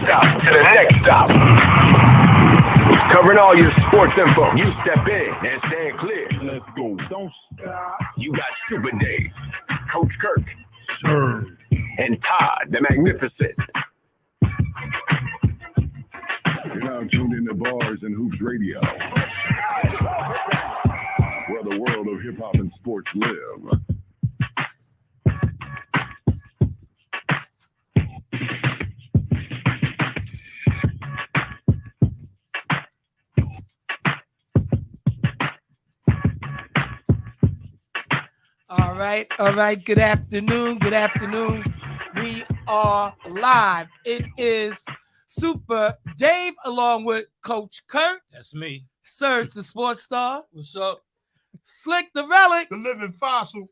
stop to the next stop. Covering all your sports info. You step in and stand clear. Let's go. Don't stop. You got Super Dave, Coach Kirk, Sir, and Todd, the Magnificent. You're now tuned into Bars and Hoops Radio, where the world of hip-hop and sports live. All right. Good afternoon. We are live. It is Super Dave along with Coach Kurt. That's me. Serge the Sports Star. What's up? Slick the Relic. The living fossil.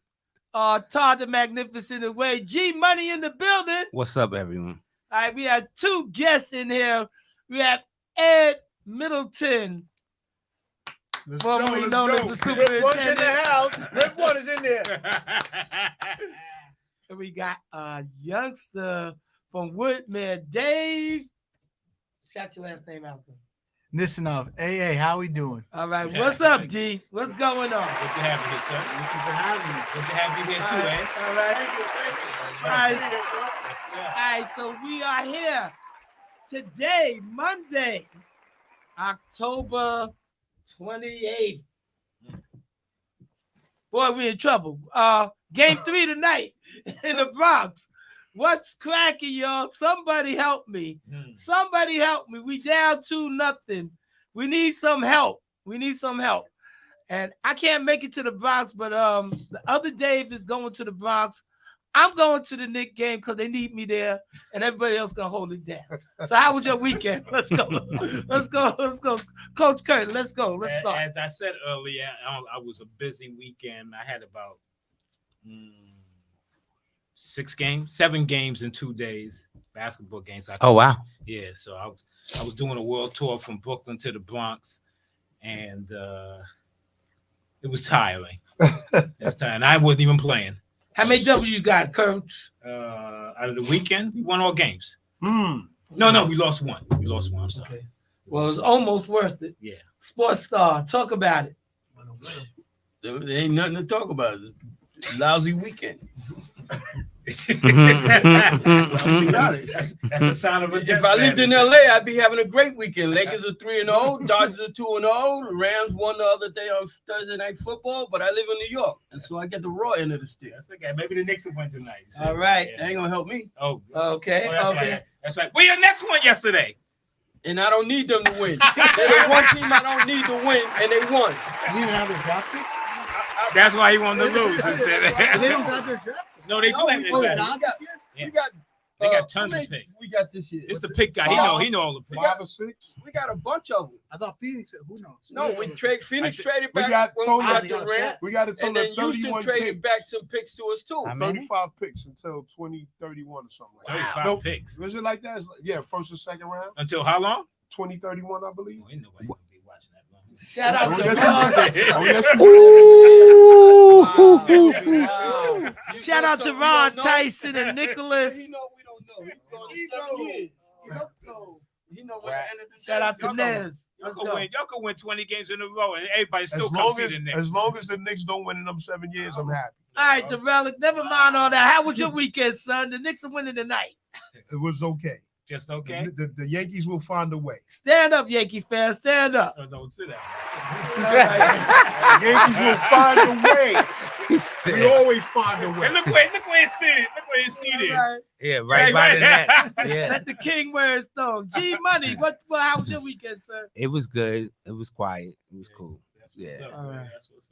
Todd the Magnificent away. G Money in the building. What's up, everyone? All right, we have two guests in here. We have Ed Middleton, formerly known as the superintendent. In the house. Rip one is in there. And we got a youngster from Woodmere, Dave. Shout your last name out there. Listen up. Hey, how we doing? All right, what's up, D? What's going on? Good to have you here, sir. Thank you for having me. Good to have you here too, eh? All right. All right, so we are here today, Monday, October 28th. Boy, we in trouble. Game 3 tonight in the Bronx. What's cracking, y'all? Somebody help me. Somebody help me. We down 2-0. We need some help. And I can't make it to the Bronx, but the other Dave is going to the Bronx. I'm going to the Knicks game because they need me there, and everybody else gonna hold it down. So how was your weekend? Let's go. Coach Kurt, let's go. Let's start. As I said earlier, I was a busy weekend. I had about 7 games in 2 days, basketball games. Oh, wow. Yeah, so I was doing a world tour from Brooklyn to the Bronx, and it was tiring. I wasn't even playing. How many W's you got, Coach? Out of the weekend, we won all games. No, we lost one. I'm sorry. Okay. Well, it was almost worth it. Yeah. Sports Star, talk about it. There ain't nothing to talk about. It's a lousy weekend. That's a sign of a If I lived in LA, I'd be having a great weekend. Lakers are 3-0, Dodgers are 2-0. The Rams won the other day on Thursday Night Football, but I live in New York, and so I get the raw end of the stick. That's okay. Maybe the Knicks will win tonight. So, All right. That ain't gonna help me. Oh, Okay. that's Okay. right. That's right. Well, your Nets won yesterday. And I don't need them to win. They're the one team I don't need to win, and they won. You even have their draft pick? That's why he wanted to lose. He said They don't got their draft pick. no, they do have Oh, it. they got this year? Yeah. We got They got how tons of many picks. We got this year. It's the pick guy. He know all the picks. 5 or 6? We got a bunch of them. I thought Phoenix said, who knows? No, when Phoenix traded We back got when Tony we got at Durant, We got a and total then of Houston 31 traded picks. back some picks to us too. How many? 35 picks until 2031 or something like that. 35 Nope. picks. Was it like that? Yeah, first or second round? Until how long? 2031, I believe. Oh, ain't nobody gonna be watching that long. Shout out Oh, to yes, Ron. Oh, yes, Wow. You Shout know out to something we Ron don't know? Tyson and Nicholas. He know we don't know. He's gone He 7 know. years. He know what the end of the Shout out to y'all Nez. Y'all Let's could go. win. Y'all could win 20 games in a row, and everybody still as come long see as, the Knicks. as long as the Knicks don't win in them 7 years, I'm happy. All right, the Relic. Never mind all that. How was your weekend, son? The Knicks are winning tonight. It was okay. Just okay. The Yankees will find a way. Stand up, Yankee fans. Stand up. Oh, don't say that. The Yankees will find a way. We always find a way. And look where he's seated. Look where he's seated. All right. Yeah, right by the net. Yeah, Let the king wear his throne. G Money. How was your weekend, sir? it was good. It was quiet. It was cool. That's what's Yeah. up, All man. right. That's what's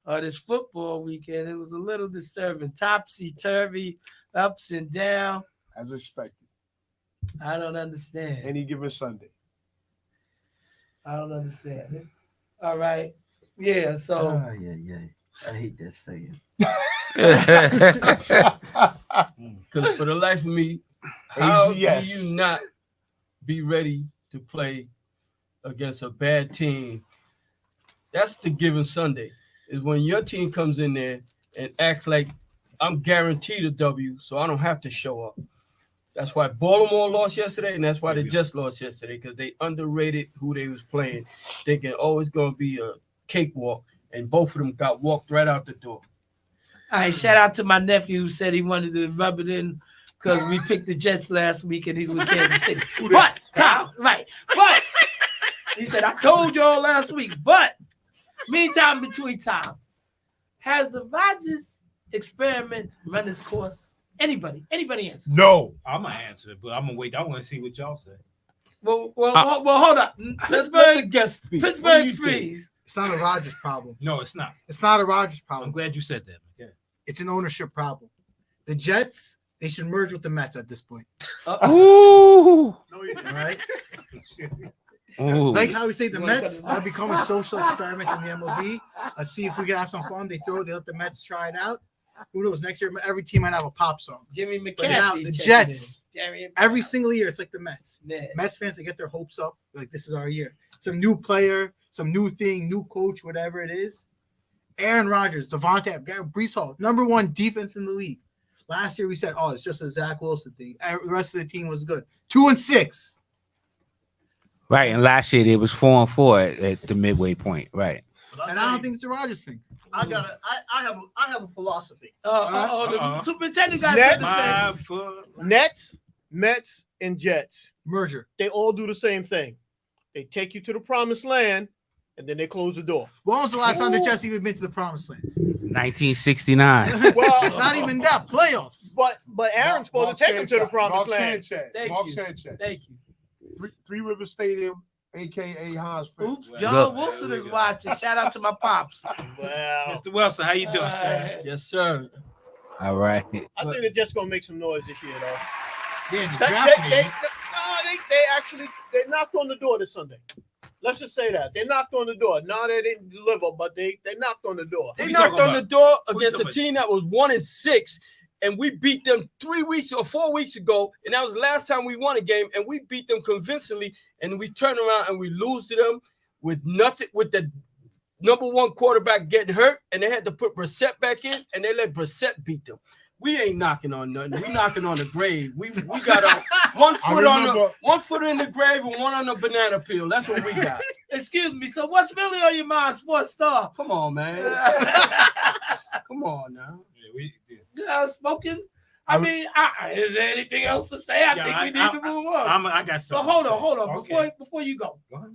up. This football weekend, it was a little disturbing. Topsy-turvy, ups and down. As expected. I don't understand. Any given Sunday. I don't understand it. All right. Yeah, so yeah. I hate that saying. Yeah. Because for the life of me, how AGS. do you not be ready to play against a bad team? That's the given Sunday. Is when your team comes in there and acts like I'm guaranteed a W, so I don't have to show up. That's why Baltimore lost yesterday, and that's why they just lost yesterday, because they underrated who they was playing, thinking, oh, it's going to be a cakewalk, and both of them got walked right out the door. All right, shout out to my nephew who said he wanted to rub it in because we picked the Jets last week and he's with Kansas City. But, Tom, right, but he said, I told y'all last week, but meantime, between time, has the Rodgers experiment run its course? Anybody answer? No. I'm gonna answer it, but I'm gonna wait. I want to see what y'all say. Well, hold up. Let the Pittsburgh guest speak. What do you think? freeze. It's not a Rodgers problem. No, it's not. It's not a Rodgers I'm problem. glad you said that. Yeah. It's an ownership problem. The Jets, they should merge with the Mets at this point. Ooh. All right. Ooh. Like how we say the You wanna Mets cut it have become a social experiment in the MLB. Let's see if we can have some fun. They let the Mets try it out. Who knows? Next year, every team might have a pop song. Jimmy But McCarthy. now the checking Jets, in. Darian every single year, it's like the Mets. Ned. Mets fans, they get their hopes up. Like, this is our year. Some new player, some new thing, new coach, whatever it is. Aaron Rodgers, Devontae, Brees Hall, #1 defense in the league. Last year, we said, oh, it's just a Zach Wilson thing. The rest of the team was good. 2-6. Right, and last year they was 4-4 at the midway point. Right. And I don't think it's a Rodgers thing. I have a philosophy. The superintendent guy said the same. My foot. Nets, Mets, and Jets. Merger. They all do the same thing. They take you to the promised land, and then they close the door. When was the last time the Jets even been to the promised land? 1969. Well, Not even that. Playoffs. but Aaron's supposed to take them to the promised land. Thank you. Sanchez. Thank you. Three River Stadium, a.k.a. Hosford. Oops, Well, John look. Wilson is watching. Shout out to my pops. Well, Mr. Wilson, how you doing, sir? Yes, sir. All right. I think they're just gonna make some noise this year, though. Yeah, the They, draft they, game. they knocked on the door this Sunday. Let's just say that they knocked on the door. No, they didn't deliver, but they knocked on the door. They you knocked talking on the about? door Who you against a talking team that was 1-6, and we beat them 3 weeks or 4 weeks ago, and that was the last time we won a game, and we beat them convincingly, and we turn around and we lose to them with nothing, with the #1 quarterback getting hurt, and they had to put Brissett back in, and they let Brissett beat them. We ain't knocking on nothing. We knocking on the grave. We got one foot in the grave and one on the banana peel. That's what we got. Excuse me. So what's really on your mind, sports star? Come on, man. Come on now. Smoking. I mean, is there anything else to say? I think we need to move on. I got But something. hold on. Okay. Before you go. Go ahead.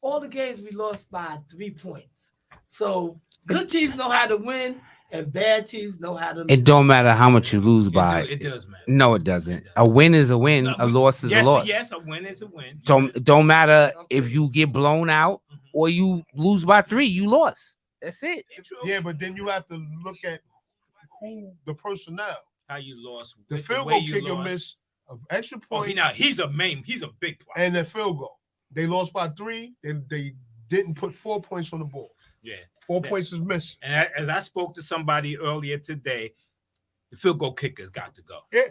All the games we lost by 3 points. So good teams know how to win, and bad teams know how to lose. It don't matter how much you lose by. It does matter. No, it doesn't. A win is a win. A loss is a loss. Yes, a win is a win. So it don't matter if you get blown out or you lose by 3. You lost. That's it. Yeah, but then you have to look at who the personnel. How you lost. The with field way goal you kicker lost. missed an extra Oh, point he's a big player. and the field goal. They lost by 3. They didn't put 4 points on the board. Yeah. 4 Yeah. points is missing. And as I spoke to somebody earlier today, the field goal kicker's got to go. Yeah.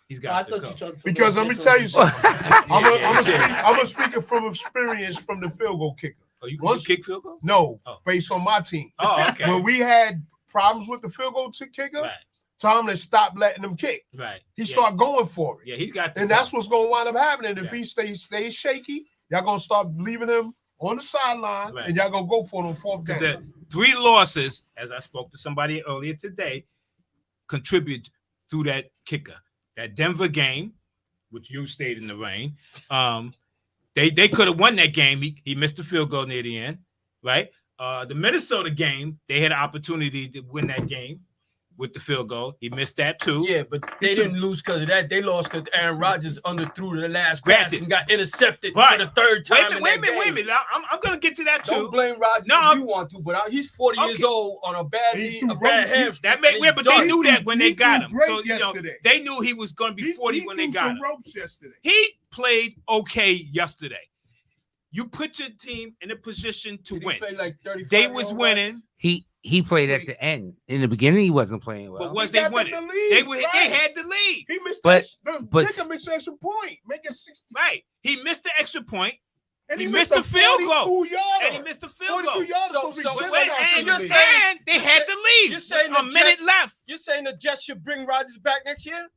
He's I got to thought go. you tried to Because let me tell you something. Yeah. I'm a speaker from experience from the field goal kicker. Oh, you Once- kick field goals? No, Oh. based on my team. Oh, okay. When we had problems with the field goal kicker, Right, Tomlin stopped letting them kick. right. He Yeah. started going for it. Yeah, he's got to And go. that's what's going to wind up happening. If Yeah. he stays shaky, y'all going to start leaving him on the sideline, Right. and y'all going to go for it on 4th down. The 3 losses, as I spoke to somebody earlier today, contribute through that kicker. That Denver game, which you stayed in the rain, they could have won that game. He missed the field goal near the end, right? The Minnesota game, they had an opportunity to win that game with the field goal. He missed that too. Yeah, but they didn't lose because of that. They lost because Aaron Rodgers underthrew the last pass Granted. and got intercepted But- for the 3rd time. Wait a minute. I'm going to get to that too. Don't blame Rodgers No, if you want to, but he's 40 years Okay. old on a bad He knee, threw a bad rubber- hamstring. That made, yeah, but they knew that when they He got threw him. great So yesterday. they knew he was going to be 40 when they threw got some him. ropes yesterday. He played okay yesterday. You put your team in a position to Did he win. play like 35 They was yards? winning, He played at the end. In the beginning, he wasn't playing well. but once He they got winning, them the lead, they right. had the lead. He missed But- the but- kicker missed extra point, make it 60. Right. He missed the extra point, And he missed missed the field goal. 42-yarder. and he missed the field 42 goal. yards So- supposed to be so just wait, like and that. you're League. saying- And they had the lead. You're saying a the minute Jets- left. You're saying the Jets should bring Rodgers back next year?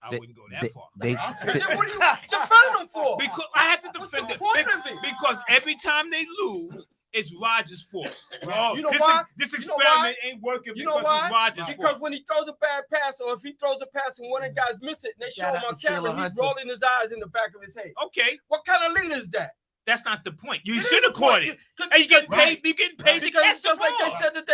I They- wouldn't go that far. Then what are you defending them for? Because I have to What's defend the it point of it? because every time they lose, it's Rodgers' fault. Oh, You know this, why? this You know experiment ain't working You know because why? it's Rodgers' Because fault. when he throws a bad pass, or if he throws a pass and one of the guys miss it, and they show Shout him out on to Sheila camera, he's Hunter. rolling his eyes in the back of his head. Okay, What kind of leader is that? that's not the point. You It is should have the caught point. it. And you getting paid. You getting paid to Because catch it's the just like they ball. said that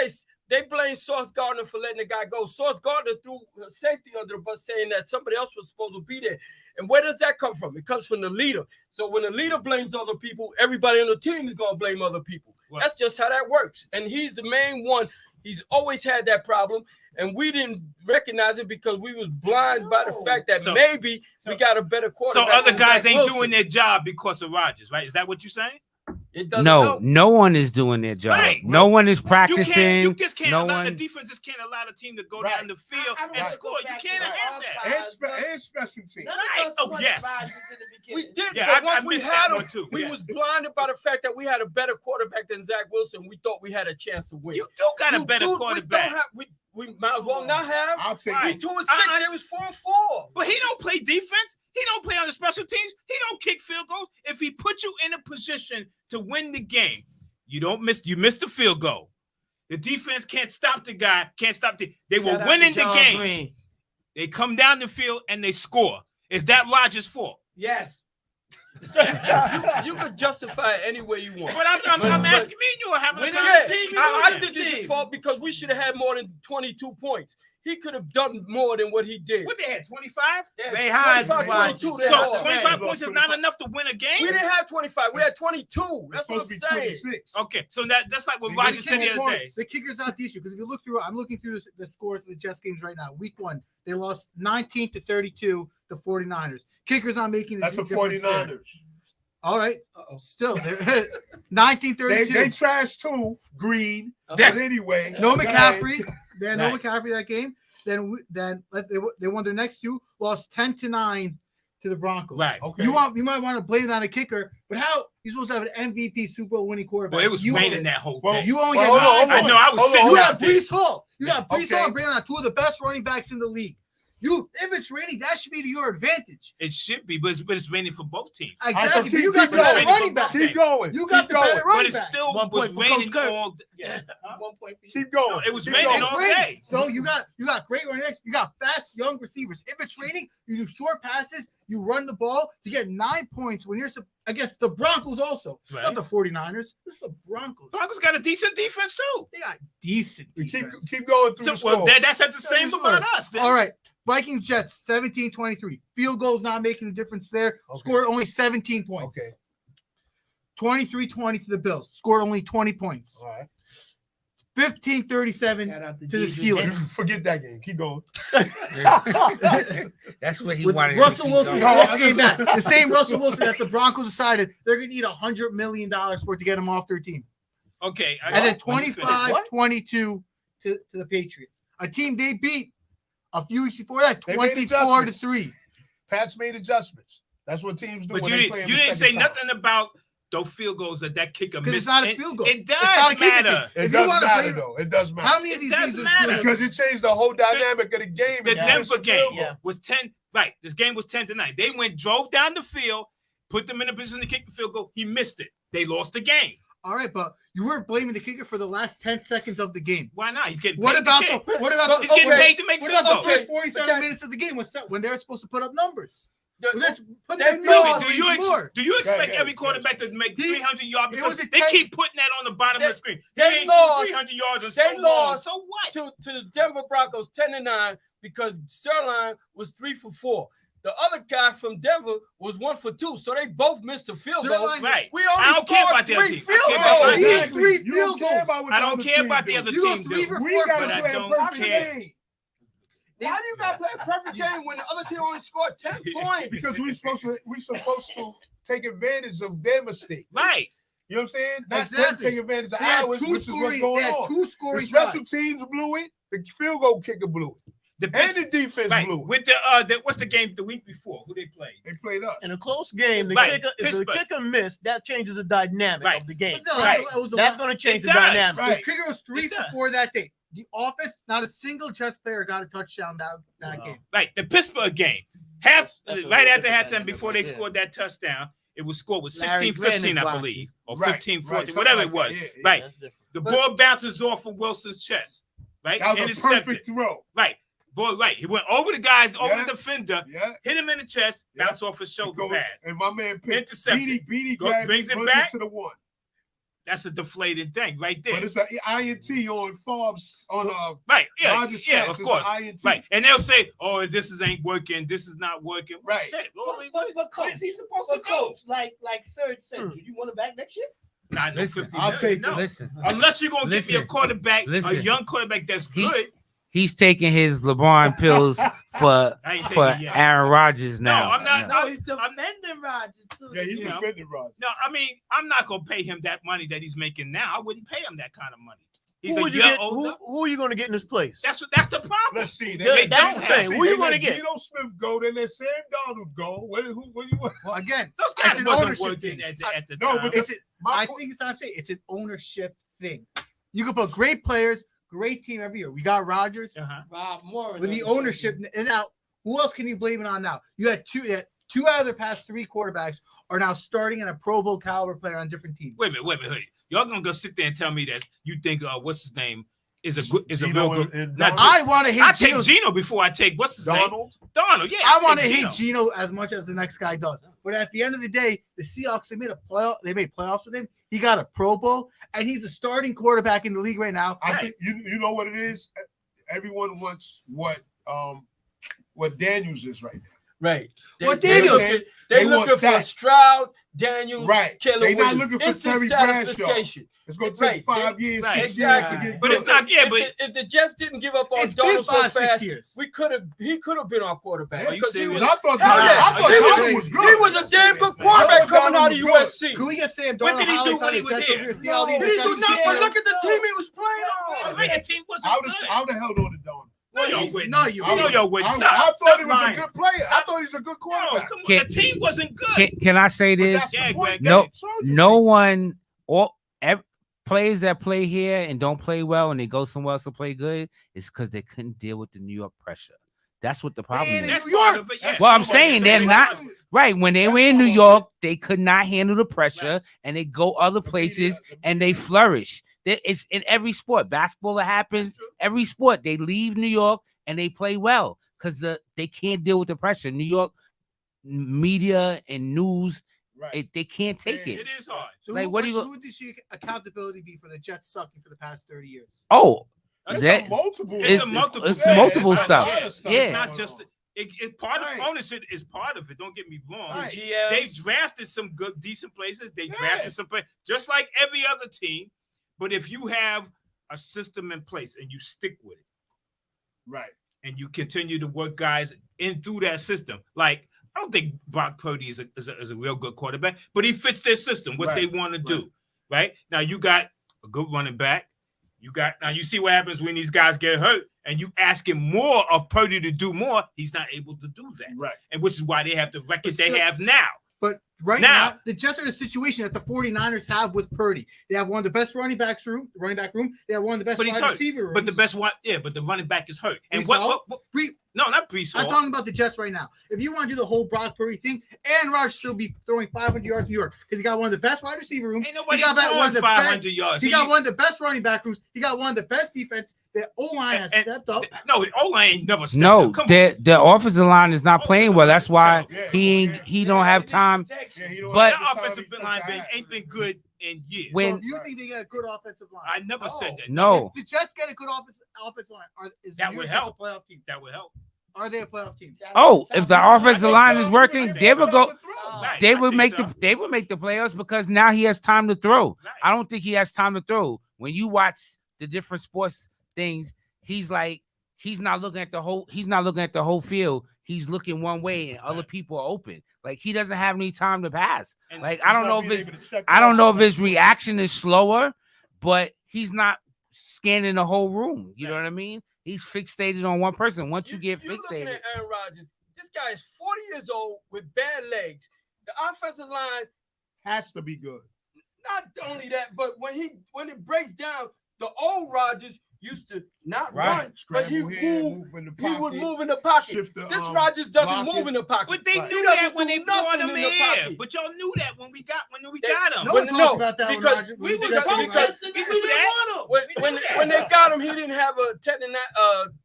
they blame Sauce Gardner for letting the guy go. Sauce Gardner threw safety under the bus saying that somebody else was supposed to be there. And where does that come from? It comes from the leader. So when the leader blames other people, everybody on the team is going to blame other people. Well- That's just how that works. And he's the main one. He's always had that problem. And we didn't recognize it because we was blind by the fact that So- maybe we got a better So quarterback. other than guys Zach ain't Wilson. doing their job because of Rodgers, right? Is that what you're saying? It doesn't No, help. no one is doing their job. Right. No one is You practicing. just can't no allow the one. defenses can't allow the team to go Right. down the field I and wanna score. go You back to can't that have that. And special teams. None Right. of us Oh, wanted yes. Rodgers in the We beginning. did, Yeah, but I once we missed had that him, one too. we Yeah. was blinded by the fact that we had a better quarterback than Zach Wilson. We thought we had a chance to win. You do got a You better do- quarterback. We might as well not have. I'll take We Right. it. 2-6. They was 4-4. But he don't play defense. He don't play on the special teams. He don't kick field goals. If he put you in a position to win the game, you don't miss. You miss the field goal. The defense can't stop the guy. Can't stop the. They Shout were out to winning the John game. Green. They come down the field and they score. Is that Rodgers' fault? Yes. You could justify it any way you want. But I'm But- asking me. You are having a Winning Yeah, conversation. I the think it's his team. fault because we should have had more than 22 points. He could have done more than what he did. What they had 25. Yeah, Ray Hines 25, is watching. 22, they So lost. 25 Yeah. points is not enough to win a We game. didn't have 25. We had 22. It's That's what I'm supposed to be saying. 26. Okay, so that's like what You Rodgers said the Kicker other day. points. The kicker's not the issue because if you look through, I'm looking through the scores of the Jets games right now. Week 1, they lost 19-32 to 49ers. Kicker's not making That's the difference there. 49ers. All right, still they're They 19-32. trashed too, Green. But That- anyway. No go ahead. McCaffrey. They had no Right. McCaffrey that game. Then they won their next two, lost 10-9 to the Broncos. Right. Okay. You might want to blame it on a kicker, but how you supposed to have an MVP Super Bowl winning quarterback? Well, it was you raining that whole Well, day. You only Well, get hold on, 9 hold on. points. I know. I was Hold sitting on. You out got there. Brees Hall. You got Brees Okay. Hall and Braylon, 2 of the best running backs in the league. If it's raining, that should be to your advantage. It should be, but it's raining for both teams. All right, Exactly. so but you got the keep better going. running back. Keep going. You got Keep the better going. running But it back. still 1 was point for Coach raining Kirk. all. Yeah. 1 point for you. Keep going. No, it was Keep raining going. It's all raining. day. So you got great running backs. You got fast young receivers. If it's raining, you do short passes. You run the ball. You get 9 points when you're against the Broncos. Also, it's Right. not the 49ers. This is the Broncos. Broncos got a decent defense too. They got decent Keep defense. going through So, the score. well, that's the same Sure. about us. Then. All right. Vikings Jets 17-23. Field goals not making a difference there. Okay. Scored only 17 points. Okay. 23-20 to the Bills. Scored only 20 points. All right. 15-37 Shout out to the Deidre Steelers. Denton. Forget that game. Keep going. That's what he With wanted. Russell to Wilson keep also going. came back. The same Russell Wilson that the Broncos decided they're going to need $100 million for it to get him off their team. Okay. And then let me finish. 25-22 to the Patriots. A team they beat a few weeks before that, They made 24-3. Pats made adjustments. That's what teams do. But when you they didn't, play in you the didn't say second time. nothing about those field goals that kicker Because missed. it's not a field goal. It does It's not a kicker matter. thing. It If you does wanna matter, play- though. It does matter. How many of It these does games are matter. field Because it changed the whole dynamic of the game. The and now it's Denver a field game goal. was 10. Right. This game was 10-9. They drove down the field, put them in a position to kick the field goal. He missed it. They lost the game. All right, but you weren't blaming the kicker for the last 10 seconds of the game. Why not? He's getting paid What to about kick. the He's getting okay, paid to make what field about the goals. first 47 minutes of the game when they're supposed to put up numbers? Well, let's put They them in know. field Do goals you, more. do you expect Right, every right, quarterback to make He- 300 yards? it was Because a they 10 keep putting that on the bottom of the screen. He they ain't lost. doing 300 yards or They so long. lost. So what? to the Denver Broncos 10-9 because Sterling was 3 for 4. The other guy from Denver was 1 for 2, so they both missed a field goal. Sterling- Right. We only I don't care scored about the other 3 team. I field care about goals. my team. Exactly. Three You don't field care goals. about what I the don't other care team about the do. other You go team. 3 for do. We 4 got for But to I play a don't perfect care. game Why do you got to play a perfect game when the other team only scored 10 points? because we're supposed to take advantage of their mistake. Right. You know what I'm saying? Not them Exactly. take advantage of They had ours, two which is what's scoring. going They had on. 2 The scoring special drives. teams blew it. The field goal kicker blew it, The and Pist- the defense right. blew it. With the what's the game the week before? Who they played? They played us. In a close game, the Right. kicker, if the Pittsburgh. kicker missed, that changes the dynamic Right. of the game. But no, Right. it was a That's lot- going to change It the does. dynamic. The Right. kicker was 3 It for does. 4 that day. The offense, not a single Jets player got a touchdown that Wow. game. Right. The Pittsburgh game. Right after halftime, before they scored that touchdown, it was scored with Larry 16-15, I Grant is believe, or Right, 15-14, something whatever like it was. that. Yeah, yeah. Right. That's different. The ball bounces off of Wilson's chest. Right. That was a Intercepted. perfect throw. Right. Boy, right. He went over the guys, over Yeah. the defender, Yeah. hit him in the chest, Yeah. bounce off his shoulder pass. And my man picked Intercepted. Beanie Go- grabbed brings it runs back. to the one. That's a deflated thing right there. But it's an INT on Forbes on Right. Yeah. Roger's Yeah, stats. of It's course. an INT. Right. And they'll say, oh, ain't working. This is not working. Well, Right. Shit. But What is he supposed But to do? coach, like Serge said, do you want to back next year? Nah, no, Listen, 50 I'll million, take no. Listen, Unless you're going to give me a Listen. quarterback, a Listen. young quarterback that's He- good. he's taking his LeBron pills for I ain't for taking it yet. Aaron Rodgers now. No, I'm not. No, he's defending Rodgers too. Yeah, he's You know. defending Roger. No, I mean, I'm not going to pay him that money that he's making now. I wouldn't pay him that kind of money. He's Who a would you year get? older. Who are you going to get in his place? That's the problem. Let's see. Yeah, They that's don't the have. thing. Who you going gonna get? Geno Smith go. They let Sam Donald go. What do you want? Well, again, Those it's guys an wasn't ownership working thing. at the No, time. but It's My I point- think it's not saying it's an ownership thing. You can put great players, great team every year. We got Rodgers Uh-huh. Rob Moore. with the ownership, and now who else can you blame it on now? You had two out of their past three quarterbacks are now starting in a Pro Bowl caliber player on different teams. Wait a minute. Y'all gonna go sit there and tell me that you think what's his name is a real Geno good. and Not Donald. I want to I hate take Geno. Geno before I take what's his name? Donald. Donald. Yeah, I want to take hate Geno. Geno as much as the next guy does. But at the end of the day, the Seahawks they made playoffs with him. He got a Pro Bowl, and he's a starting quarterback in the league right now. I think you know what it is. Everyone wants what Daniels is right now. Right. What they Daniels? looking, They they want looking for that. Stroud, Daniels, Right. Caleb They not Williams. looking for Instant Terry Bradshaw. satisfaction. It's going to Right. take 5 years, Right. 6 years to Exactly. get But good. it's not. Yeah, but If the Jets didn't give up on It's been Donald so 5-6 fast, years. he could have been our quarterback. Are you because he serious? was, I thought Hell yeah. Donald was good. he was a damn good quarterback coming out of USC. Can we get Sam What Darnold did he do highlights when on he the was Jets here? over See all He these didn't do interceptions nothing he but had? look at the team he was playing I on. think that team wasn't I would good. have held on to Donald. No, you He's- wouldn't. no, you You know wouldn't. you wouldn't. I Stop. thought Stop he was lying. a good player. I thought he was a good No, quarterback. come on. Can- The team wasn't good. Can I say But this? that's the Yeah, point. Greg, No, Soldier no team. one or players that play here and don't play well and they go somewhere else to play good is because they couldn't deal with the New York pressure. That's what the problem Man, is. That's New part York. of it, yes. Well, I'm But saying it's- they're not right. When they That's were in New all. York, they could not handle the pressure and they go other places and they flourish. It's in every sport. Basketball, it happens. Every sport, they leave New York and they play well because they can't deal with the pressure. New York media and news, Right. they can't take Yeah, it. It is hard. So Like, who, what do you who does your accountability be for the Jets sucking for the past 30 years? Oh, That's that- a multiple. It's a multiple. it's thing. multiple It's stuff. not- A lot of stuff Yeah. It's going not just. on. It part of Right. ownership is part of it. Don't get me wrong. Right. GM. They drafted some good, decent places. They Yeah. drafted some players, just like every other team. But if you have a system in place and you stick with it, Right. and you continue to work guys in through that system, like I don't think Brock Purdy is a real good quarterback, but he fits their system, what they Right. want to do. Right now, you got a good running back. You see what happens when these guys get hurt, and you ask him more of Purdy to do more. He's not able to do that, Right. and which is why they have the record But they still- have now. But right Now- now, the Jets are in a situation that the 49ers have with Purdy. They have one of the best running back room. They have one of the best But he's wide hurt. receiver rooms. But the best one, yeah, but the running back is hurt. And Brees Hall? what Bre- no, not Brees I'm Hall. talking about the Jets right now. If you want to do the whole Brock Purdy thing, Aaron Rodgers still be throwing 500 yards in New York because he got one of the best wide receiver rooms. Ain't nobody He got throwing one of the 500 best. yards. He got one of the best running back rooms. He got one of the best defense. The O-line has And- stepped up. No, Ola ain't never stepped no, up. Come on. the offensive line is not playing well. That's why Yeah, he don't have time. Yeah, he don't But- have That the offensive time line he- ain't been good in years. So When if you think they get a good offensive line, I never said that. no, if the Jets get a good offensive line, is That the New would York Jets help. a playoff team? That would help. Are they a playoff team? oh, if the offensive line is so. working, I they think would so. go. Right, They I would think make so. the playoffs because now he has time to throw. Right. I don't think he has time to throw. When you watch the different sports things, he's not looking at the whole field. He's looking one way and other people are open. Like he doesn't have any time to pass. And Like He's I don't not know if being it's able to check I don't the know if offense. his reaction is slower, but he's not scanning the whole room. You know what I mean? He's fixated on one person. Once you get You're looking fixated, at Aaron Rodgers. This guy is 40 years old with bad legs. The offensive line, Has to be good. not only that, but when it breaks down, the old Rodgers used to not Right. run, but he Scramble here, moved. move in the He would pocket, move in the pocket. shift the, This block Rodgers doesn't it. move in the pocket. But they He knew doesn't that when do they brought nothing him in the in. pocket. But y'all knew that when we got him. No one When- talked about that because when Rodgers. we when because- Jets were because- right. We didn't want him. when they got him, he didn't have a tendon,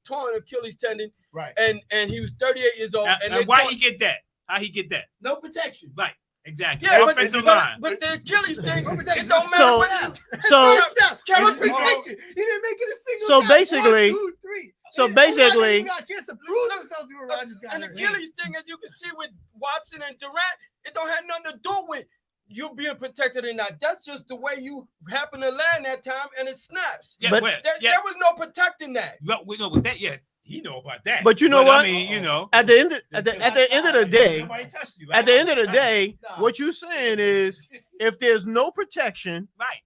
torn Achilles tendon, Right. and he was 38 years old. And they why thought- he get that? How he get that? No protection. Right. Exactly. Yeah, Offensive line. but the Achilles thing, No it protection. don't matter. So- what So Kevin No protection. He didn't make it a single. So time. basically- 1, 2, 3. so He basically- got a chance to prove himself before Rodgers got An hurt. Achilles thing, as you can see with Watson and Durant, it don't have nothing to do with you being protected or not. That's just the way you happen to land that time, and it snaps. Yeah, But- well, There was no protecting that. No, we know with that. Yeah, he know about that. But you know what? I mean, you know, at the end of the day, nobody touched you. at the end of the day, Nah. what you're saying is if there's no protection, right?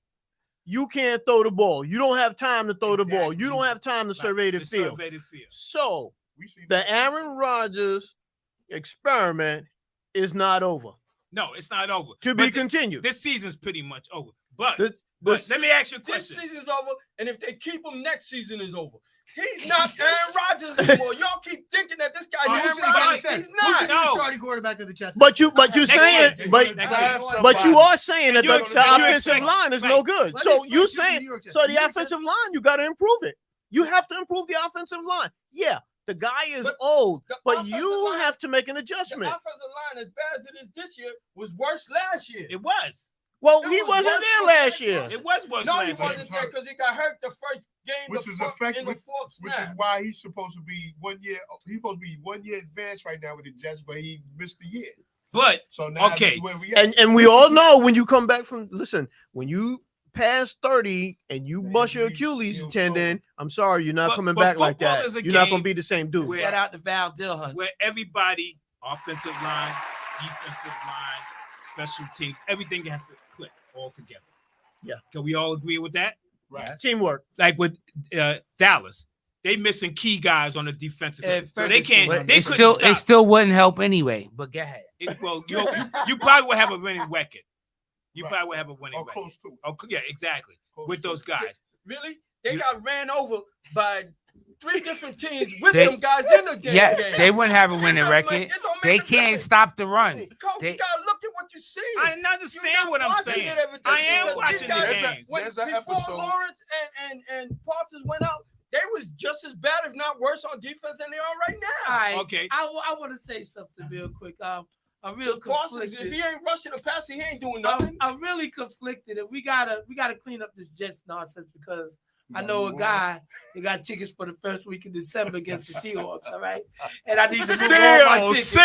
you can't throw the ball. You don't have time to throw the ball. Exactly. You don't have time to survey the To field. survey the field. So We see the Aaron Rodgers experiment is not over. No, it's not over. To But be continued. This season's pretty much over. But, The- but let me ask you a This question. season's over, and if they keep him, next season is over. He's not Aaron Rodgers anymore. Y'all keep thinking that this guy's Who's Aaron the guy Rodgers. that said- He's Who's not. the No. starting quarterback of the Jets? But you Next saying year. but Next year. but you are saying that You the expect- you offensive expect- line is right. no good. Let me So explain you to the saying New York Jets. so New the York offensive line, you got to improve it. You have to improve the offensive line. Yeah, the guy is But old, the but offensive you line- have to make an The adjustment. offensive line, as bad as it is this year, was worse last year. It was. Well, it he was wasn't worse there for last Zach year. Wilson. It was worse No, he last year. wasn't there because he got hurt the first game, which the is fourth- effective, in the fourth which is snap. why he's supposed to be 1 year. He's supposed to be 1 year advanced right now with the Jets, but he missed the year. But So now Okay. this is where we at. And we all know when you come back from when you pass 30 and you Man, bust your he's Achilles still tendon, I'm sorry, you're not But- coming but back like football that. is a You're not game gonna be the same dude. where- Shout out to Val Dillon. where everybody, offensive line, defensive line, special teams, everything has to click all together. Yeah. Can we all agree with that? Right. Teamwork. Like with Dallas, they missing key guys on the defensive And end. So they Ferguson. can't. But They it couldn't still stop. it still wouldn't help anyway. But go ahead. Well, you probably will have a winning record. You Right. probably will have a winning Or record. close to. Oh, yeah, exactly. Close With to. those guys. Really? They You- got ran over by 3 different teams with They- them guys in the game. Yeah, they wouldn't have a winning It don't record. make- it don't make They a can't difference. stop the run. Coach, They- you gotta look at what you see. I You're understand not what I'm watching saying. it every day I am because watching these the guys- games. When, There's an before episode- Lawrence and Parsons went out, they was just as bad, if not worse, on defense than they are right now. All right. Okay. I want to say something real quick. I'm real Parsons, if conflicted. he ain't rushing the passer, he ain't doing nothing. I'm really conflicted, and we gotta clean up this Jets nonsense because I know a guy that got tickets for the first week in December against the Seahawks. All right, and I need to move all my tickets.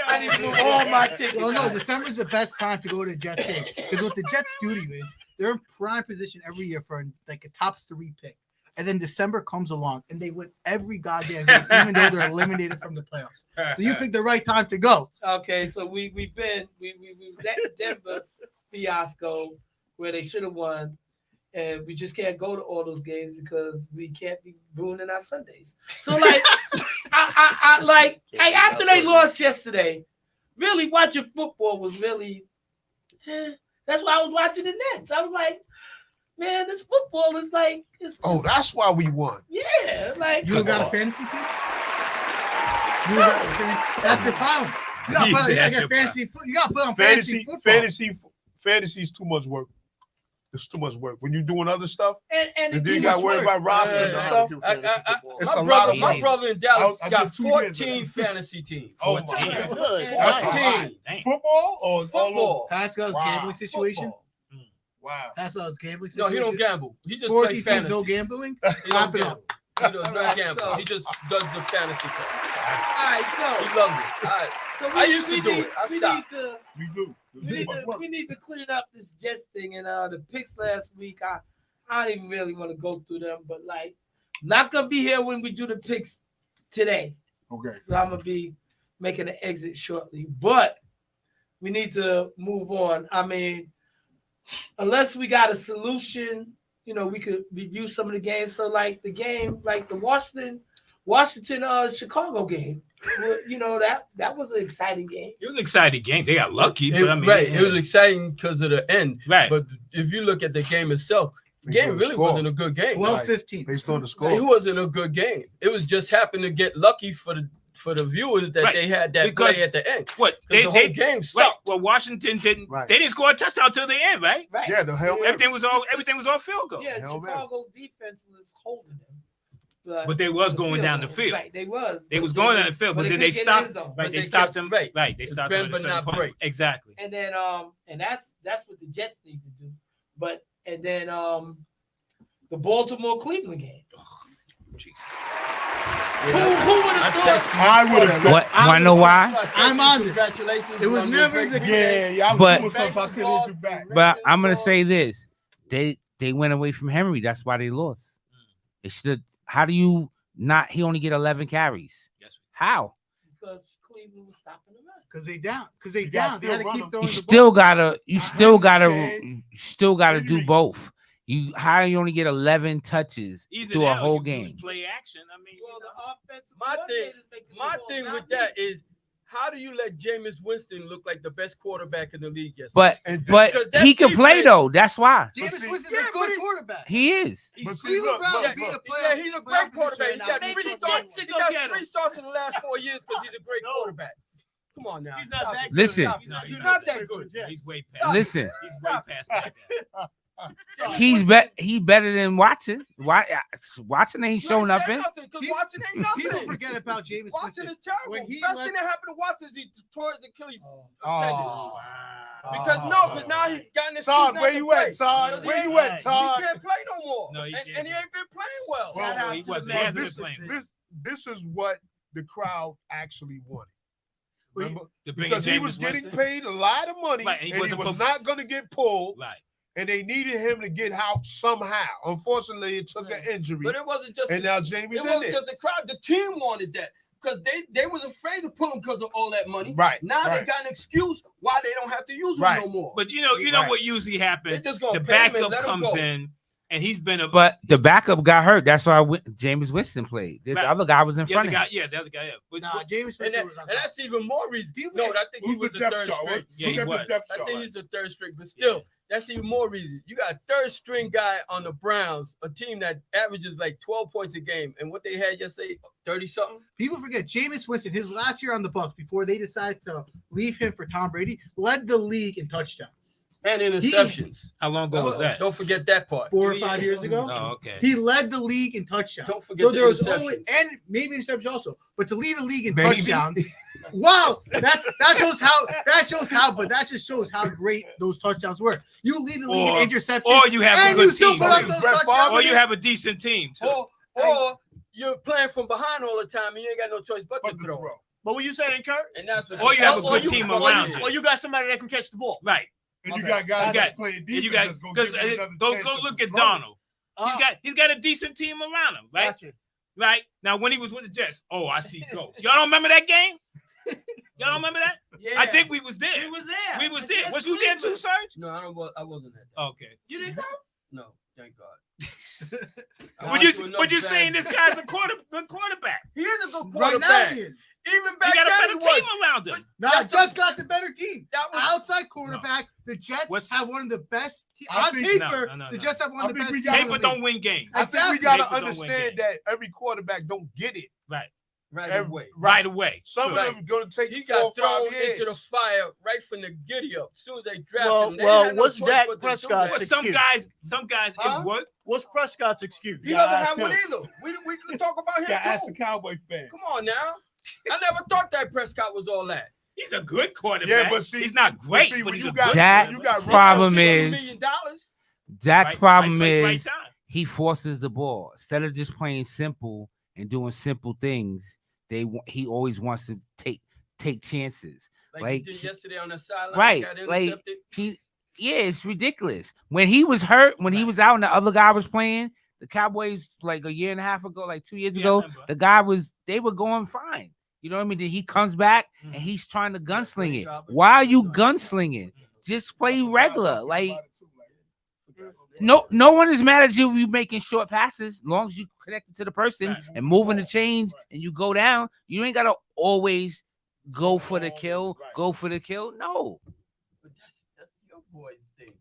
I need to move all my tickets. Well, no, December's the best time to go to the Jets game because what the Jets do to you is they're in prime position every year for like a top 3 pick, and then December comes along and they win every goddamn game, even though they're eliminated from the playoffs. So you picked the right time to go. Okay, so we that Denver fiasco where they should have won, and we just can't go to all those games because we can't be ruining our Sundays. So like, after they lost yesterday, really watching football was really. That's why I was watching the Nets. I was like, man, this football is like, Oh, that's why we won. yeah, like You don't got a fantasy team? You don't got a fantasy. That's your problem. You gotta put, you gotta get fantasy. You gotta put on fantasy football. Fantasy's too much work. It's too much work. When you're doing other stuff, and and then too you got to much worry work. about rosters and stuff. It's a lot of My money. brother in Dallas I got did 2 years of 14 that. fantasy teams. Oh my 14. God. Good. That's a 14. lot. Dang. Football or all over? Football. Pascal's Wow. gambling situation. Football. Wow. Pascal's gambling No, situation. he don't gamble. He just 40 plays feet, fantasy. no gambling. He Clap don't it up. gamble. He does All not right, gamble. so- He just does the fantasy thing. All right, He loves it. All right. so I used to do need, it. I we stopped. need to. We do. We need to clean up this Jets thing and the picks last week. I don't even really want to go through them, but like, not gonna be here when we do the picks today. Okay. So I'm gonna be making an exit shortly, but we need to move on. I mean, unless we got a solution, we could review some of the games. So like the game, like the Washington Chicago game, that was an exciting game. It was an exciting game. They got lucky, but I mean, Right. It was exciting because of the end. right. But if you look at the game itself, game really wasn't a good game. 12-15. Based on the It score. wasn't a good game. It was just happened to get lucky for the viewers that Right. they had that Because play at the end. What The whole game right. sucked. Well, Washington didn't. Right. They didn't score a touchdown till the end, right? Right. Yeah, the hell. Everything was all field goal. Yeah, Hell, man. Chicago defense was holding them. But they was going down the goal. field. Right, they was. They was but going they- down the field, but then couldn't they get in the stopped. end zone. Right, But they they stopped kept- them. right. Right, they stopped them bend at a but certain not point. break. Exactly. And then and that's what the Jets need to do. But and then the Baltimore Cleveland game. Jesus. Who would have thought? I would have. What? Want to know why? I'm on this. Congratulations. It was on never your the great Yeah, yeah. I was But- doing something I couldn't do back. But I'm gonna say this: they went away from Henry. That's why they lost. It should. How do you not? He only get 11 carries. Yes. How? Because Cleveland was stopping the run. Because they down. Because they You gotta down. They had to still keep run throwing You the still ball. gotta. You still gotta do Henry. both. How do you only get 11 touches Either through a that or whole you use game? Play action. I mean, Well, the offensive My thing- coordinators making the My ball, thing not with me. that is, how do you let Jameis Winston look like the best quarterback in the league yesterday? But And but Because that he can play defense- though. That's why Jameis see- Winston's Yeah, a but good he- quarterback. he is. But see, Cleveland look, Browns look, beat a look. player. yeah, he's a great quarterback. He got Maybe three the starts. Jets He go got get 3 him. starts in the last 4 years because he's a great quarterback. Come on now. He's not that good. Listen. Stop. No, He's not that good. He's way past. Listen, He's way past that. he better than Watson. Watson ain't show nothing. Because He's- Watson ain't nothing. People forget about Jameis Watson Winston. is terrible. When he Best left- thing that happened to Watson is he tore his Achilles Oh. tendon. Oh. Because now he got in his Todd, season where to you play. at, Todd? Because Where he you at, Todd? He can't play no more. No, he and can't. he ain't been playing well. Well, Shout out he to wasn't. the He man. hasn't this, been playing. this is what the crowd actually wanted. Remember? To bring Because in he Jameis was getting Winston? paid a lot of money, Right, and he and he wasn't was perf- not going to get pulled, Right. and they needed him to get out somehow. Unfortunately, it took an injury, But it wasn't just and now it Jamie's in wasn't there. just the crowd. The team wanted that because they was afraid to pull him because of all that money. Right. Now they right. got an excuse why they don't have to use him Right. no more. But you know Right. what usually They happens. just gonna The pay him and backup let him comes go. in, and he's been a. But the backup got hurt. That's why Jameis Winston played. The Right. other guy was in the front other of guy, him. yeah, the other guy. Yeah. But, Nah, Jameis And, Winston was on top. that's even more reason. People No, get- I think he Who's was the the depth third chart? string. Yeah, Who's he at the was. depth I chart? think he's the third string, but still, that's even more reason. You got a third string guy on the Browns, a team that averages like 12 points a game, and what they had yesterday, 30 something. People forget Jameis Winston, his last year on the Bucs before they decided to leave him for Tom Brady, led the league in touchdowns. And interceptions. how long ago was that? Don't forget that part. 4 or 5 years ago. Oh, okay. He led the league in touchdowns. Don't forget So the there was interceptions. always, and maybe interceptions also, but to lead the league in Maybe. touchdowns. Wow, that shows how, but that just shows how great those touchdowns were. You lead the league Or- in interceptions, Or you have a and you good still team. put up too. those Brett touchdowns. Or you have a decent team too. Or you're playing from behind all the time, and you ain't got no choice but to But the throw. throw. What were you saying, Kurt? And that's what Or you have a Or good you- team or around you, you. or you got somebody that can catch the ball. Right. And you Okay. got guys You that's got- playing And defense you got that's going because to give you another go chance to look at run it. Donald. He's got a decent team around him, right? Gotcha. Right. Now when he was with the Jets, I see ghosts. Y'all don't remember that game? Y'all don't remember that? Yeah. I think we was there. He was there. We was there. Was you there too, Serge? No, I wasn't at that. Okay. You didn't come? No, thank God. But you saying this guy's a good quarterback? He is a good Right now quarterback. he is. Even He back got a then better he was. team around him. No, That's Jets got the better team. That was Outside quarterback, the Jets What's- have one of the best I on think- paper. No, The no. Jets have one I of the think best. we teams got- in Paper the don't league. win games. I think we Exactly. got to Paper don't win understand games. that every quarterback don't get it. right Every- away. Right away. Some Right. of them going to take He 4 or got 5 thrown years. into the fire right from the giddy up. As soon as they drafted Well, him, they well, had no what's choice Dak but to do Prescott that. But some guys Huh? it worked. What's Prescott's excuse? He doesn't have one either. We can talk about him Got to ask too. a Cowboy fan. Come on now. I never thought that Prescott was all that. He's a good quarterback. Yeah, but see- he's not great, see, but when he's you a got- good That when you got problem $1 is million. Dak's Right- problem right place, is right time. he forces the ball instead of just playing simple and doing simple things. He always wants to take chances. Like Like, he did yesterday on the sideline. right, Got like- intercepted. It's ridiculous. When he was hurt, when he was out and the other guy was playing, the Cowboys like a year and a half ago, like 2 years Yeah, I ago, remember. they were going fine. You know what I mean? Then he comes back Mhm. and he's trying to gunsling it. drop it. Why are you gunslinging? Just play regular. Like no one is mad at you if you making short passes, as long as you connected to the person Right. and moving the chains and you go down. You ain't gotta always go for the kill. Right. Go for the kill. No. But that's your boy's thing.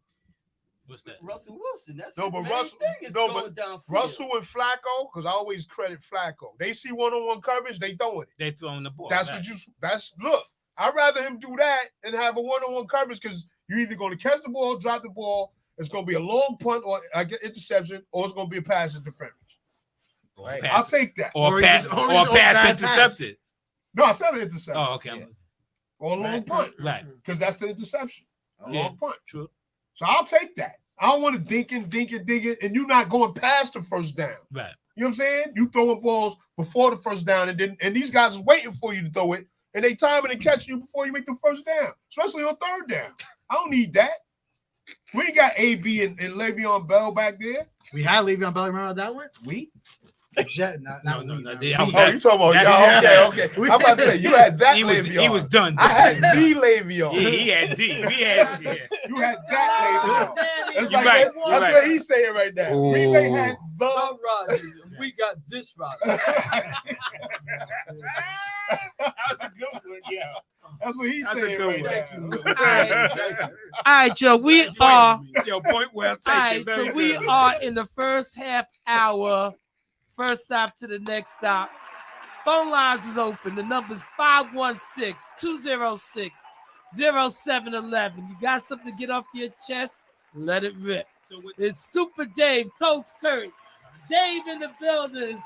What's that? Russell Wilson. That's No, his but main Russell- thing is no, throwing but downfield. Russell and Flacco, because I always credit Flacco. They see one-on-one coverage, they throwing it. They throwing the ball. That's back. what you. That's look. I'd rather him do that and have a one-on-one coverage because you're either going to catch the ball, drop the ball. It's going to be a long punt or I get interception, or it's going to be a pass interference. Or I'll pass, take that. or Or pass, he's- or or he's pass bad intercepted. No, I said an interception. Oh, okay. Or a long punt Right. because that's the interception. A Yeah. long punt. True. So I'll take that. I don't want to dink it, and you not going past the first down. Right. You know what I'm saying? You throwing balls before the first down, and these guys is waiting for you to throw it, and they timing and catching you before you make the first down, especially on third down. I don't need that. We ain't got AB and Le'Veon Bell back there. We had Le'Veon Bell. Remember that one? We? Jet, not No, we, no. not They- we. oh, Oh, you talking about That's- y'all? Okay. I'm about to say you had that He Le'Veon. was done. I had the Le'Veon. He had D. We had. Yeah. You had that Le'Veon. That's You're like right, that's you're what right. he's saying right now. Green Bay had the. Some Rodgers, and we got this Rodgers. That's a good one. Yeah. That's what he's That's a saying good right one. now. All right, Joe, we are. Yo, point well All taken. right, Very so we good. are in the first half hour. First stop to the next stop. Phone lines is open. The number's 516-206-0711. You got something to get off your chest? Let it rip. So with- It's Super Dave, Coach Curry, Dave in the buildings,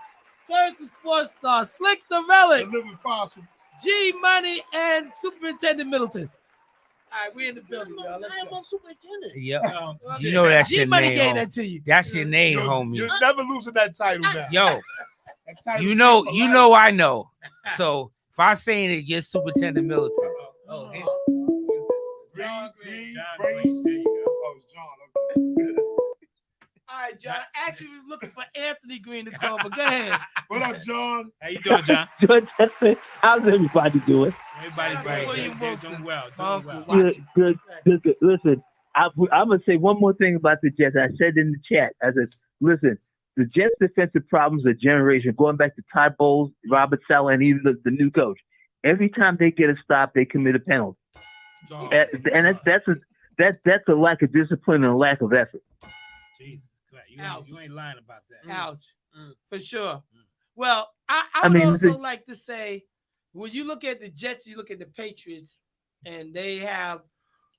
Surge the Sports Star, Slick the Relic, The living fossil. G Money, and Superintendent Middleton. All right, we in the building, y'all. Let's go. superintendent. Yep. um, You know that's G your Money name. gave home. that to you. That's your name, You're homie. never losing that title now. Yo, That title you is know, for you life. know, I know. So if I'm saying it, you're Superintendent Middleton. oh, hey. Green, John Brace. Grace. There you go. Oh, it's John. Okay. All right, John. Actually, we're looking for Anthony Green to call, but go ahead. What up, John? How you doing, John? Good. How's everybody doing? Everybody's Shout out to right. William They're Wilson. doing well. My Doing uncle. well. Watch Good, it. good, good, good. Listen, I'm gonna say one more thing about the Jets. I said in the chat. I said, listen, the Jets' defensive problems are generation. Going back to Todd Bowles, Robert Saleh, and even the new coach. Every time they get a stop, they commit a penalty, Oh, and that's a lack of discipline and a lack of effort. Jesus Christ. Ouch. You ain't lying about that. Ouch. Mm. For sure. Well, I I would mean, also like to say, when you look at the Jets, you look at the Patriots, and they have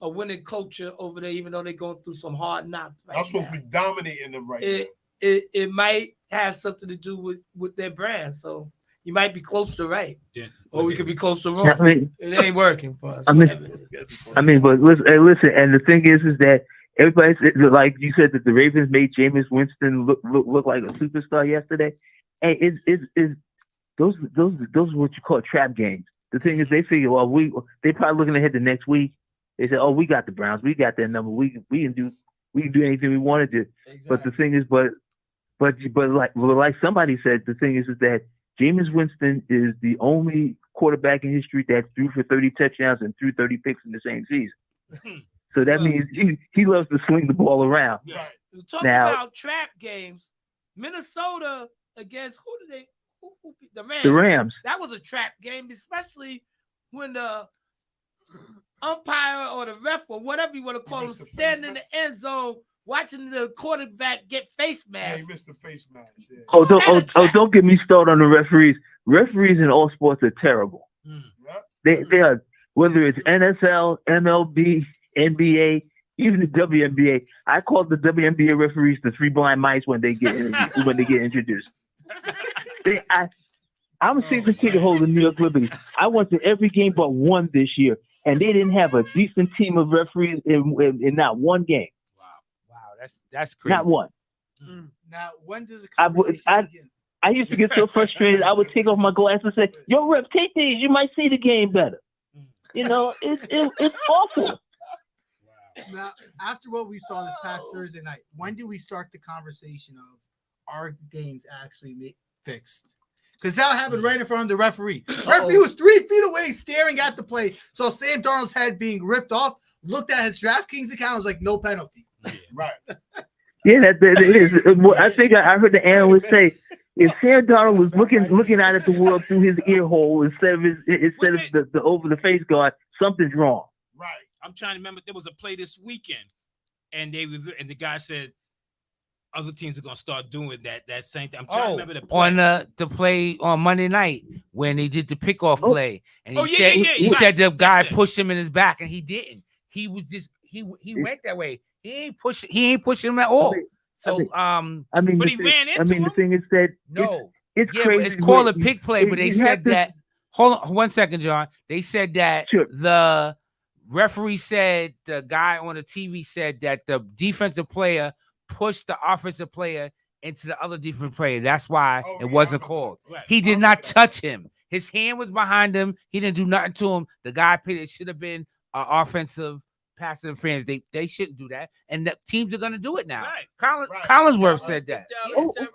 a winning culture over there, even though they're going through some hard knocks right I'm supposed now. to be dominating them right It might have something to do with their brand. So you might be close to right, Yeah. or we could be close to I wrong. mean, It ain't working for us. I mean- whatever it is. but listen, and the thing is that everybody's like you said that the Ravens made Jameis Winston look like a superstar yesterday. Hey, it's those are what you call trap games. The thing is, they figure, well, they probably looking ahead to next week. They say, oh, we got the Browns, we got their number, we can do anything we want to do. But the thing is, but like somebody said, the thing is that Jameis Winston is the only quarterback in history that threw for 30 touchdowns and threw 30 picks in the same season. So that means he loves to swing the ball around. now. Right. Talking Now- about trap games, Minnesota against who did they? Who beat the Rams? The Rams. That was a trap game, especially when the umpire or the ref or whatever you want to call him missed the face standing in the end zone watching the quarterback get face Yeah, mask. he missed the face mask. Yeah. Oh, That a trap. don't get me started on the referees. Referees in all sports are terrible. Yeah. They are, whether it's NFL, MLB, NBA, even the WNBA. I call the WNBA referees the three blind mice when they get introduced. I'm a season ticket holder in New York Liberty. I went to every game but one this year, and they didn't have a decent team of referees in not one game. Wow, that's crazy. Not one. Now, when does the I would- conversation begin? I used to get so frustrated. I would take off my glasses and say, "Yo, ref, take these. You might see the game better." You know, it's awful. Now, after what we saw this past Thursday night, when do we start the conversation of our games actually fixed? Because that happened right in front of the referee. Referee was 3 feet away staring at the play. So Sam Darnold's head being ripped off, looked at his DraftKings account, was like, no penalty. Right. Yeah, that is. I think I heard the analyst say if Sam Darnold was looking out at the world through his ear hole instead of the over the face guard, something's wrong. Right. I'm trying to remember. There was a play this weekend and and the guy said other teams are gonna start doing that same thing. I'm trying to remember the play. On the play on Monday night when they did the pickoff play, and he he said the guy That's it. pushed him in his back, and he didn't. He was just he went that way. He ain't pushing him at all. So I mean, but the he thing, ran into I mean, the thing is that it's yeah, crazy. but it's called a when pick play, but they you said have to- that. Hold on 1 second, John. They said that the referee said the guy on the TV said that the defensive player pushed the offensive player into the other defensive player. That's why it wasn't called. Right. He did not touch him. His hand was behind him. He didn't do nothing to him. The guy picked it. Should have been an offensive pass interference. They shouldn't do that. And the teams are going to do it now. Right. Collinsworth said that. listen,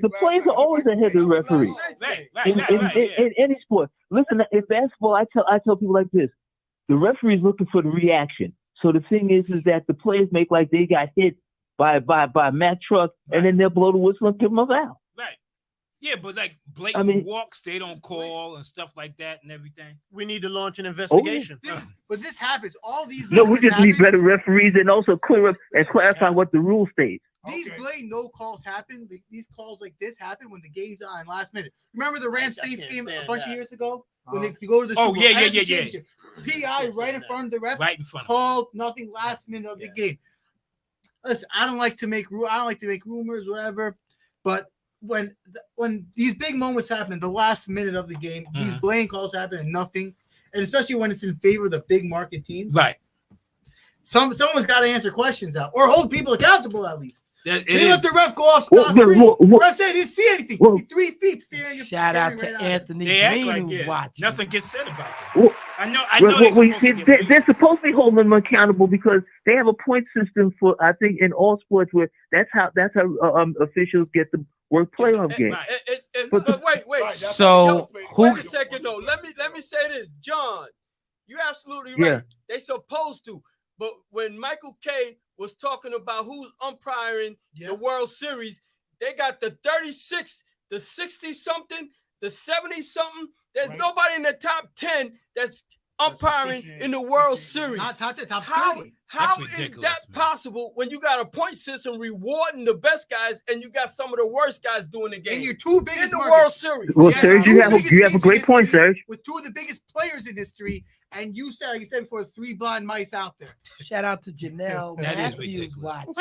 the players are always ahead of the referee. In any sport. Listen, in basketball, I tell people like this: the referee's looking for the reaction. So the thing is that the players make like they got hit by a Mack truck, and then they'll blow the whistle and give them a foul. Right. Yeah, but like blatant walks, they don't call and stuff like that and everything. We need to launch an investigation. But this happens. All these No, we moments just need happen. better referees and also clear up and clarify what the rule states. These blatant no calls happen. These calls like this happen when the game's on last minute. Remember the Rams Saints game a bunch of years ago when they go to the Super Bowl? Yeah. PI right in front of the ref. Right in front. Called nothing last minute of the game. Listen, I don't like to make rumors, whatever. But when these big moments happen, the last minute of the game, these blatant calls happen and nothing, and especially when it's in favor of the big market teams. Right. Someone's got to answer questions out or hold people accountable at least. They is. let the ref go off scot-free. Ref said he didn't see anything. He 3 feet staring. Shout out to Anthony Green who's watching. Nothing gets said about that. Well, I know. They're supposed to be holding them accountable because they have a point system for, I think, in all sports where that's how officials get to work playoff games. But wait. So wait a second though. Let me say this, John. You're absolutely right. Yeah. They supposed to, but when Michael Kay was talking about who's umpiring the World Series, they got the 36, the 60 something, the 70 something. There's nobody in the top 10 that's umpiring in the World Series. Not top 10, top 30. How is that possible when you got a point system rewarding the best guys and you got some of the worst guys doing the game? And your two biggest in the markets. World Series. Well, Serge, you have a great point, Serge. With two of the biggest players in history, and you said, like you said before, 3 blind mice out there. Shout out to Janelle That is Matthews ridiculous. watching.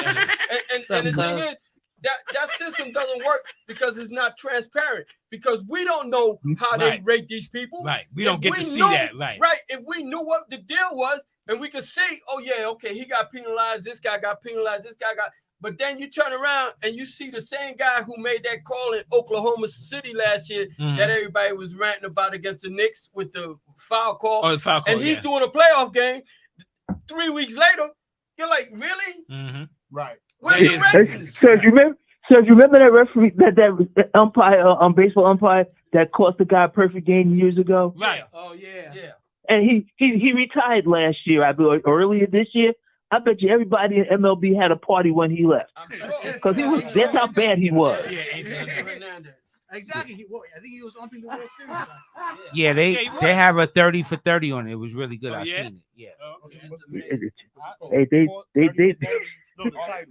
And the thing is, that system doesn't work because it's not transparent. Because we don't know how they rate these people. Right. We don't get to see that. Right. Right. If we knew what the deal was, and we could see, oh yeah, okay, he got penalized. This guy got penalized. This guy got. But then you turn around and you see the same guy who made that call in Oklahoma City last year that everybody was ranting about against the Knicks with the foul call. Oh, the foul call. And he's doing a playoff game. 3 weeks later, you're like, really? Mm-hmm. Right. Where the ratings? Serge, you remember that referee, that umpire, baseball umpire that cost the guy a perfect game years ago? Right. Oh yeah. Yeah. And he retired last year, I believe, or earlier this year. I bet you everybody in MLB had a party when he left. Because that's how bad he was. Yeah, Angel Hernandez. Exactly. I think he was umping the World Series last year. Yeah, they have a 30 for 30 on it. It was really good. Oh, I've yeah? seen it. Yeah.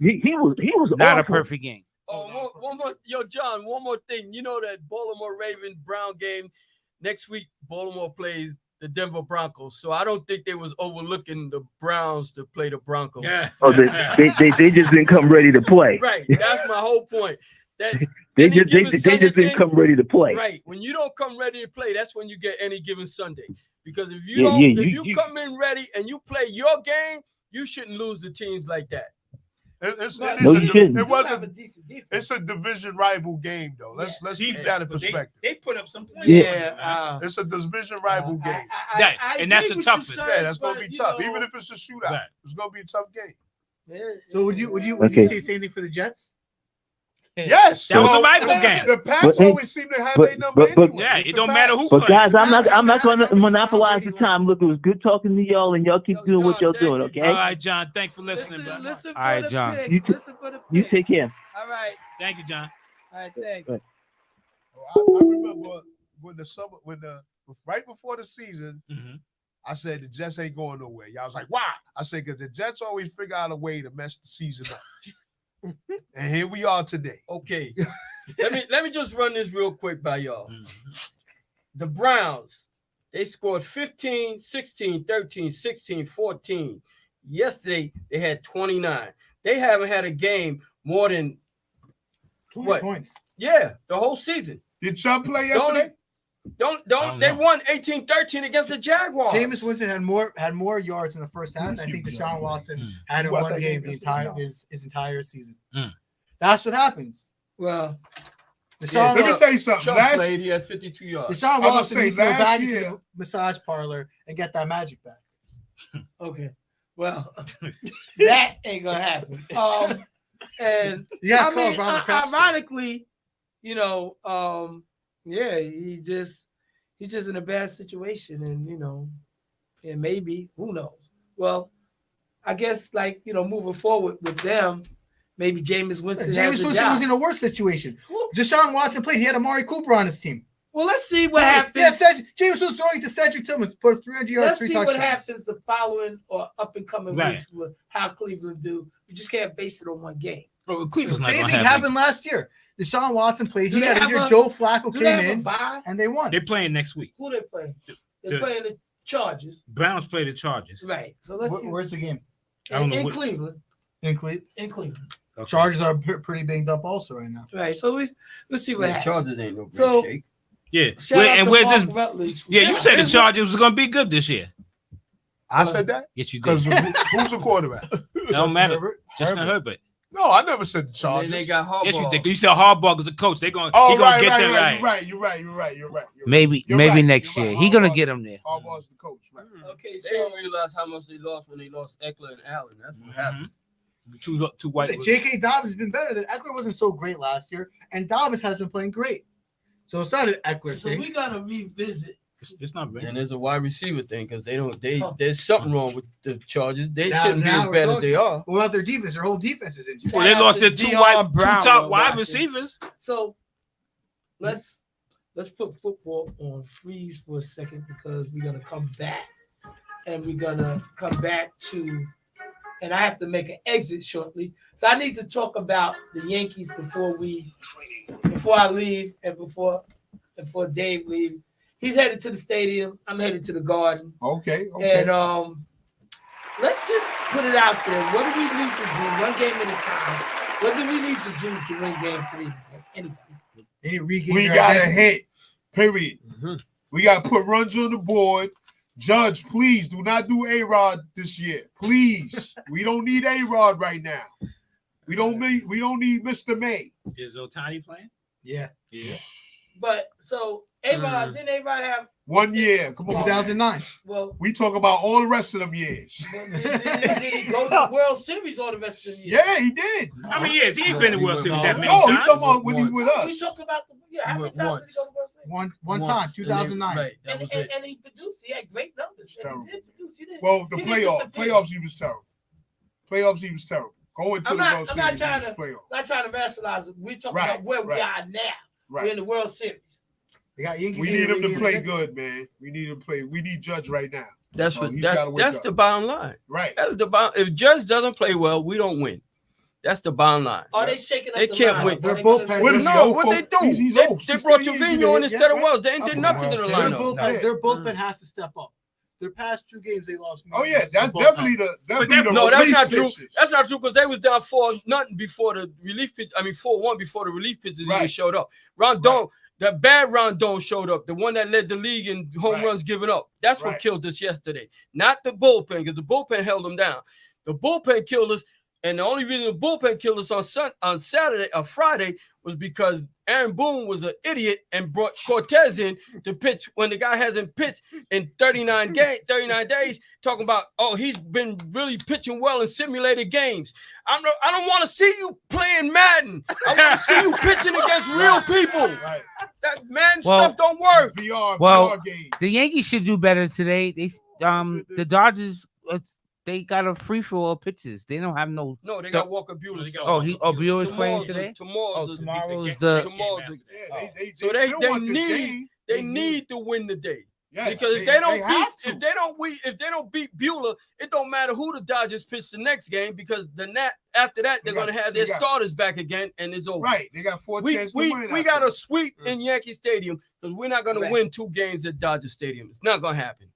He was Not a awful. perfect game. Oh, one more, John, one more thing. You know that Baltimore Ravens Brown game next week, Baltimore plays the Denver Broncos. So I don't think they was overlooking the Browns to play the Broncos. Yeah. Oh, they just didn't come ready to play. Right. That's my whole point. That They just didn't come ready to play. Right. When you don't come ready to play, that's when you get any given Sunday. Because if you come in ready and you play your game, you shouldn't lose to teams like that. It's a division rival game though. Let's keep that in perspective. They put up some points. Yeah. It's a division rival game. And that's the toughest. Yeah, that's gonna be tough. Even if it's a shootout, it's gonna be a tough game. So would you say the same thing for the Jets? Yes, that was a rival game. The Pats always seem to have their number anyway. Yeah, it don't matter who. But guys, I'm not going to monopolize the time. Look, it was good talking to y'all, and y'all keep doing what y'all doing. Okay. All right, John. Thanks for listening, bro. Listen All right, for the John. picks. Listen for the You picks. take care. All right. Thank you, John. All right. Thanks. I remember when right before the season, I said the Jets ain't going nowhere. Y'all was like, why? I said because the Jets always figure out a way to mess the season up. And here we are today. Okay. let me just run this real quick by y'all. The Browns, they scored 15, 16, 13, 16, 14. Yesterday, they had 29. They haven't had a game more than 20 points. Yeah, the whole season. Did Chubb play yesterday? Don't they won 18-13 against the Jaguars. Jameis Winston had more yards in the first half. And I think Deshaun Watson had in one game the entire his entire season. That's what happens. Well, Deshaun, let me tell you something. Chubb played, he had 52 yards. Deshaun Watson needs to go back year, into the massage parlor and get that magic back. Okay. Well, that ain't gonna happen. And Yes, I mean, ironically, you know, yeah, he's just in a bad situation, and you know, and maybe who knows. Well, I guess like moving forward with them, maybe Jameis Winston. Jameis Winston was in a worse situation. Deshaun Watson played. He had Amari Cooper on his team. Well, let's see what happens. Yeah, Jameis was throwing to Cedric Tillman, put 300 yards. Let's see what happens the following or up and coming weeks with how Cleveland do. You just can't base it on one game. Bro, Cleveland's not Same gonna thing have happened last year. Deshaun Watson played. Do He they got have injured. a- Joe Flacco Do came they have a in bye? and they won. They're playing next week. Who they playing? They're The- playing the Chargers. Browns play the Chargers. Right. So let's see. Where's the game? I don't know In what- Cleveland. In Cleveland. In Cleveland. Okay. Chargers are pretty banged up also right now. Right. So let's see what The happens. Chargers ain't no great So- shake. Yeah. Shout out And to where's Mark this? Rutledge. Yeah, you said the Chargers was gonna be good this year. I said that? Yes, you Because did. who's the quarterback? It don't matter. Justin Herbert. No, I never said the And Chargers. then they got Harbaugh. Yes, you did. You said Harbaugh is the coach. He gonna Oh, get them right. You're right. Maybe You're maybe right. next You're year. right. He gonna Harbaugh's- get him there. Harbaugh's the coach, right? Okay. They So didn't realize how much they lost when they lost Eckler and Allen. That's what happened. Two white. J.K. Dobbins has been better than Eckler. Wasn't so great last year, and Dobbins has been playing great. So it's not an Eckler so thing. we gotta revisit. It's not bad. And there's a wide receiver thing because there's something wrong with the Chargers. They Now- shouldn't be now as we're bad as talking. they are. What about their defense? Their whole defense is injured. Well, they Shout out lost to their two Deion Brown, top though, wide back receivers. So let's put football on freeze for a second because we're gonna come back and we're gonna come back to, and I have to make an exit shortly. So I need to talk about the Yankees before I leave and before Dave leaves. He's headed to the stadium. I'm headed to the Garden. Okay. And let's just put it out there. What do we need to do? One game at a time. What do we need to do to win game 3? Anybody? They need to regain we their got a identity. hit. Period. We got to put runs on the board. Judge, please do not do A-Rod this year. Please. We don't need A-Rod right now. We don't need Mr. May. Is Otani playing? Yeah. Yeah. But so A-Rod, didn't A-Rod have 1 year. Come on. 2009. well We talk about all the rest of them years. did he go to the World Series all the rest of the year? Yeah, he did. How many years? He ain't been in the World Series that many No, he times. talking about when he with us. We talk about how many He times went did he go to the World Series? One Once. time, 2009. Right, that was it. And he produced. He had great numbers. And Terrible. he did produce. He didn't. Well, the he didn't disappear. playoffs, he was terrible. Going to I'm the not- World I'm not Series, trying he was to- playoff. Not trying to rationalize it. We're talking Right, about where we right. are now. We're Right. in the World Series. They got Yankees. We need him to play good, man. We need him to play. We need Judge right now. That's So what he's gotta wake that's up. the bottom line. Right. That's the bottom. If Judge doesn't play well, we don't win. That's the bottom line. Are they shaking up They the can't lineup? win. Are They're they both gonna- What is he, No, oh, what they folks? do? He's They, old. they 16 brought years Trevino in old. instead of Yeah, Wells. They ain't did nothing to the Their lineup. bullpen, their bullpen has to step up. Their past 2 games they lost. Oh yeah, The that's bullpen. definitely the No, that's relief not true. pitchers. That's not true because they was down 4-0 before the relief pitch. 4-1 before the relief pitchers even Right. showed up. Rondon, that bad Rondon showed up, the one that led the league in home Right. runs given up. That's what Right. killed us yesterday. Not the bullpen, because the bullpen held them down. The bullpen killed us, and the only reason the bullpen killed us on Saturday or Friday was because Aaron Boone was an idiot and brought Cortez in to pitch when the guy hasn't pitched in 39 days, talking about, oh, he's been really pitching well in simulated games. I don't want to see you playing Madden. I want to see you pitching against real people. Right. That Madden Well- stuff don't work. Well, VR game. The Yankees should do better today. The Dodgers they got a free for all pitches. They don't have no. No, they got Walker Buehler. Buehler's playing today. Tomorrow's tomorrow's the the. Yeah, they So they still want this need game. they need to win the day. Yes, Because if they don't have beat, to. if they don't beat Bueller, it don't matter who the Dodgers pitch the next game because after that they're gonna have their starters back again and it's over. Right, they got 4 chances to win. We got a sweep in Yankee Stadium because we're not gonna Right. win 2 games at Dodger Stadium. It's not gonna happen.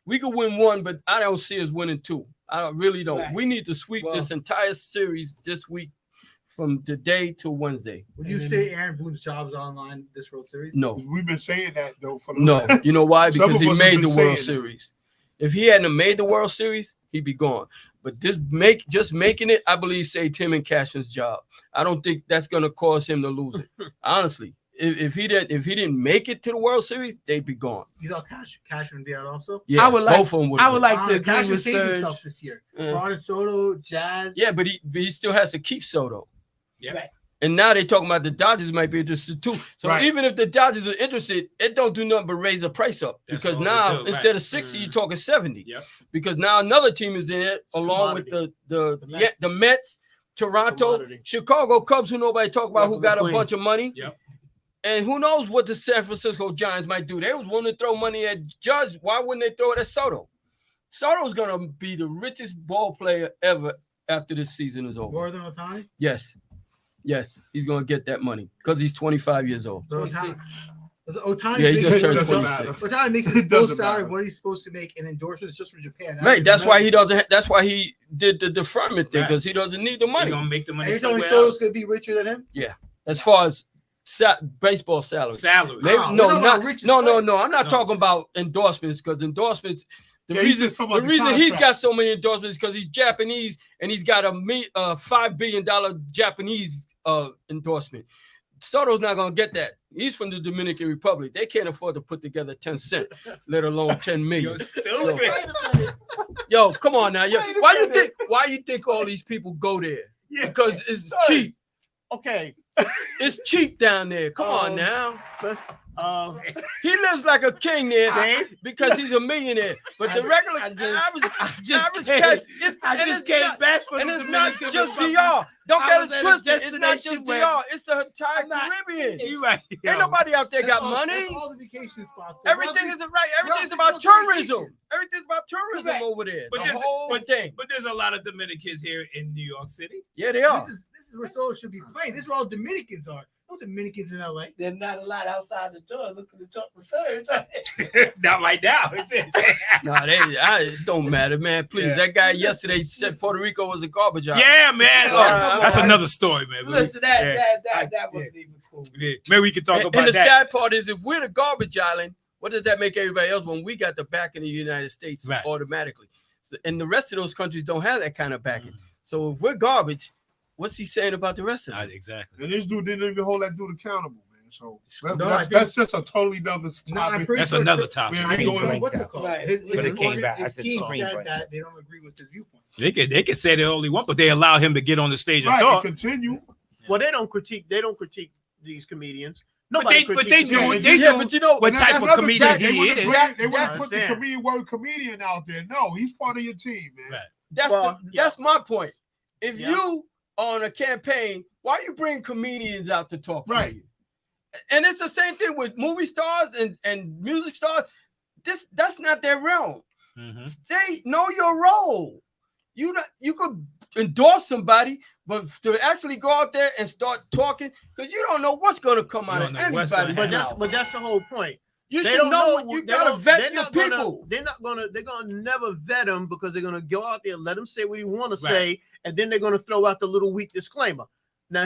We could win 1, but I don't see us winning 2. I really don't. Right. We need to sweep this entire series this week from today to Wednesday. Would you say Aaron Boone's job is online this World Series? No. We've been saying that though for the No, you know why? Some Because of he us have made the been World saying Series. If he hadn't made the World Series, he'd be gone. But just making it, I believe, saved him and Cashman's job. I don't think that's gonna cause him to lose it. Honestly, if he didn't make it to the World Series, they'd be gone. You thought Cashman would be out also? Yeah, I would like. both of them would. I would like to agree Cashman with saved Serge. himself this year. Yeah. Ron Soto, Jazz. Yeah, but he still has to keep Soto. Yeah. Right. And now they talking about the Dodgers might be interested too. So Right. even if the Dodgers are interested, it don't do nothing but raise the price up. That's Because all now they do, instead right. of 60, you're talking 70. Yep. Because now another team is in it along with the Mets, Toronto, Commodity. Chicago Cubs, who nobody talk about, who Welcome got to a Queens. bunch of money. Yep. And who knows what the San Francisco Giants might do? They was willing to throw money at Judge. Why wouldn't they throw it at Soto? Soto's gonna be the richest ball player ever after this season is over. More than Ohtani? Yes, he's gonna get that money because he's 25 years old. So Ohtani Yeah, he just turned Doesn't 26. matter. Ohtani makes It his full doesn't salary matter. what he's supposed to make in endorsements just for Japan. Right, that's why he doesn't. That's why he did the deferment thing because he doesn't need the They're money gonna make the And money you're telling me somewhere Soto's else. gonna be richer than him? as far as baseball salary. Salary. Maybe, Wow, we're no, talking about not richest no, player. no. I'm not No. talking about endorsements because endorsements. The Yeah, he's reason just talking about the he's contract. got so many endorsements because he's Japanese and he's got a $5 billion Japanese endorsement. Soto's not gonna get that. He's from the Dominican Republic. They can't afford to put together 10 cents, let alone 10 million. You're stupid. Yo, come on now. Why you think all these people go there? Yeah. Because it's Sorry. cheap. Okay. It's cheap down there. Come on now. Uh, He lives like a king there Dave? because he's a millionaire. But the regular average cat, I just came back from and the it's not Dominican just Republic. DR. Don't I get was it at a twisted. It's not destination just where DR. It's the entire I'm not- Caribbean. You right. Ain't nobody out there got That's money. all the vacation spots. Everything is right. Everything's Ralphie about goes on tourism. vacation. Everything's about tourism Correct. over there. But The there's- whole thing. But there's a lot of Dominicans here in New York City. Yeah, they are. This is where Soto should be playing. This is where all Dominicans are. No Dominicans in LA. There's not a lot outside the door looking to talk to Serge. Not right now. No, it don't matter, man. Please, Yeah. that guy yesterday said Puerto Rico was a garbage island. Yeah, man. All right, That's all right. another story, man. Listen, Yeah. that wasn't even cool. Yeah. Maybe we can talk And about the that. sad part is, if we're the garbage island, what does that make everybody else when we got the backing of the United States Right. automatically? So, and the rest of those countries don't have that kind of backing. Mm. So if we're garbage, what's he saying about the rest of them? Exactly. And this dude didn't even hold that dude accountable, man. So No, I that's think- just a totally other No, I'm topic. pretty That's sure another Trump- topic. Man, I we think going- Trump, what's it called? Right. His But it came back. I his said team screen said print. that they don't agree with his viewpoint. They can say they only want, but they allow him to get on the stage and Right, talk. continue. well, they don't critique these comedians. But Nobody they critiques do. them. They Yeah, do. but you know, What And type that's of another comedian thing. he They is? wouldn't put I the understand. comedian word comedian out there. No, he's part of your team, man. Right. that's my point. If Yeah. you are on a campaign, why you bring comedians out to talk for Right. you? And it's the same thing with movie stars and music stars. That's not their realm. Mhm. They know your role. You could endorse somebody, but to actually go out there and start talking, because you don't know what's gonna come out You of don't know what's anybody. gonna But that's the whole point. You They should don't know. know. You they gotta don't- vet they're your not gonna- people. They're gonna never vet them because they're gonna go out there, let him say what he want to Right. say, and then they're gonna throw out the little weak disclaimer. Now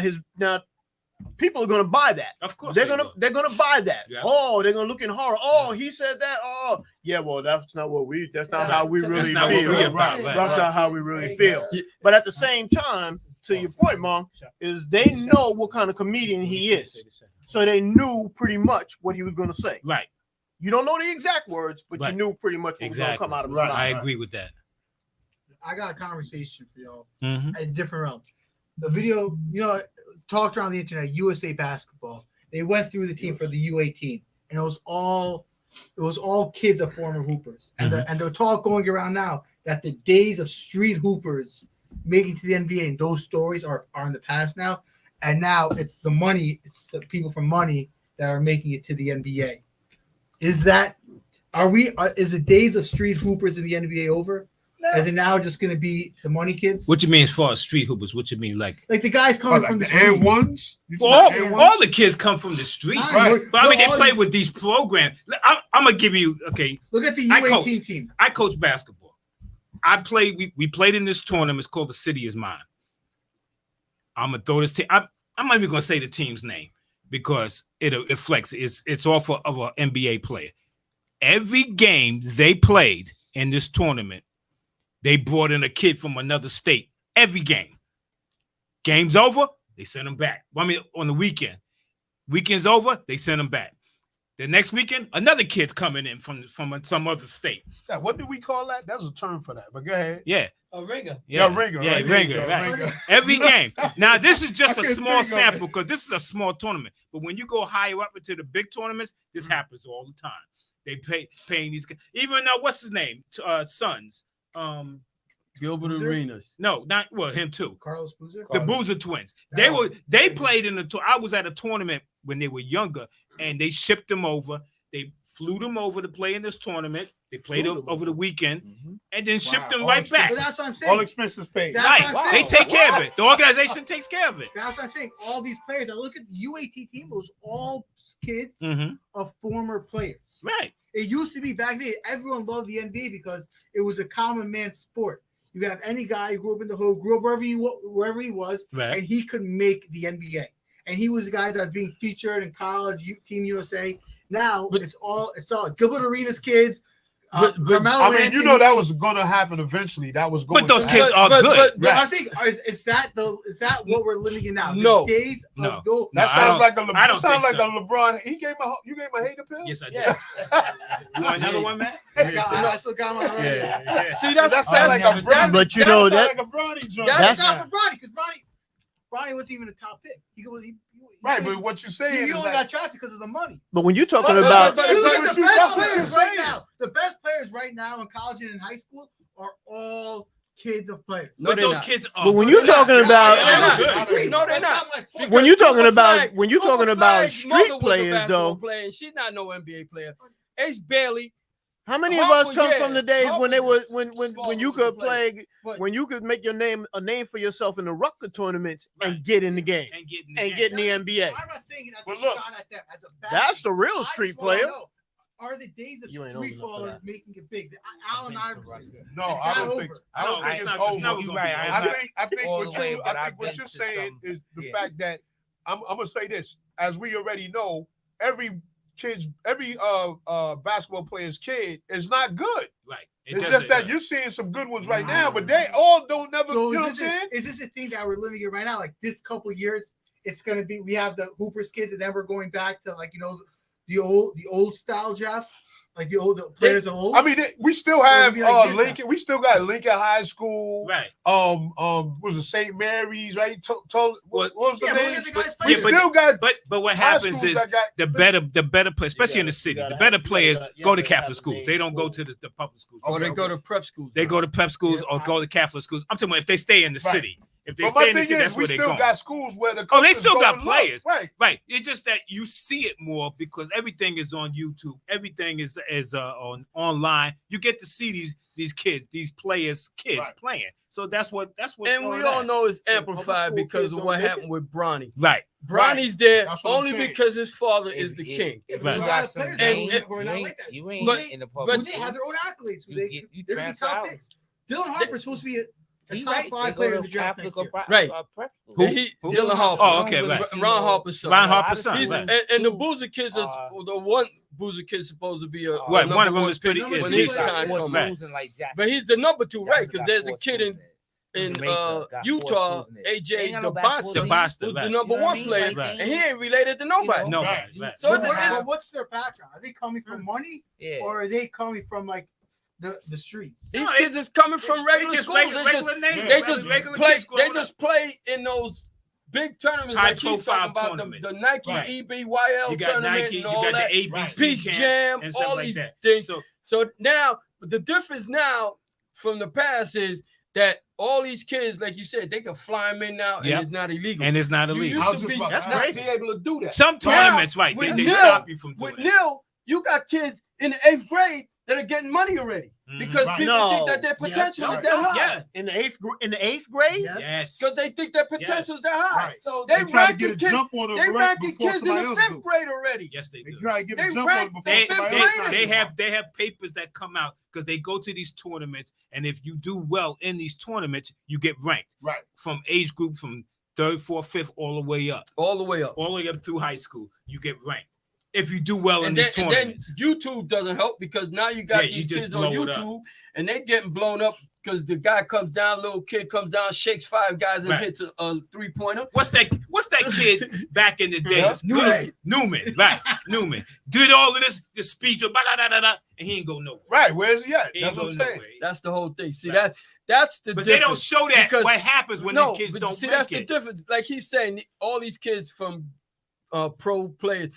people are gonna buy that. Of course. They're they gonna will. they're gonna buy that. Yeah. Oh, they're gonna look in horror. Oh, he said that. Oh, yeah. Well, that's not what we. That's not how we That's really not what feel. we about, right. That's not how we really feel. Yeah. But at the same time, to your point, Mom, is they know what kind of comedian he is, so they knew pretty much what he was gonna say. Right. You don't know the exact words, but Right. you knew pretty much what was gonna come out of his mouth. I agree with that. I got a conversation for y'all Mhm. at a different realm. The video, talked around the internet, USA basketball. They went through the team for the U18, and it was all kids of former hoopers. And the talk going around now that the days of street hoopers making to the NBA and those stories are in the past now. And now it's the people from money that are making it to the NBA. Is that Is the days of street hoopers in the NBA over? Is it now just going to be the money kids? What you mean as far as street hoopers? What you mean like the guys coming from the street? and ones? All the kids come from the streets, Right. but I mean they All play you- with these programs. I'm gonna give you Look at the I U18 team. I coach basketball. I played. We played in this tournament. It's called The City Is Mine. I'm gonna throw this team. I'm not even gonna say the team's name because it flexes. It's off of an NBA player. Every game they played in this tournament, they brought in a kid from another state. Every game. Game's over, they send them back. I mean, on the weekend. Weekend's over, they send them back. The next weekend, another kid's coming in from some other state. Yeah, what do we call that? That was a term for that. But go ahead. Yeah. A ringer. Yeah, ringer. Yeah, right? ringer. Right. Ringer. Every game. Now, this is just I a couldn't small think of sample it. because this is a small tournament. But when you go higher up into the big tournaments, this happens all the time. They paying these guys. Even what's his name? Sons. Gilbert Boozer? Arenas. No, not him too. Carlos Boozer. The Boozer twins. They played in the. I was at a tournament when they were younger, and they shipped them over. They flew them over to play in this tournament. They played over the weekend, and then shipped them All right back. But that's what I'm saying. All expenses paid. That's Right. what I'm They saying. take care of it. The organization takes care of it. That's what I'm saying. All these players. I look at the UAT team. It was all kids Mm-hmm. of former players. Right. It used to be back then. Everyone loved the NBA because it was a common man sport. You have any guy who grew up in the hood, grew up wherever he was, Right. and he could make the NBA. And he was the guys that are being featured in college, Team USA. Now it's all Gilbert Arenas kids. Carmelo I mean, Anthony. you know that was going to happen eventually. That was going. But those to kids happen. are good. But I think is that what we're living in now? No. The days No. of gold. That No, I sounds don't- like a. I don't sound think like so. a LeBron. You gave a hater pill. Yes, I did. Yes. You want another one, Matt? I still got my Yeah. See, that's That sounds like a Bronny. But you know that- like a Bronny joint. That's That's- not for Bronny because Bronny wasn't even a top pick. right. But what you saying He is only that got drafted because of the money. But when you're talking But about you look at the you- best that's what players you're right saying. now. The best players right now in college and in high school are all kids of players. No, But they're those not. kids are. But when good. you're talking about Yeah, I good. disagree. No, they're That's not. my point. when you're talking Cooper about Flag- when you're Cooper talking about Flag's mother street was a players basketball though, player, and she's not no NBA player. Ace Bailey. how many of Harper, us come yeah. from the days when they Harper's were when you small could play But- when you could make your name a name for yourself in the Rucker tournaments and get in the game And getting and get in the NBA? I'm not saying it as But a look, shot at them. As a bad That's thing. the real I just street wanna player. know, are the days of You ain't old street enough for ballers that. making it big? The Allen Iverson. No, It's I not don't think. over. I don't No, think it's it's not- over. it's never You're gonna right, be I'm over. not I think all what the way, you but I I've think what been you're to saying some- is the yeah. fact that I'm gonna say this, as we already know, every basketball player's kid is not good. Right. It's just that you're seeing some good ones right now, but they all don't never. So you know what I'm is saying? this a thing that we're living in right now? Like this couple years, it's gonna be. We have the Hoopers kids, and then we're going back to the old style draft, like the players of old. I mean, we still have It'll be like this Lincoln. We still got Lincoln High School. Right. Was it St. Mary's? Right. What was the Yeah, but name? look at the guys We playing. still got. But what high happens schools is that got- the better players, especially in the city, the better players go to Catholic schools. They don't go to the public schools. Or they go to prep schools. They go to prep schools or go to Catholic schools. I'm talking about if they stay in the Right. city. If they But stay my in the thing city, is, that's we where they still go. got schools where the Oh, they coaches still go got and look. players. Right. Right. It's just that you see it more because everything is on YouTube. Everything is on online. You get to see these kids, these players, kids Right. playing. So that's what. And we all know it's amplified school because kids of don't what make happened with Bronny. Right. Bronny's there That's what I'm only saying. because his father is the king. Yeah, Right. but You a lot got of some players and- who are not like that. You ain't But- in the But public. they have their own accolades. You They're get- you gonna be transfer top out. picks. Dylan Harper's supposed to be a He top right. They 5 go player to in the draft Catholic next or year. Right. prep school. Who? And he, Who? Dylan Harper. Oh, okay, right. Ron Harper's son. Ron Harper's son. He's- Right. and the Boozer kids is the one Boozer kid's supposed to be a Right, number one of them one is pretty- pick is when decent. his time Four comes. Right. schools in, like, Jackson. But he's the number 2, right? Jackson Because got there's a 4 kid schools in Jamaica got 4 Utah, schools in it. AJ Ain't got no basketball DeBasta, team. DeBasta, who's the right. number You know what I 1 mean? player, Like, and he ain't related to nobody. No, Right. right. So But it- what's their background? Are they coming from money, Yeah. or are they coming from like the streets? these No, kids is coming from regular just schools. regular names. They just regular play. kids They growing just up. play in those big tournaments High like he's profile talking about tournaments. the Nike Right. EBYL You got tournament Nike, you and all got that. the ABC Peace camps Jam, and stuff all like these that. things. So So now the difference now from the past is that all these kids, like you said, they can fly them in now, and Yep. it's not illegal. and it's not You illegal. I was used to just be about to not ask be you. able to do that. Some Now, tournaments, right? with They Nil- stop you from doing With that. Nil, you got kids in the 8th grade that are getting money already because Right. people think No. that their potential Yeah. is that high. Yeah. In the eighth grade. Yeah. Yes. Because they think their potential is that high. Right. So They They try to ranking get a kids. jump on them They right ranking before kids in the somebody else 5th do. grade already. Yes, they They do. try to get They a jump rank- on them before They, fifth somebody grade. else. they does. have papers that come out because they go to these tournaments, and if you do well in these tournaments, you get ranked Right. from age group from 3rd, 4th, 5th, all the way up, All the way up. all the way up through high school. You get ranked if you do well in And these then, and then tournaments. YouTube doesn't help because now you got Yeah, you these just kids on blow it up. YouTube and they getting blown up because the guy comes down, little kid comes down, shakes 5 guys and Right. hits a 3-pointer. What's that kid back in the day? Yeah. Newman, right? Newman did all of this speech, and he ain't go nowhere. Right. Where's he at? He That's ain't what go I'm saying. nowhere. That's the whole thing. See, Right. that's the But difference. they don't show that because- what happens when these kids but don't see, make that's the it. difference. Like he's saying, all these kids from pro players,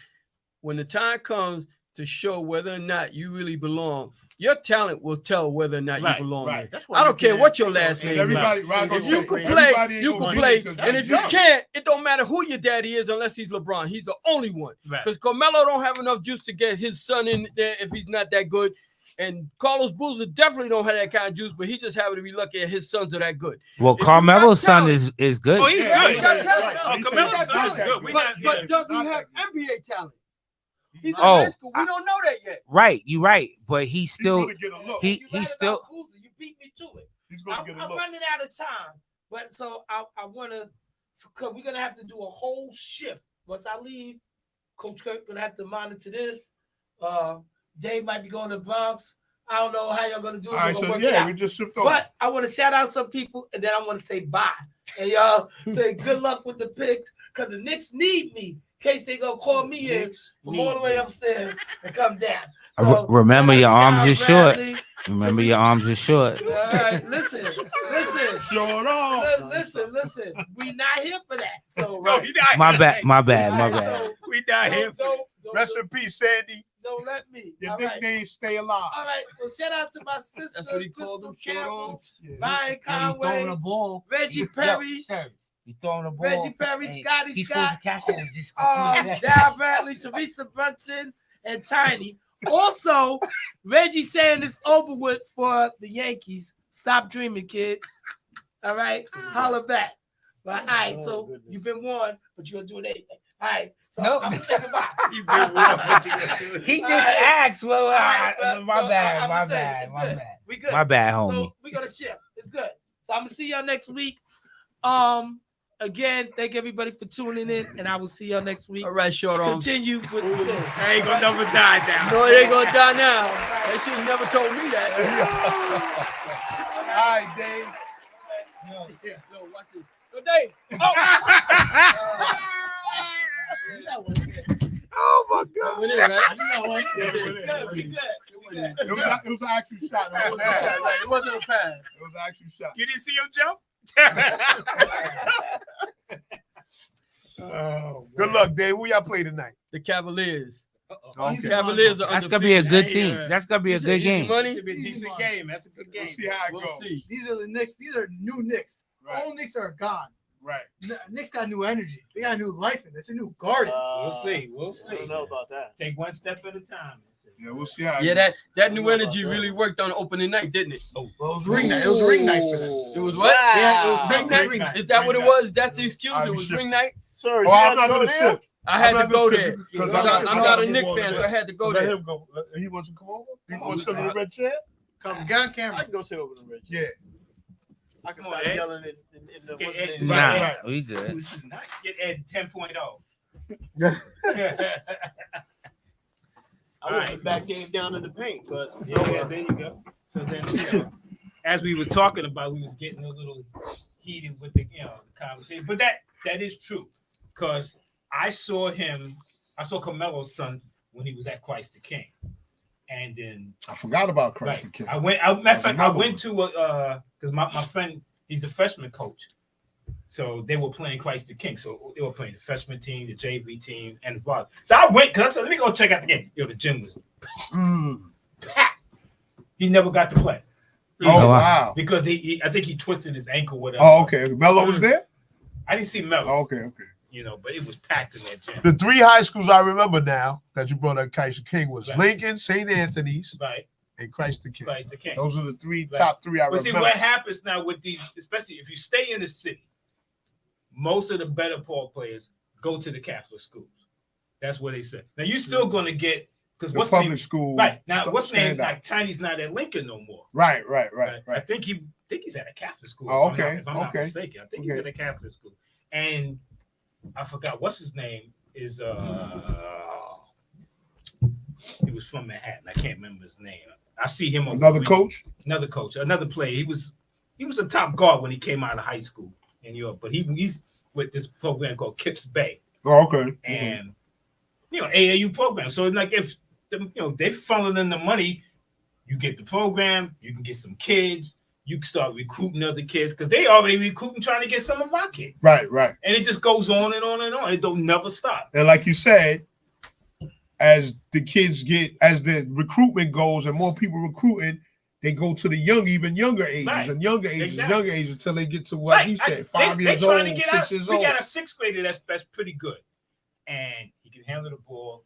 when the time comes to show whether or not you really belong, your talent will tell whether or not Right, you belong right. there. That's why I don't care can't- what your last And name is. everybody, right, If gonna you say, can play, everybody ain't you gonna can be play. because And that's if you young. can't, it don't matter who your daddy is unless he's LeBron. He's the only one. Right. Because Carmelo don't have enough juice to get his son in there if he's not that good. And Carlos Boozer definitely don't have that kind of juice, but he just happen to be lucky that his sons are that good. Well, If you Carmelo's got son talent- is good. Oh, he's Yeah, good. he got talent. Oh, He Carmelo's said son is he's good. We But, not, but yeah. does he Not have that NBA talent? He's in Oh, high school. We don't know that yet. Right, you're right, but he's He's still gonna get a look. he- You right he's still- about Boozer. You beat me to it. He's gonna get a I'm look. running out of time, but so I want to. Cause we're gonna have to do a whole shift once I leave. Coach Kirk gonna have to monitor this. Dave might be going to the Bronx. I don't know how y'all gonna do it. All right, We're gonna so work it yeah, out. we just shift over. But I want to shout out some people, and then I want to say bye. And y'all say good luck with the picks, because the Knicks need me in case they gonna call me in from all the way upstairs and come down. Remember, shout your out to arms Guy are short. Bradley. Remember, your arms are short. All right, listen. Short off. Listen. We not here for that. So No, he not. My bad. All right, so We not here. don't Rest in peace, Sandy. don't let me. Your All right. nickname stay alive. All right. Well, shout out to my sister, That's what he called Crystal him, short Campbell, arms. Yeah. Ryan And he throwing Conway, the ball. Reggie Yo, Perry, sir, he throwing the ball. Reggie Perry, and Scotty he's Scott, supposed to catch it and just Dal Bradley, Teresa Brunson, and Tiny. Also, Reggie saying it's over with for the Yankees. Stop dreaming, kid. All right, holler back. But all right, so you've been warned, but you're doing anything. All right, so Nope. I'm gonna say goodbye. You been warned, but you gonna do it. He just All right. asked. Well, All right, but- my so bad, I'm my just saying, bad, it's my good. bad. We good. My bad, homie. So we're gonna shift. It's good. So I'm gonna see y'all next week. Again, thank everybody for tuning in, and I will see y'all next week. All right, short arms. Continue with the thing. I ain't gonna never die now. No, it ain't gonna die now. They should have never told me that. All right, Dave. Yo, watch this. Yo, Dave. Oh my God. Went in, right? Yeah, We good. We good. it was an actual shot. It wasn't a pass. It wasn't a pass. It was an actual shot. You didn't see him jump? Oh, Good luck, Dave. Who y'all play tonight? The Cavaliers. Okay. Cavaliers are That's gonna be a undefeated. good team. That's gonna be a good Easy game. money. Should be a decent game. That's a good We'll game. see how it We'll goes. see. These are the Knicks. These are new Knicks. Right. Old Knicks are gone. Right. Knicks got new energy. They got new life in it. It's a new garden. We'll see. We'll I see. don't know about that. Take one step at a time. Yeah, we'll see how it Yeah, goes. that new energy really worked on opening night, didn't it? Well, it was ring night. It was ring night for them. It was what? Yeah, it was Ring ring night. ring night. Is that what it was? That's the excuse. All right, It we was should- ring night. Sir, Oh, I'm not gonna shift. I had I'm to not go gonna there. shift I'm because not a I'm Knicks going fan, there. so I had to go Let there. him go. He wants to come over. He wants to sit in the red chair. Come, get on I camera. can go sit over the ridge. Yeah. I can Come on, start Ed. yelling in the Okay, what's Ed. his name? Nah, Right. we good. This is nice. Get Ed 10.0. I want the back game down in the paint, but Yeah, there you go. So then, as we was talking about, we was getting a little heated with the conversation. But that is true, because I saw Carmelo's son when he was at Christ the King, and then I forgot about Christ the right, King. I went. Matter of fact, I went to because my friend, he's a freshman coach, so they were playing Christ the King. So they were playing the freshman team, the JV team, and the varsity. So I went because I said, let me go check out the game. The gym was packed. He never got to play. Oh, wow. Because I think he twisted his ankle, whatever. Oh, okay. Melo was there? I didn't see Melo. Oh, okay, okay. you know, but it was packed in that gym. The 3 high schools I remember now that you brought up Christ the King was Right. Lincoln, St. Anthony's, Right, and Christ the King. Christ the King. Those are the Right. top three I But see, remember. what happens now with these, especially if you stay in the city, most of the better ball players go to the Catholic schools. That's what they say. Now you're still going to get because The what's public name school right now? st- What's name stand out. like Tiny's not at Lincoln no more. Right. I think he's at a Catholic school. Oh, if I'm not- okay, if I'm not okay, mistaken, I think he's okay. at a Catholic school. And I forgot what's his name is. He was from Manhattan. I can't remember his name. I see him. Another coach? Another coach. Another player. He was a top guard when he came out of high school in New York. But he's with this program called Kips Bay. Oh, okay. And you know, AAU program. So like if they funneling in the money, you get the program, you can get some kids, you can start recruiting other kids because they already recruiting trying to get some of our kids. Right. And it just goes on and on and on. It don't never stop. And like you said, as the recruitment goes and more people recruiting, they go to the even younger ages Right. and younger ages, Exactly. younger ages until they get to what he said, 5 years trying old, to get 6 out. years We old. got a 6th grader that's pretty good. And he can handle the ball.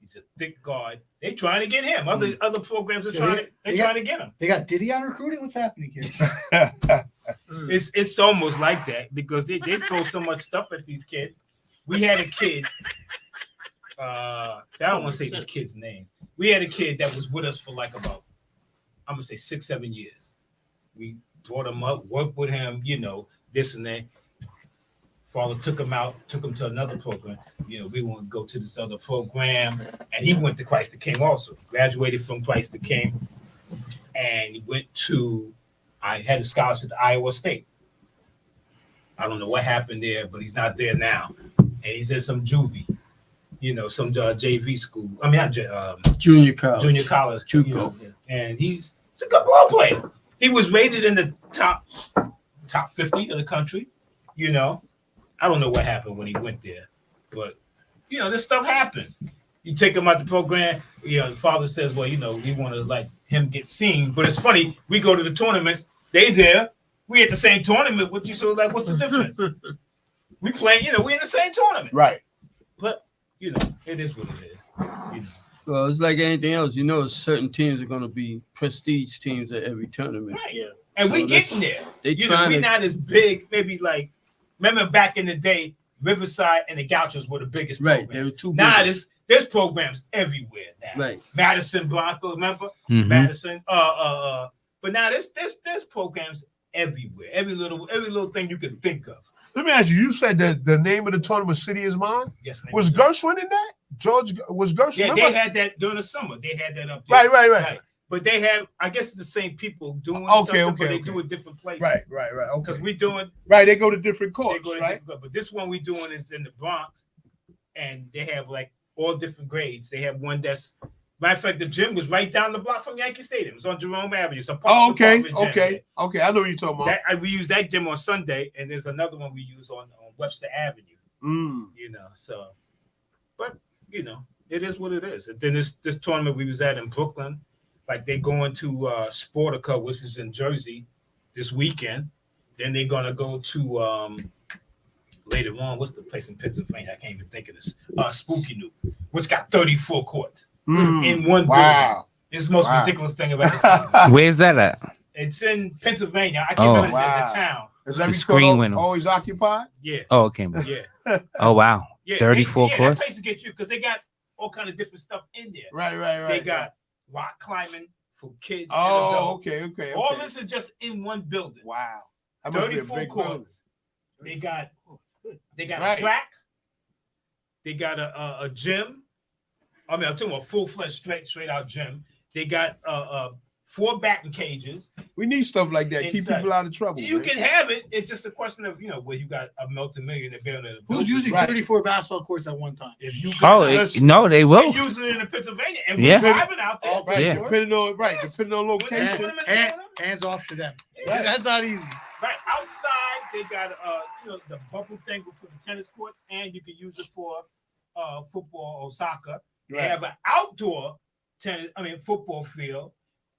He's a thick guard. They trying to get him. Other programs are trying to get him. They got Diddy on recruiting. What's happening here? It's almost like that because they throw so much stuff at these kids. We had a kid. I don't want to say this kid's name. We had a kid that was with us for like about, I'm gonna say 6-7 years. We brought him up, worked with him, this and that. Father took him out, took him to another program. We want to go to this other program, and he went to Christ the King also. Graduated from Christ the King, and he went to. I had a scholarship to Iowa State. I don't know what happened there, but he's not there now, and he's in some juvie, some JV school. I mean, not Junior college. Junior college, JUCO. And he's a good ball player. He was rated in the top 50 of the country. I don't know what happened when he went there, but this stuff happens. You take him out the program. The father says, "Well, we want to let him get seen." But it's funny. We go to the tournaments. They there. We at the same tournament with you. So like, what's the difference? We play. We in the same tournament. Right. But it is what it is. Well, it's like anything else. Certain teams are going to be prestige teams at every tournament. Right. Yeah. And we getting there. They we're not as big. Maybe like. Remember back in the day, Riverside and the Gauchos were the biggest Right, programs. they were two Now biggest. there's programs everywhere now. Right. Madison Blanco, remember? Mhm. Madison. But now there's programs everywhere. Every little thing you can think of. Let me ask you. You said that the name of the tournament, City Is Mine. Yes. Was Gershwin in that? George was Gershwin. Yeah, Remember? they had that during the summer. They had that up there. Right. But they have, I guess it's the same people doing Okay, something, but they okay. do it different places. Right. Okay. Because we doing Right, they go to different they courts, go to right? different- but this one we doing is in the Bronx, and they have like all different grades. They have one that's matter of fact, the gym was right down the block from Yankee Stadium. It's on Jerome Avenue. It's a Oh, okay. apartment gym. Okay. I know what you're talking about. We use that gym on Sunday, and there's another one we use on Webster Avenue. Mm. So, but it is what it is. And then this tournament we was at in Brooklyn, like they're going to Sportica, which is in Jersey, this weekend. Then they're gonna go to later on. What's the place in Pennsylvania? I can't even think of this. Spooky New, which got 34 courts in one building. Wow. It's the most Wow. ridiculous thing I've ever seen. Where's that at? It's in Pennsylvania. I can't Oh. remember Wow. the town. Is every screen court window. always occupied? Yeah, Oh, okay. yeah, Oh, wow. yeah. 34 That courts? place to get you because they got all kind of different stuff in there. Right. They got rock climbing for kids. and Oh, adults. okay. All this is just in one building. Wow. That must be a 34 big building. courts. They got Right. a track. They got a gym. I mean, I'm talking about full-fledged straight out gym. They got 4 batting cages. We need stuff like that. Keep Inside. people out of trouble. You man. can have it. It's just a question of where you got a multi-millionaire building. Who's using Right. 34 basketball courts at one time? If you Oh, Yes. no, they will. We're using it in Pennsylvania, and Yeah. we're driving out there. Right, Yeah. depending on Yes. depending on location. And hands off to them. Right. That's not easy. Right outside, they got the bubble thing for the tennis courts, and you can use it for football or soccer. They Right. have an outdoor football field.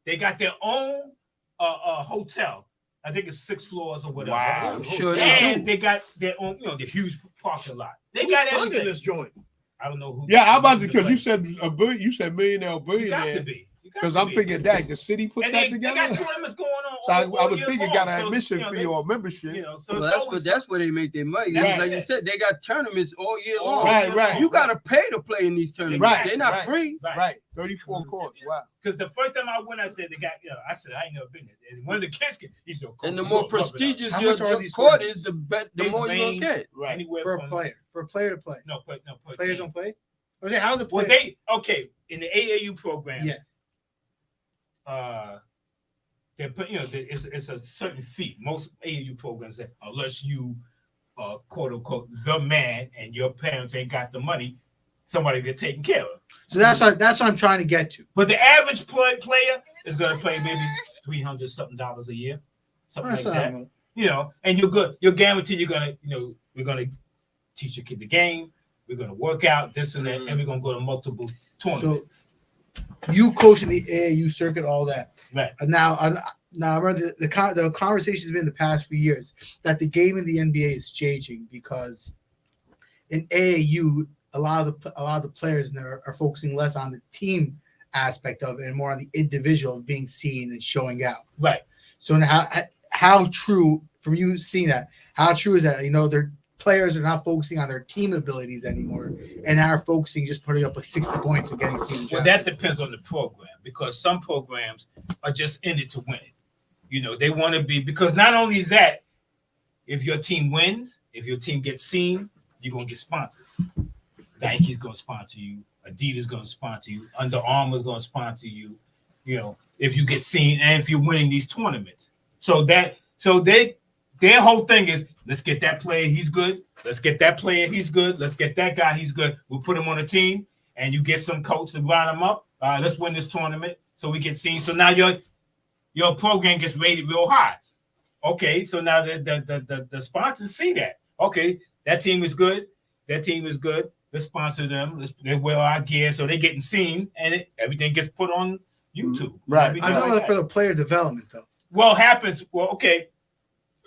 They got their own hotel, I think it's 6 floors or whatever. Wow. Sure they And do. they got their own, the huge parking lot. They Who's got funding everything. this joint? I don't know who. Yeah, I'm about to who because you the said a billion. You said millionaire, you got to billionaire. be. You got Because to I'm be. thinking that the city put And that they together. got tournaments going on. So I all would year think it long. got an So, admission they- fee or membership. so Well, it's always that's where they make their money. That's Like you it. said, they got tournaments all year All long. year Right. long. You gotta pay to play in these tournaments. Right, They're not right. free. Right. 34 courts. Wow. Because the first time I went out there, they got, I said, I ain't never been there. And one of the kids, he said, And the "Coach, more look, rub it out." prestigious How your, much are your these court tournaments? is, the They more you're gonna range get. Right. Anywhere For a from player to play. No, per Players team. don't play. Okay, how do the Well, players? in the AAU program, Yeah. they put, it's a certain fee. Most AAU programs say, unless you quote unquote the man and your parents ain't got the money, somebody get taken care of. So that's what I'm trying to get to. But the average player is gonna play maybe $300 something a year, something That's like not that. bad. And you're good. You're guaranteed you're gonna, we're gonna teach your kid the game. We're gonna work out this and that, and we're gonna go to multiple tournaments. So you coaching the AAU circuit, all that. Right. Now I remember the conversation's been the past few years that the game in the NBA is changing because in AAU a lot of the players in there are focusing less on the team aspect of it and more on the individual being seen and showing out. Right. So now, how true from you seeing that? How true is that? Their players are not focusing on their team abilities anymore and are focusing just putting up like 60 points and getting seen. Well, that depends on the program because some programs are just in it to win it. They want to be, because not only that, if your team wins, if your team gets seen, you're gonna get sponsored. Nike's gonna sponsor you, Adidas gonna sponsor you, Under Armour's gonna sponsor you. If you get seen and if you're winning these tournaments. So their whole thing is, let's get that player, he's good. Let's get that player, he's good. Let's get that guy, he's good. We'll put him on a team, and you get some coach to line him up. Let's win this tournament so we get seen. So now your program gets rated real high. Okay, so now the sponsors see that. Okay, that team is good. That team is good. Let's sponsor them. They wear our gear, so they're getting seen, and everything gets put on YouTube. Right. I'm talking about for the player development though. Okay.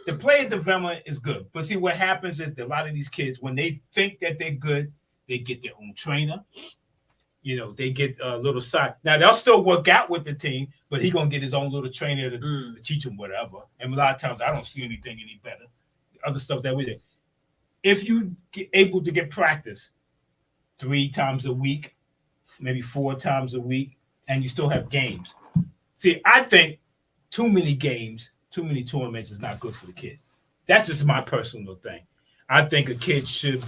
The player development is good, but see what happens is that a lot of these kids, when they think that they're good, they get their own trainer. They get a little side. Now they'll still work out with the team, but he's gonna get his own little trainer to teach him whatever. And a lot of times I don't see anything any better. Other stuff that we did. If you get able to get practice 3 times a week, maybe 4 times a week, and you still have games. See, I think too many games, too many tournaments is not good for the kid. That's just my personal thing. I think a kid should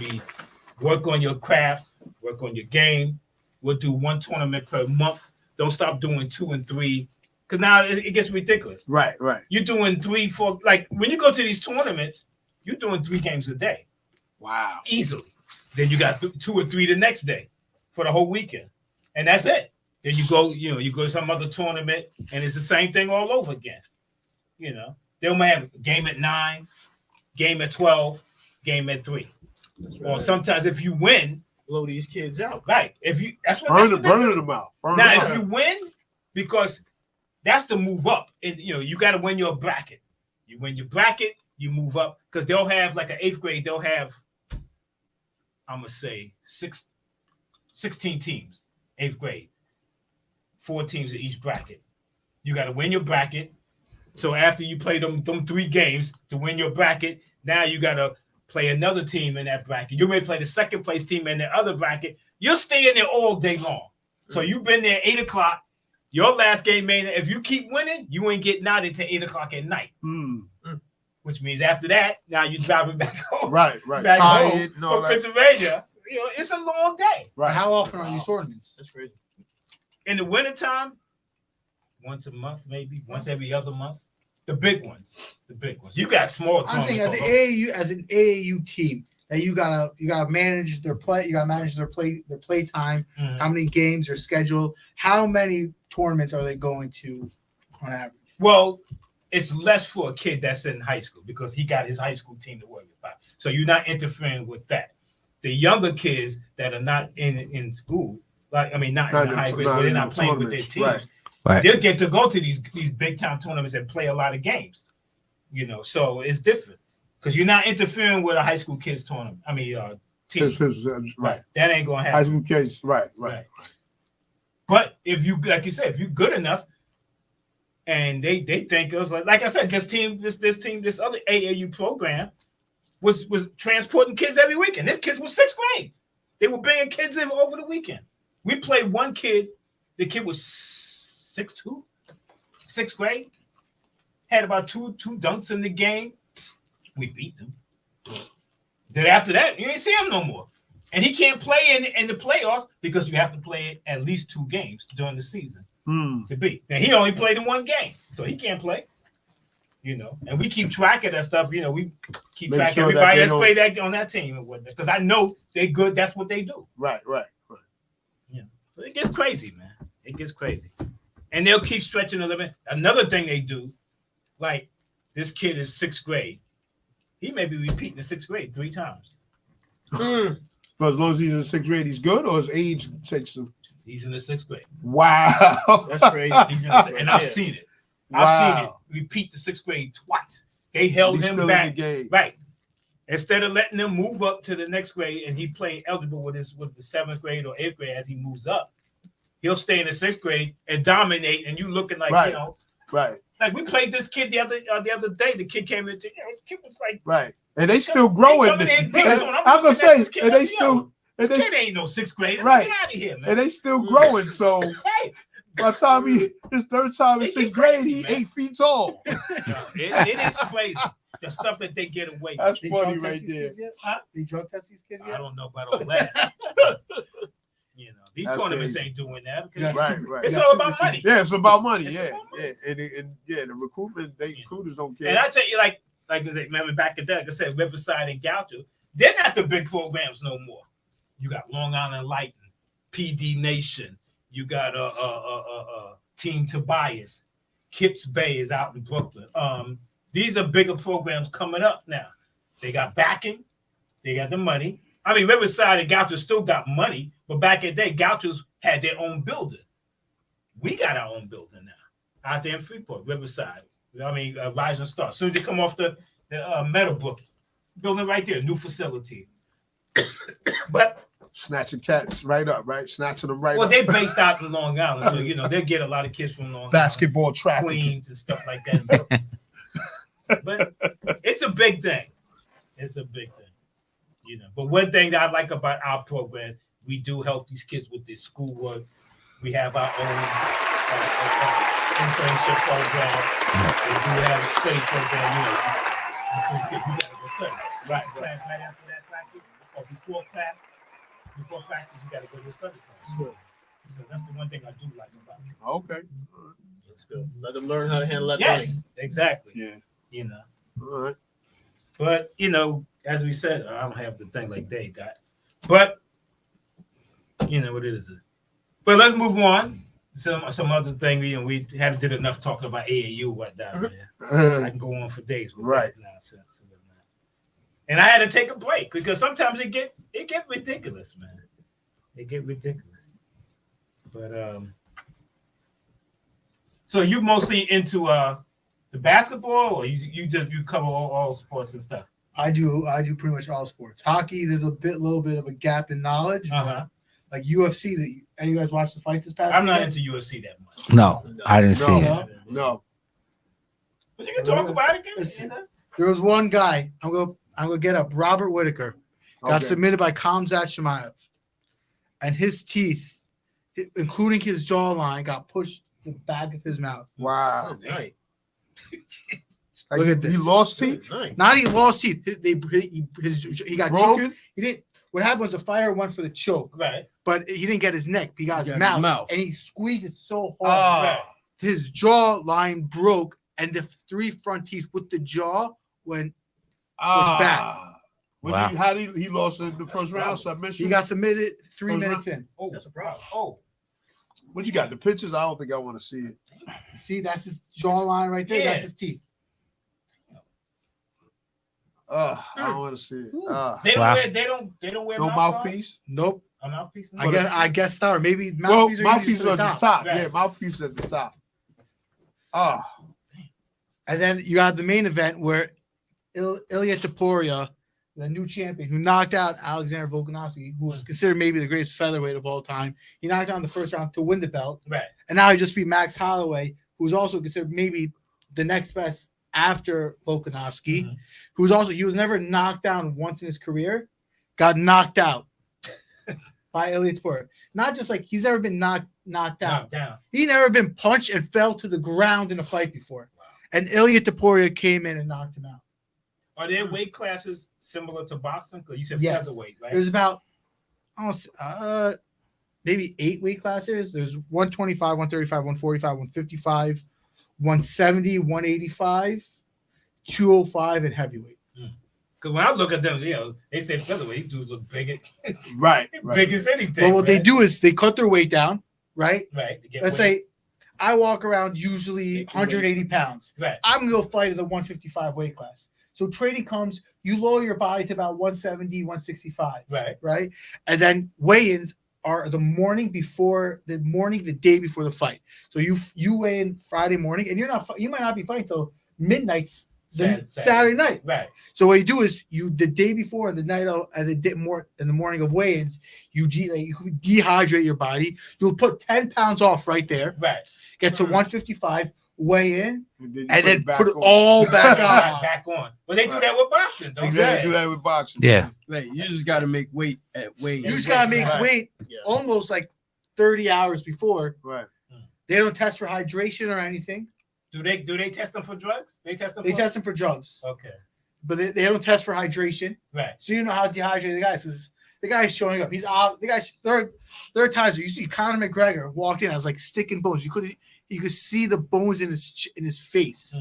work on your craft, work on your game. We'll do 1 tournament per month. Don't stop doing 2 and 3, because now it gets ridiculous. Right. You're doing 3, 4, like when you go to these tournaments, you're doing 3 games a day. Wow. Easily. Then you got 2 or 3 the next day for the whole weekend. And that's it. Then you go to some other tournament and it's the same thing all over again. They might have a game at 9, game at 12, game at 3. Or sometimes if you win, Blow these kids out. right. That's what Burning them out. Now, if you win, because that's the move up. And you got to win your bracket. You win your bracket, you move up. Because they'll have like an 8th grade, they'll have, I'm gonna say 16 teams, 8th grade, 4 teams in each bracket. You got to win your bracket. So after you play them 3 games to win your bracket, now you got to play another team in that bracket. You may play the second place team in the other bracket. You're staying there all day long. So you've been there 8 o'clock. Your last game, man, if you keep winning, you ain't getting out until 8 o'clock at night. Which means after that, now you're driving back home. Right. Back home Tired and all from that. Pennsylvania. It's a long day. Right. How often are these tournaments? That's crazy. In the wintertime, once a month, maybe once every other month. The big ones. You got small I'm saying tournaments. as an AAU team that you gotta manage their play. You gotta manage their play time. Mhm. How many games, their schedule. How many tournaments are they going to on average? Well, it's less for a kid that's in high school because he got his high school team to worry about. So you're not interfering with that. The younger kids that are not in school, not in the high grades, where they're not playing with their teams, Right. they'll get to go to these big time tournaments and play a lot of games. You know, so it's different because you're not interfering with a high school kids tournament. I mean, team. Right. That ain't gonna High happen. school kids. Right. But if you, like you said, if you're good enough, and they think it was like I said, this other AAU program was transporting kids every weekend. This kid was 6th grade. They were bringing kids in over the weekend. We played one kid. The kid was 6'2", 6th grade. Had about two dunks in the game. We beat them. Then after that, you ain't see him no more. And he can't play in the playoffs because you have to play at least 2 games during the season to beat. And he only played in 1 game, so he can't play. You know, and we keep track of that stuff. You know, we keep Make track of sure that everybody they that's don't- played that on that team and whatnot. Because I know they're good. That's what they do. Right. Yeah, but it gets crazy, man. It gets crazy, and they'll keep stretching the limit. Another thing they do, like this kid is 6th grade. He may be repeating the 6th grade 3 times. But as long as he's in 6th grade, he's good, or his age takes him. He's in the 6th grade. Wow. That's crazy. He's in the, and I've seen it. I've seen it repeat the 6th grade twice. They held He's him still back. in the game. Right. Instead of letting him move up to the next grade and he playing eligible with the 7th grade or 8th grade as he moves up, he'll stay in the 6th grade and dominate. And you looking like, Right. you know, Right. like we played this kid the other day. The kid came in. The kid was like, Right. And they still growing. coming in And decent. I'm I'm gonna looking at this say, kid, and I they see, still, yo, and this they, kid ain't no 6th grader. Right. Get out of here, man. and they still growing. So Hey, by the time his 3rd time in They 6th get grade, crazy, he man. 8 feet tall. it is crazy. The stuff that they get away with. That's They funny drug right test these there. kids yet? Huh? They drug test these kids I yet? don't know about all that. You know, these That's tournaments crazy. ain't doing that because Yeah, Right, super- right. it's yeah, all super about money. teams. Yeah, it's about money. It's Yeah, about money. the recruitment, recruiters don't care. And I tell you, like remember back at that, like I said, Riverside and Goucher, they're not the big programs no more. You got Long Island Light, PD Nation. You got Team Tobias. Kips Bay is out in Brooklyn. These are bigger programs coming up now. They got backing. They got the money. I mean, Riverside and Goucher still got money, but back in the day, Goucher's had their own building. We got our own building now out there in Freeport, Riverside. I mean, Rising Star. Soon as they come off the Meadowbrook building right there, new facility. But Snatching cats right up, right? Snatching them right well, up. they're based out in Long Island, so you know they get a lot of kids from Long Basketball Island, trafficking. Queens, and stuff like that. But it's a big thing. It's a big thing, you know. But one thing that I like about our program, we do help these kids with their schoolwork. We have our own internship program. We do have a study program. You know, before you gotta go study. Right. Class right after that practice, or before class. Before practice, you gotta go to the study class. So that's the one thing I do like about it. Okay. That's good. Let them learn how to handle that Yes, exactly. Yeah. You know. All right. But you know, as we said, I don't have the thing like they got. But you know what it is. But let's move on. Some other thing. We haven't did enough talking about AAU whatnot, man. I can go on for days with Right. that nonsense and whatnot. And I had to take a break because sometimes it get ridiculous, man. It get ridiculous. But so you mostly into the basketball, or you cover all sports and stuff? I do pretty much all sports. Hockey, there's little bit of a gap in knowledge. Uh-huh. Like UFC, any of you guys watch the fights this past I'm not weekend? into UFC that much. No, I didn't see No. it. No. But you can talk about it. Listen, there was one guy. I'm gonna get up. Robert Whitaker got Okay. submitted by Khamzat Chimaev, and his teeth, including his jawline, got pushed to the back of his mouth. Wow. Right. Like, Look at this. He lost teeth. Nice. Not he lost teeth. He got Broken. choked. He didn't. What happened was the fighter went for the choke, Right. but he didn't get his neck. He got his mouth, and he squeezed it so hard. Ah. His jawline broke, and the 3 front teeth with the jaw went. Ah. Wow. How did he lost in the first round submission? He got submitted 3 First minutes in. Oh, That's a problem. Oh, What you got? The pictures? I don't think I want to see it. See, that's his jawline right there. Yeah. That's his teeth. I don't want to see it. they don't Wow. wear. They don't wear No mouthpiece. mouthpiece. Nope. A mouthpiece. I guess not. Or maybe Well, mouthpiece mouthpiece are at the usually top. Right. Yeah, mouthpiece at the top. Ah. And then you got the main event where Ilya Topuria, the new champion, who knocked out Alexander Volkanovski, who was considered maybe the greatest featherweight of all time. He knocked out in the first round to win the belt. Right. And now he just beat Max Holloway, who's also considered maybe the next best after Volkanovski, who's also, he was never knocked down once in his career, got knocked out by Ilya Topuria. Not just like he's never been knocked out. He never been punched and fell to the ground in a fight before. Wow. And Ilya Topuria came in and knocked him out. Are there weight classes similar to boxing? Because you said Yes. featherweight, right? There's about almost maybe 8 weight classes. There's 125, 135, 145, 155, 170, 185, 205, and heavyweight. Because when I look at them, you know, they say featherweight dudes look big, right, big as anything. Well, what they do is they cut their weight down, right? Right. Let's say I walk around usually 180 pounds. Right. I'm going to go fight at the 155 weight class. So training comes, you lower your body to about 170, 165. Right. Right. And then weigh-ins are the day before the fight. So you weigh in Friday morning, and you might not be fighting till midnight Saturday night. Right. So what you do is the day before, the night of, and in the morning of weigh-ins, you dehydrate your body. You'll put 10 pounds off right there. Right. Get to 155, weigh in, and then put it all back on. Back on. But they do that with boxing, don't Exactly. they? Do that with boxing. Yeah. Right. You just got to make weight at weight. You just gotta make weight almost like 30 hours before. Right. They don't test for hydration or anything. Do they test them for drugs? They test them for drugs. Okay. But they don't test for hydration. Right. So you know how dehydrated the guy is. 'Cause the guy's showing up. He's out. The guy's there are times where you see Conor McGregor walk in. I was like sticking bones. You could see the bones in his face.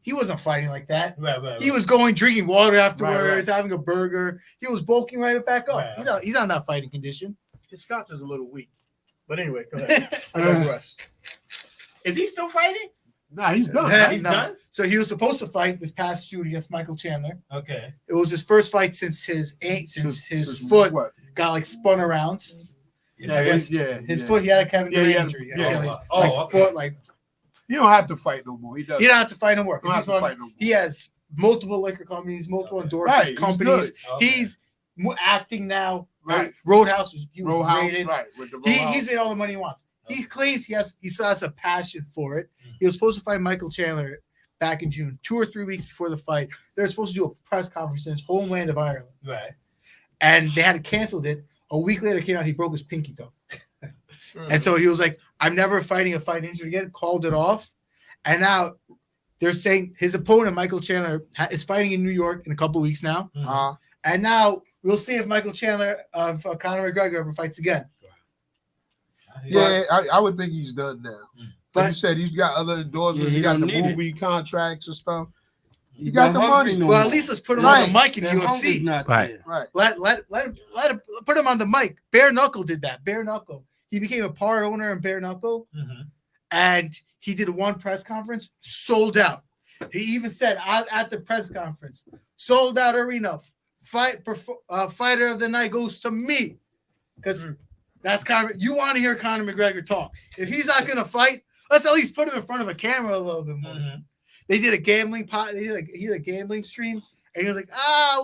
He wasn't fighting like that. Right. He was drinking water afterwards, having a burger. He was bulking right back up. Right. He's not in that fighting condition. His scotch is a little weak. But anyway, go ahead. I digress. Is he still fighting? Nah, he's done. Yeah, He's no. done? So he was supposed to fight this past June against Michael Chandler. Okay. It was his first fight since his foot got like spun around. You know, his foot, he had a Kevin Durant injury. Foot, like you don't have to fight no more. He does. You don't have to fight no more. You don't have to fight no more. He has multiple liquor companies, multiple endorsement companies. He's acting now. Right. Roadhouse was rated. Right. With the Roadhouse. He's made all the money he wants. He claims he still has a passion for it. He was supposed to fight Michael Chandler back in June, 2 or 3 weeks before the fight. They were supposed to do a press conference in his homeland of Ireland. Right. And they had canceled it. A week later, it came out he broke his pinky toe. And so he was like, I'm never fighting a fight injury again, called it off. And now they're saying his opponent, Michael Chandler, is fighting in New York in a couple of weeks now. And now we'll see if Michael Chandler of Conor McGregor ever fights again. Yeah, I would think he's done now. But you said he's got other endorsements. Yeah, he got the movie contracts and stuff. He got the money. Well, at least let's put him on the mic in UFC. Right. Let him put him on the mic. Bare Knuckle did that. Bare Knuckle. He became a part owner in Bare Knuckle, and he did one press conference, sold out. He even said at the press conference, sold out arena. Fighter of the night goes to me, because that's Conor. You want to hear Conor McGregor talk? If he's not going to fight, let's at least put him in front of a camera a little bit more. They did a gambling he did a gambling stream, and he was like,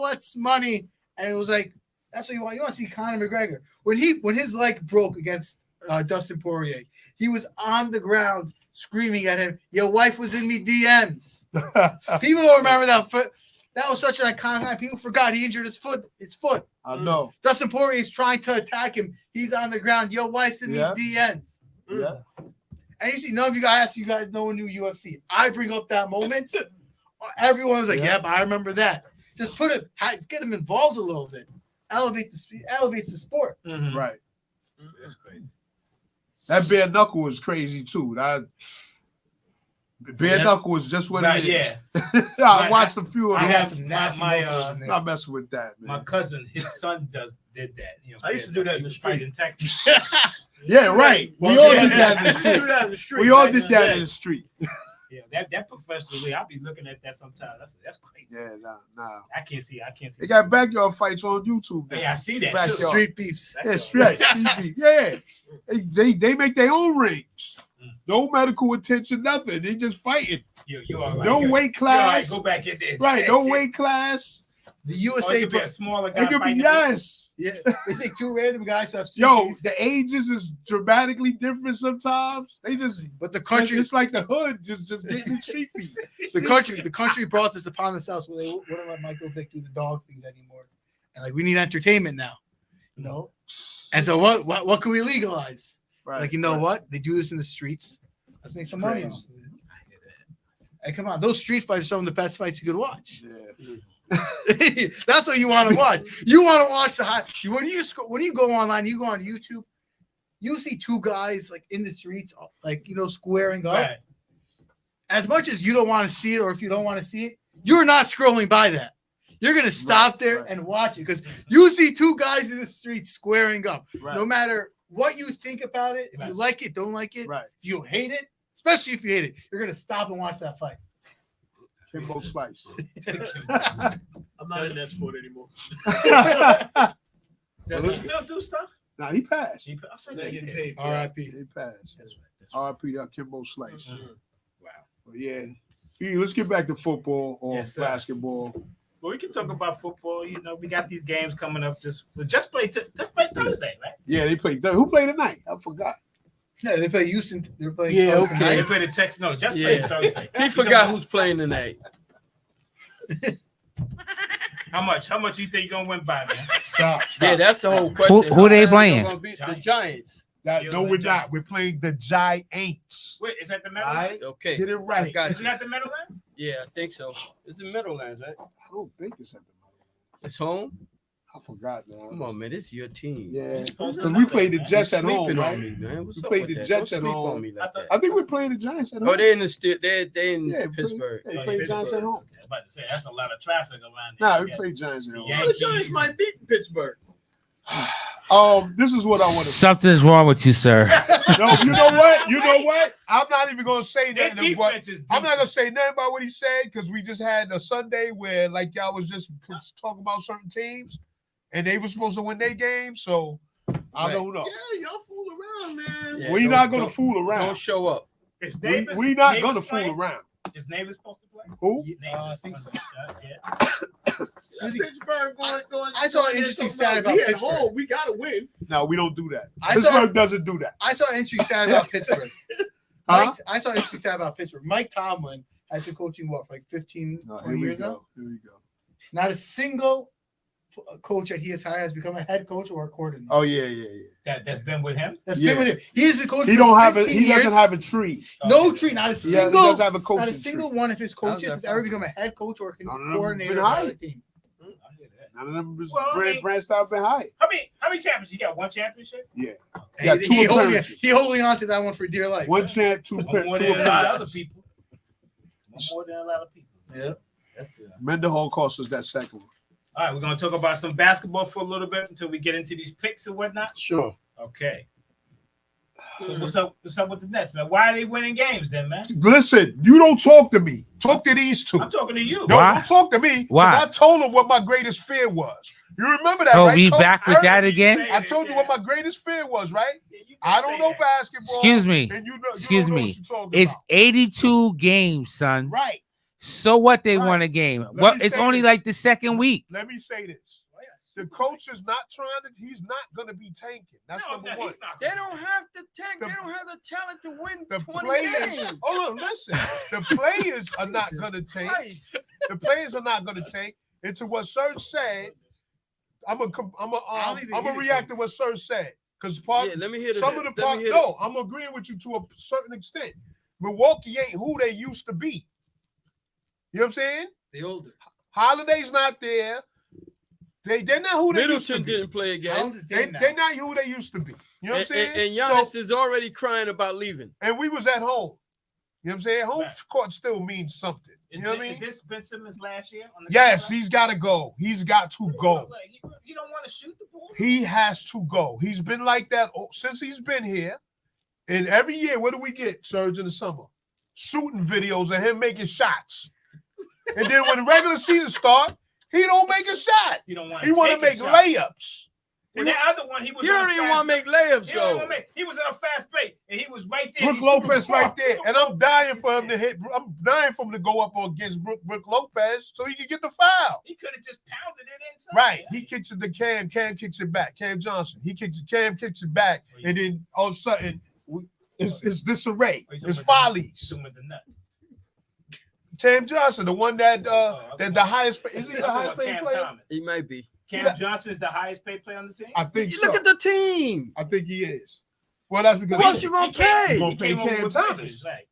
what's money? And it was like, that's what you want. You want to see Conor McGregor. When his leg broke against Dustin Poirier, he was on the ground screaming at him, "Your wife was in me DMs." People don't remember that. That was such an iconic night. People forgot he injured his foot. I know. Dustin Poirier is trying to attack him. He's on the ground. Your wife's in me DMs. Yeah. And you see, none of you guys no one knew UFC. I bring up that moment. Everyone was like, "Yeah, but I remember that." Just get him involved a little bit. Elevates the sport. Right. That's crazy. That bare knuckle was crazy too. Bare knuckle was just what it is. Yeah. I watched a few of them. I got some nasty not messing with that, man. My cousin, his son did that. You know, I used to do that in the street in Texas. Yeah, right. We all did that in the street. We all did that in the street. Yeah, that professional way, I'll be looking at that sometimes. That's crazy. Yeah, nah. I can't see. They got backyard fights on YouTube now. Yeah, I see that. Backyard. Street beefs. Yeah, street beef. Yeah. They make their own rings. No medical attention, nothing. They just fighting. You're all right. No You're- weight you're all right. class. Go back in there. Right, no weight class. The Or USA it could be a smaller guy. It could be fighting yes. Yeah, they think two random guys have Yo, the ages is dramatically different sometimes. They just, but the country, it's like the hood just getting the street beat. the country brought this upon themselves where they wouldn't let Michael Vick do the dog things anymore, and like we need entertainment now, you know. And so what can we legalize? Right. Like, you know what? They do this in the streets. Let's make some money off of it. Hey, come on, those street fights are some of the best fights you could watch. Yeah. That's what you want to watch. You want to watch the high. When you go online, you go on YouTube, you see two guys like in the streets, like, you know, squaring up. Right. As much as you don't want to see it, or if you don't want to see it, you're not scrolling by that. You're gonna stop there and watch it because you see two guys in the street squaring up. Right. No matter what you think about it, if you like it, don't like it, if you hate it, especially if you hate it, you're gonna stop and watch that fight. Kimbo Slice. I'm not in that sport anymore. Does he still do stuff? Nah, he passed. R.I.P. He passed. R.I.P. to Kimbo Slice. Wow. But yeah. Let's get back to football or Yes, sir. basketball. Well, we can talk about football. You know, we got these games coming up. Just play Thursday, right? Yeah, they played. Who played tonight? I forgot. No, they play Houston. They're playing. Yeah, Cubs okay. tonight. They play the Texans. No, just play Thursday. He forgot who's playing tonight. How much you think you're gonna win by, man? Stop. Yeah, that's the whole question. Who they How playing? gonna beat the Giants. No, we're not. We're playing the Giants. Wait, is that the All Meadowlands? right? Okay. Get it right. I got Isn't you. that the Meadowlands? Yeah, I think so. It's in Meadowlands, right? I don't think it's at the It's home. I forgot now. Come on, man. This is your team. Yeah, supposed to because know we that, played the man. Jets at Sleeping home, on right? me, man. What's We up played with the that? Jets Don't at sleep home. on me like that. I think we're playing the Giants at home. Oh, they're in the they in Yeah, Pittsburgh. They played the Giants at home. Okay, I was about to say that's a lot of traffic around there. Nah, we Yeah. played Giants at home. Yeah. The Giants might beat Pittsburgh. This is what I want to. Something's wrong with you, sir. No, you know what? You know what? I'm not even gonna say Their nothing. What, defense is I'm not gonna decent. say nothing about what he said because we just had a Sunday where like y'all was just talking about certain teams, and they were supposed to win their game. So I Right. don't know. Yeah, y'all fool around, man. Yeah, We're don't- not gonna don't- fool around. Don't show up. Is We Neighbors- not Neighbors gonna playing? fool around. Is Neighbors supposed to play? Who? I think so. Yeah. Pittsburgh going. I saw an interesting stat about we at Pittsburgh. home. We gotta win. No, we don't do that. I Pittsburgh saw- doesn't do that. I saw an interesting stat about Pittsburgh. Huh? I saw an interesting stat about Pittsburgh. Mike Tomlin has been coaching what for like 15, No, here 20 we years now. go. Here we go. Not a single coach that he has hired has become a head coach or a coordinator. Oh yeah. That's been with him. That's yeah. been with him. He's been coaching. He don't for have a. 15 He doesn't years. have a tree. No tree. Not a He single. does have a Not coaching a single tree. one of his coaches that has ever from? become a head coach or a None of them coordinator been of hired. another team. None of them was Well, I mean- brand style been hired. How many champions? You got one championship? Yeah. And got he two holding, appearances. he holding on to that one for dear life. One champ, two One more two than a lot of other appearances. people. One more than a lot of people. Yeah. That's it. Mendenhall cost us that second one. All right, we're gonna talk about some basketball for a little bit until we get into these picks and whatnot. Sure. Okay. So what's up? What's up with the Nets, man? Why are they winning games then, man? Listen, you don't talk to me. Talk to these two. I'm talking to you. No, Why? don't talk to me. 'Cause Why? I told him what my greatest fear was. You remember that, Oh, right? we Coach? back with that again? I told you what my greatest fear was, right? Yeah, you can I don't say know that. basketball. Excuse me. And you Excuse don't know me. what you're talking It's about. 82 games, son. Right. So what? They Right. won a game. Let Well, me it's say only this. like the second week. Let me say this. The coach is not trying to, he's not going to be tanking. That's No, number no, one. he's not They gonna don't have the tank. The- They don't have the talent to win The 20 players, games. hold on, listen. The players are not going to tank. Twice. The players are not going to tank. And to what Serge said, I'm gonna react to what Serge said because Yeah, let me hear the some of the let me part. hear No, I'm agreeing with you to a certain extent. Milwaukee ain't who they used to be. You know what I'm saying? They older. Holiday's not there. They're not who they used to Middleton be. didn't play How old again. is They're Dame now? not who they used to be. You know what I'm saying? And Giannis is already crying about leaving. And we was at home. You know what I'm saying? Home Right. court still means something. You Is know what I this- mean? Is this Ben Simmons last year? On the Yes, team? he's got to go. He's got to go. Like, you don't want to shoot the ball. He has to go. He's been like that since he's been here. And every year, what do we get, Serge, in the summer? Shooting videos of him making shots. And then when the regular season starts, he don't make a shot. You don't want. He want to make layups. And that other one, he was. You on don't a even fast want to make layups, He don't though. wanna make- he was on a fast break, and he was right there. Brook He threw the Lopez ball. right there, and I'm dying for him to hit. I'm dying for him to go up against Brook Lopez so he can get the foul. He could have just pounded it inside. Right, he kicks it to Cam. Cam kicks it back. Cam Johnson. Cam kicks it back, and then all of a sudden it's disarray. It's follies. Cam Johnson, the one that that the highest. Is he the highest paid player? Thomas. He might be. Cam Johnson is the highest paid player on the team. I think You so. look at the team. I think he is. Well, that's because Who else you gonna pay? He's gonna pay He came over Cam with Thomas. Bridges, right.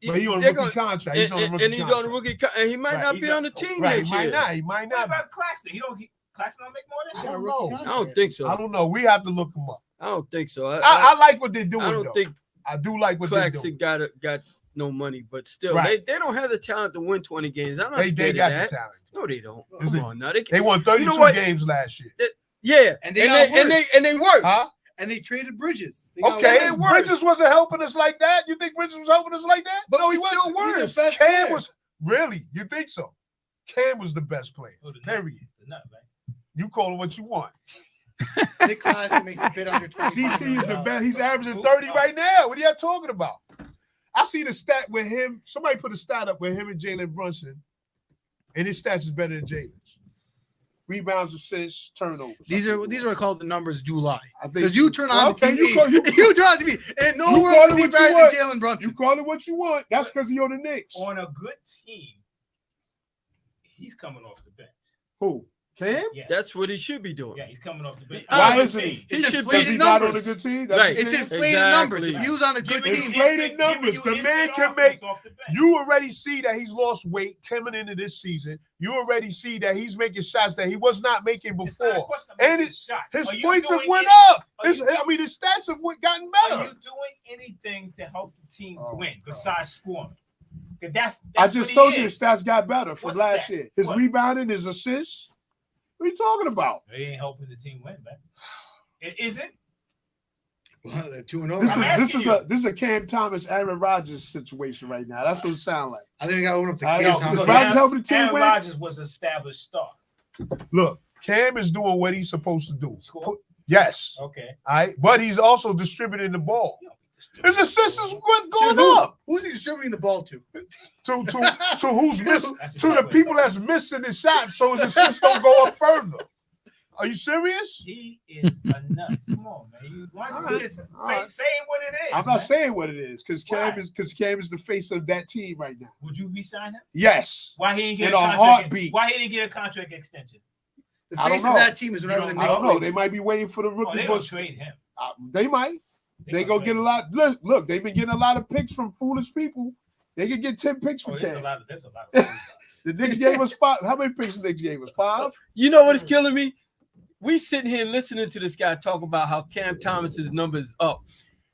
But he on a They're rookie gonna- contract. He's on a rookie and he's contract. on a rookie, and he might Right, not he's be a- on the team Right, next he might year. not. He might What not. about Claxton? Claxton don't make more than I him. don't know. I don't think so. I don't know. We have to look him up. I don't think so. I like what they're doing. I don't though. think I do like what they're doing. Claxton got no money, but still, Right. they don't have the talent to win 20 games. I'm not They scared got of that. the talent. No, they don't. Is Come it- on, now They won 32 You know what? games last year. yeah, And they got worse. and they work. Huh? And they traded Bridges. They got Okay, worse. Bridges wasn't helping us like that. You think Bridges was helping us like that? But no, he he's still wasn't. worse. He's the best Cam player. was really. You think so? Cam was the best player. Oh, the nut. Period. The nut, right? You call it what you want. Nick Claxton makes a bit under 20. CT is the best. He's averaging 30 right now. What are you talking about? I see the stat with him. Somebody put a stat up with him and Jalen Brunson, and his stats is better than Jalen's. Rebounds, assists, turnovers. These are called the numbers do lie. I think Because you turn on okay, the TV. you You turn on the TV. And no You world call is it he what you better want. than Jalen Brunson. You call it what you want. That's because he on the Knicks. On a good team, he's coming off the bench. Who? Cam? Yeah, That's what he should be doing. yeah, he's coming off the bench. Why On a isn't good he? team. He It's should inflated Because he's not on a numbers. good team. That's Right. what It's you're saying? inflated numbers. If he was on a good Giving team, inflated numbers. You The man instant can offense make. off the bench. You already see that he's lost weight coming into this season. You already see that he's making shots that he was not making It's not a before. question of And making shots. His Are you points have doing went any- up. are you- I mean, his stats have gotten Are better. you doing anything to help the team Oh, win God. besides scoring? 'Cause that's I what just he told you is. his stats got better from What last stat? year. His What? rebounding, his assists. What are you talking about? He ain't helping the team win, man. It isn't. well, they're 2-0. This I'm is asking you. this is a Cam Thomas, Aaron Rodgers situation right now. That's what it sounds like. I think we got to open up the I case. know, How because much- Rodgers helping the team Aaron win. Rodgers was an established star. Look, Cam is doing what he's supposed to do. Score? Yes, Okay. all right, but he's also distributing the ball. His assists is going Who? up Who's he distributing the ball to? to who's missing That's a to good the way. people that's missing the shot, so his assists don't go up further. Are you serious? He is a nut. Come on, man. Why All don't you right, just all right. say what it is? I'm not man? saying what it is because Why? Cam is the face of that team right now. Would you resign him? Yes, Why he didn't get In a a contract? heartbeat. Why he didn't get a contract extension? The I don't face of know. that team is whenever the You Knicks I don't know. play. They might be waiting for the Oh, rookie. they for- gonna trade him. They might. They go get a lot. Look, they've been getting a lot of picks from foolish people. They could get 10 picks Oh, from there's a Cam. lot of there's a lot of The Knicks gave us 5. How many picks the Knicks gave us? 5? You know what is killing me? We sitting here listening to this guy talk about how Cam Thomas's numbers up.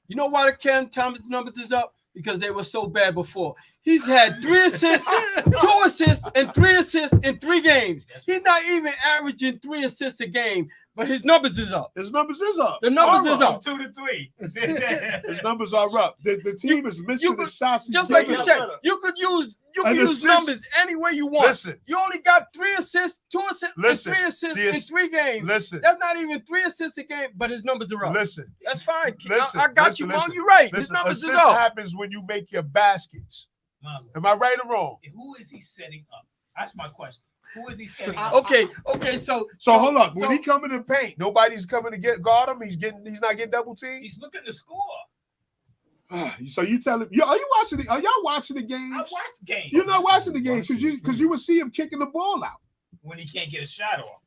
You know why the Cam Thomas numbers is up? Because they were so bad before. He's had 3 assists, 2 assists, and 3 assists in 3 games. He's not even averaging 3 assists a game, but his numbers is up. His numbers is up. The numbers is up. 2 to 3. His numbers are up. The team is missing you the could- shots. he's Just like you giving said, them. you could use An assist. numbers any way you want. Listen, You only got 3 assists, 2 assists, Listen, and 3 assists the in ass- 3 games. listen, That's not even 3 assists a game, but his numbers are up. listen. That's fine. Listen, I got listen, you, Mom. listen. You're right. His Listen, numbers is assist up. happens when you make your baskets. Marlon, Am I right or wrong? who is he setting up? That's my question. Who is he setting up? Okay, so So hold up. When so- he come in the paint, nobody's coming to get guard him. He's not getting double teamed. He's looking to score. So you tell him, are you watching the? Are y'all watching the games? I watched games. You're not watching the games because you would see him kicking the ball out. when he can't get a shot off.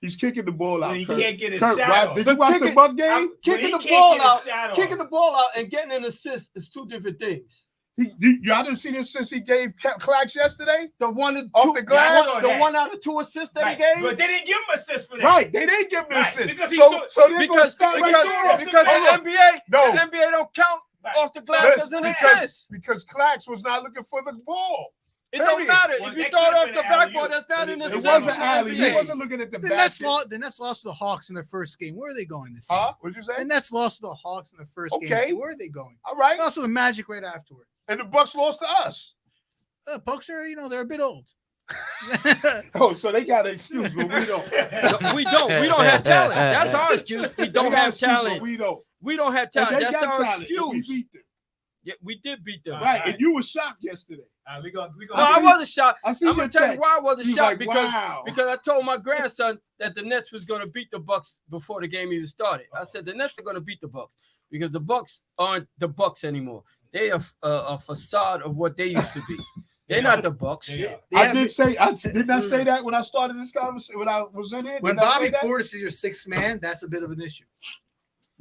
He's kicking the ball out. When he Kurt. can't get his Kurt, shot right? off. Did you watch the kicking- Buck game? I'm When kicking he the can't ball get his out, shot off. kicking the ball out, and getting an assist is 2 different things. Y'all didn't see this since he gave Clax yesterday? The one Off the glass? I saw the that. 1 out of 2 assists that Right. he gave. But they didn't give him assist for that. Right. They didn't give him the Right, assist. because he So threw- they're going to because stop right because- there. because Hold the on. NBA, No. the NBA don't count Right. off the glass Listen, as an because, assist. because Clax was not looking for the ball. It don't period. matter. Well, if you that throw it could've off been the an alley-oop, backboard, that's not but an it It assist. wasn't in the alley. He NBA. wasn't looking at the The Nets, basket. the Nets lost to the Hawks in their first game. Where are they going this year? Huh? What'd you say? The Nets lost to the Hawks in their first game. Okay. So where are they going? All right. Also, the Magic right afterwards. And the Bucks lost to us. Bucks are, they're a bit old. Oh, so they got an excuse, but we don't. No, we don't. We don't have talent. That's our excuse. We don't They got have excuse, but talent. We don't. We don't have And talent. they That's got our talent, and we excuse. beat them. Yeah, we did beat them. Right, and you were shocked yesterday. We gonna No, I wasn't shocked. I I'm see your gonna tell you text. why I wasn't You was shocked like, because wow. I told my grandson that the Nets was gonna beat the Bucks before the game even started. I said the Nets are gonna beat the Bucks because the Bucks aren't the Bucks anymore. They are a facade of what they used to be. They're not the Bucks. I did say. Didn't I say that when I started this conversation? When I was in it. When Didn't I Bobby say that? Portis is your sixth man, that's a bit of an issue.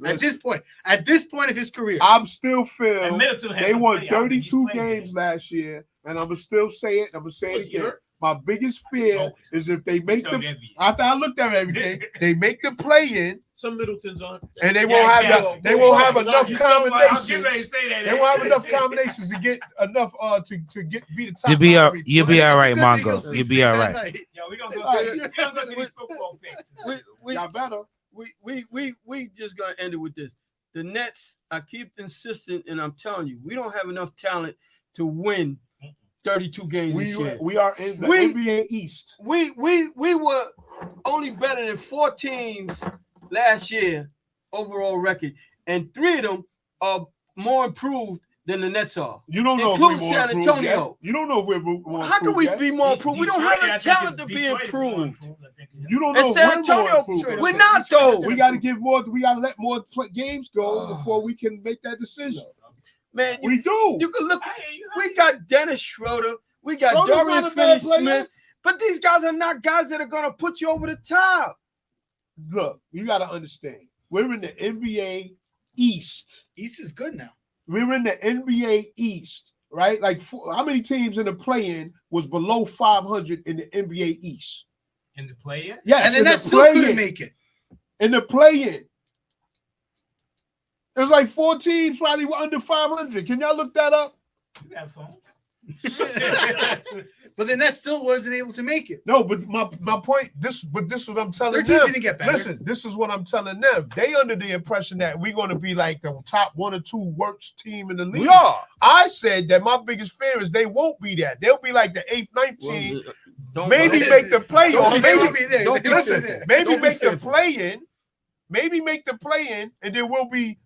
Listen. At this point of his career, I'm still feel And Middleton has they to won play. I don't think 32 he's playing games last year, and I'm gonna still say it. I'm gonna say Was it he again. hurt? My biggest fear is if they make So the envious. after I looked at everything, they make the play in, Some Middleton's on. and they won't have exactly. they won't have Go enough on. I'm getting ready to combinations. say that. They won't have enough combinations to get enough to get be the top. You'll be all, nine. you'll be all right, Mongo. You'll be all right. Yo, we gonna All right. go to these football picks. Y'all better. We just gonna end it with this. The Nets, I keep insisting, and I'm telling you, we don't have enough talent to win 32 games this year. We are in the We- NBA East. We were only better than 4 teams last year overall record, and 3 of them are more improved than the Nets are. You don't know if we're Including more San improved yet. Antonio. You don't know if we're more How can improved we yet. be more improved? We don't have the talent to be improved. You don't know And if San we're more Antonio, improved. we're not though. We got to give more. We got to let more games go before we can make that decision. Man, We do. you can look. We got Dennis Schroeder. We got Schroeder's Dorian not a bad player. Finney-Smith. But these guys are not guys that are gonna put you over the top. Look, you got to understand. We're in the NBA East. East is good now. We're in the NBA East, right? Like, how many teams in the play-in was below 500 in the NBA East? In the play in? Yes, And then in that the still couldn't play-in. make it. In the play-in. It was like 4 teams probably were under 500. Can y'all look that up? You got a phone. But then that still wasn't able to make it. No, but my point, this is what I'm telling Their team them. didn't get better. Listen, this is what I'm telling them. They under the impression that we're going to be like the top 1 or 2 worst team in the league. We are. I said that my biggest fear is they won't be that. They'll be like the 8th, 9th team. Maybe make the playoff. They Maybe won't be there. don't They won't be listen, there. maybe Don't be make the fearful. play-in. Maybe make the play-in, and then we'll be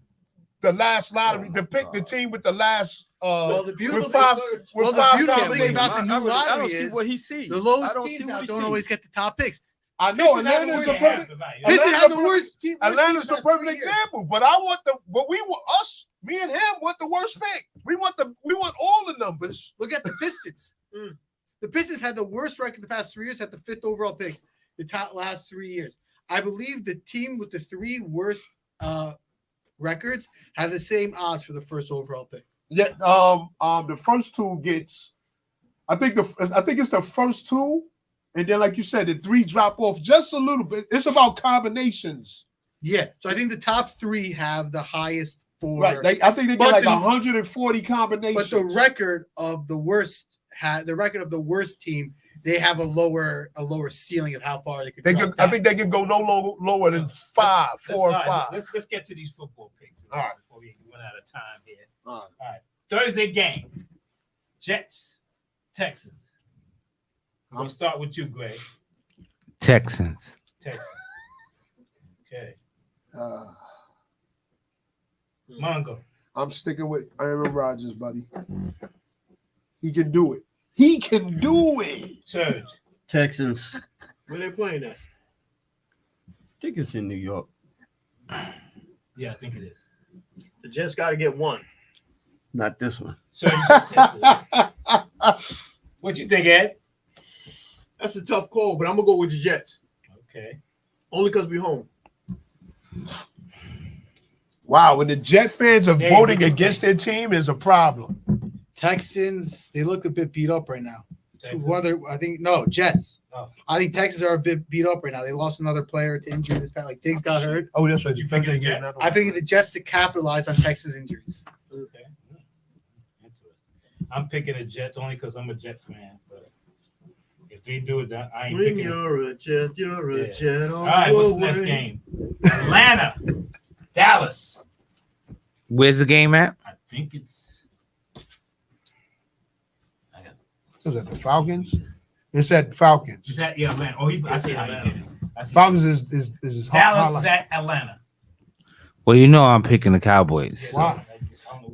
the last lottery. To pick the team with the last. Well, the beautiful with 5 thing, with well, the 5 beautiful thing combinations. about the new I don't lottery see is what he sees. the I lowest don't teams see now what he don't sees. always get the top picks. I know Pistons have the Atlanta's worst- a perfect. This is Atlanta's how a the perfect- worst team. Atlanta's the perfect example, but I want me and him want the worst pick. We want all the numbers. Look at the Pistons. The Pistons had the worst record the past 3 years, had the 5th overall pick the last 3 years. I believe the team with the 3 worst records have the same odds for the first overall pick. Yeah, the first 2 gets. I think it's the first 2, and then like you said, the 3 drop off just a little bit. It's about combinations, Yeah, so I think the top 3 have the highest 4. right? I think they But get like the- 140 combinations. But the record of the worst team, they have a lower ceiling of how far they could. They drop could, I down. think they can go no lower than 4 or 5. Let's get to these football picks. All right. Before we run out of time here. All right. Thursday game. Jets, Texans. I'm gonna start with you, Greg. Texans. Texans. Okay. Uh, Mongo. I'm sticking with Aaron Rodgers, buddy. He can do it. He can do it. Serge. Texans. Where they playing at? I think it's in New York. Yeah, I think it is. The Jets got to get 1. Not this one. Serge, you said Texans. What you think, Ed? That's a tough call, but I'm gonna go with the Jets. Okay. Only because we home. Wow, when the Jet fans are Hey, voting but- against their team is a problem. Texans, they look a bit beat up right now. Texans? Jets. Oh. I think Texans are a bit beat up right now. They lost another player to injury this past. Like Diggs got hurt. Oh, that's right. You pick the Jet? I think the Jets to capitalize on Texas injuries. Okay. Interesting. I'm picking the Jets only because I'm a Jet fan. But if they do it, I ain't When picking. you're a Jet, you're a Yeah. Jet. All right, what's the next game? Atlanta, Dallas. Where's the game at? I think it's. Was that the Falcons? It's at Falcons. Is that Atlanta? Oh, I see how you did it. I see. Falcons is his Dallas highlight. is at Atlanta. Well, you know I'm picking the Cowboys. Why?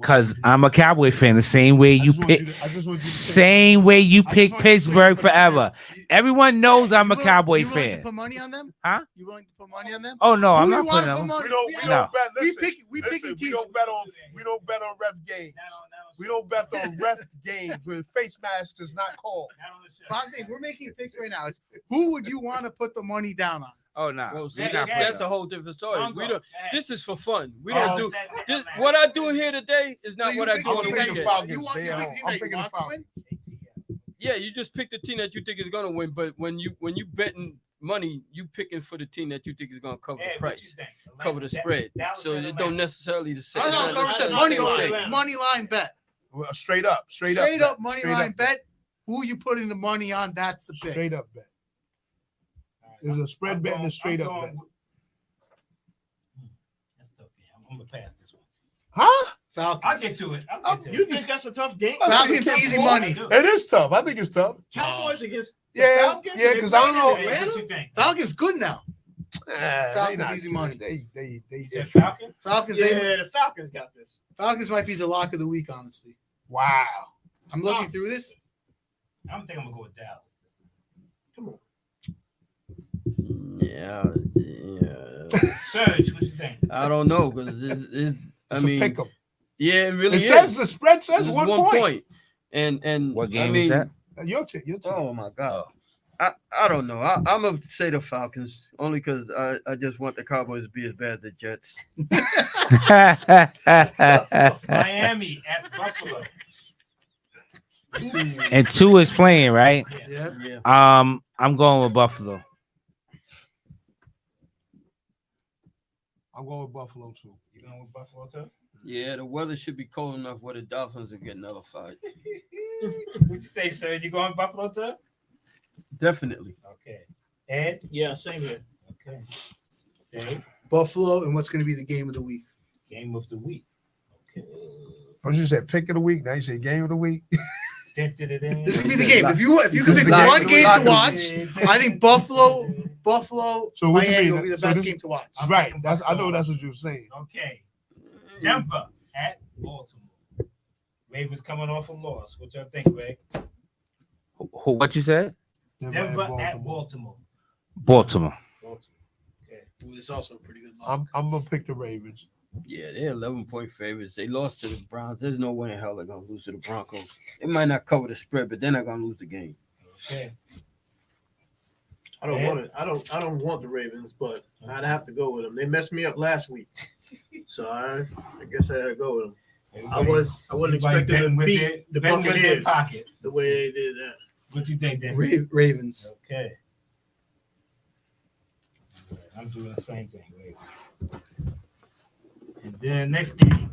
Cause I'm a Cowboy fan. The same way you pick, I just want you to say- same way you I just pick want you to say Pittsburgh what you forever. Everyone knows I'm a You Cowboy willing to fan. put money on them? Huh? You willing to put money on them? Oh no, Who I'm do not you wanna putting put them. money- We don't No. bet. We Listen, picking we teams. don't bet on ref games. We don't bet on ref games when face mask is not called. I'm saying we're making picks right now. Who would you want to put the money down on? Oh no, Well, see, we're not putting that's them. a whole different story. We don't. This is for fun. We Oh, don't do this. What I do here today is not So what you I pick do a on the team that weekend. Falcons. you want They you at pick a home. team I'm that you picking the want to Falcons. win? Yeah, you just pick the team that you think is gonna win. But when you betting money, you picking for the team that you think is gonna cover the price, cover the spread. So it don't necessarily the same. I know, not cover said necessarily money the same line. thing. Money line bet. Well, straight up Straight up money Straight line up bet. Who you putting the money on? That's the pick. Straight up bet. There's a spread bet and a straight up bet. I'm gonna pass this one. Huh? Falcons. I'll get to it. I'll get to You it. think that's a tough game? Falcons easy money. It is tough. I think it's tough. Cowboys against the Yeah, Falcons? yeah, because I don't know. Hey, what you think? Falcons good now. Nah, Falcons they not easy good. money. They You said Falcon? Falcons. Yeah, They, the Falcons got this. Falcons might be the lock of the week. Honestly, wow. I'm looking through this. I don't think I'm gonna go with Dallas. Yeah. Serge, what you think? I don't know because it's I It's a mean, pick 'em. yeah, it really It is. says the spread says It's 1 point. And What I game mean, is that? Your team. Oh my god. I don't know. I'm gonna say the Falcons only because I just want the Cowboys to be as bad as the Jets. Miami at Buffalo. And 2 is playing, right? Yeah. Yeah. I'm going with Buffalo. I'm going with Buffalo too. You going with Buffalo too? Yeah, the weather should be cold enough where the Dolphins will get nullified. What'd you say, Serge? You going Buffalo too? Definitely. Okay. Ed? Yeah, same here. Okay. Dave? Buffalo and what's going to be the game of the week? Game of the week. Okay. First you said pick of the week. Now you say game of the week. This could be the game. If you could pick Lock- one game lock- to watch, I think Buffalo, So what you Miami mean? will be the So best this- game to watch. Right. I know that's what you're saying. Okay. Denver at Baltimore. Ravens coming off a loss. What y'all think, Ray? What you said? Denver at Baltimore. Baltimore. Okay. Ooh, it's also a pretty good lock. I'm gonna pick the Ravens. Yeah, they're 11-point favorites. They lost to the Browns. There's no way in hell they're gonna lose to the Broncos. They might not cover the spread, but they're not gonna lose the game. Okay. I don't want it. I don't want the Ravens, but I'd have to go with them. They messed me up last week, so I guess I had to go with them. I wasn't Everybody expecting betting to with beat the betting with their Buccaneers pocket. the way they did that. What you think, Dan? Ravens. Okay. I'm doing the same thing. Wait. And then next game,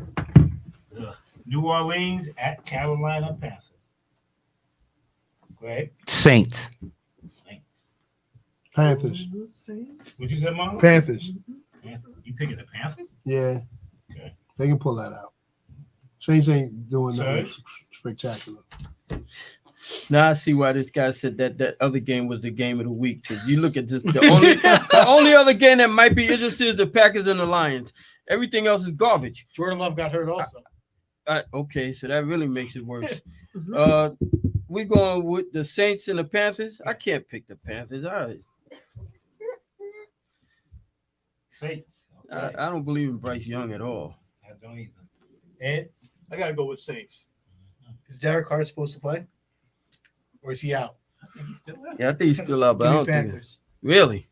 New Orleans at Carolina Panthers. Great. Saints. Saints. Panthers. What you say, Mom? Panthers. You picking the Panthers? Yeah. Okay. They can pull that out. Saints ain't doing nothing Serge? spectacular. Now I see why this guy said that other game was the game of the week. Because you look at this, the only other game that might be interesting is the Packers and the Lions. Everything else is garbage. Jordan Love got hurt also. Okay, so that really makes it worse. We going with the Saints and the Panthers. I can't pick the Panthers. Saints. I Okay. don't believe in Bryce Young at all. I don't either. Ed? I gotta go with Saints. Is Derek Carr supposed to play? Or is he out? I think he's still there. Yeah, I think he's still out, but Give I me don't think Panthers. really.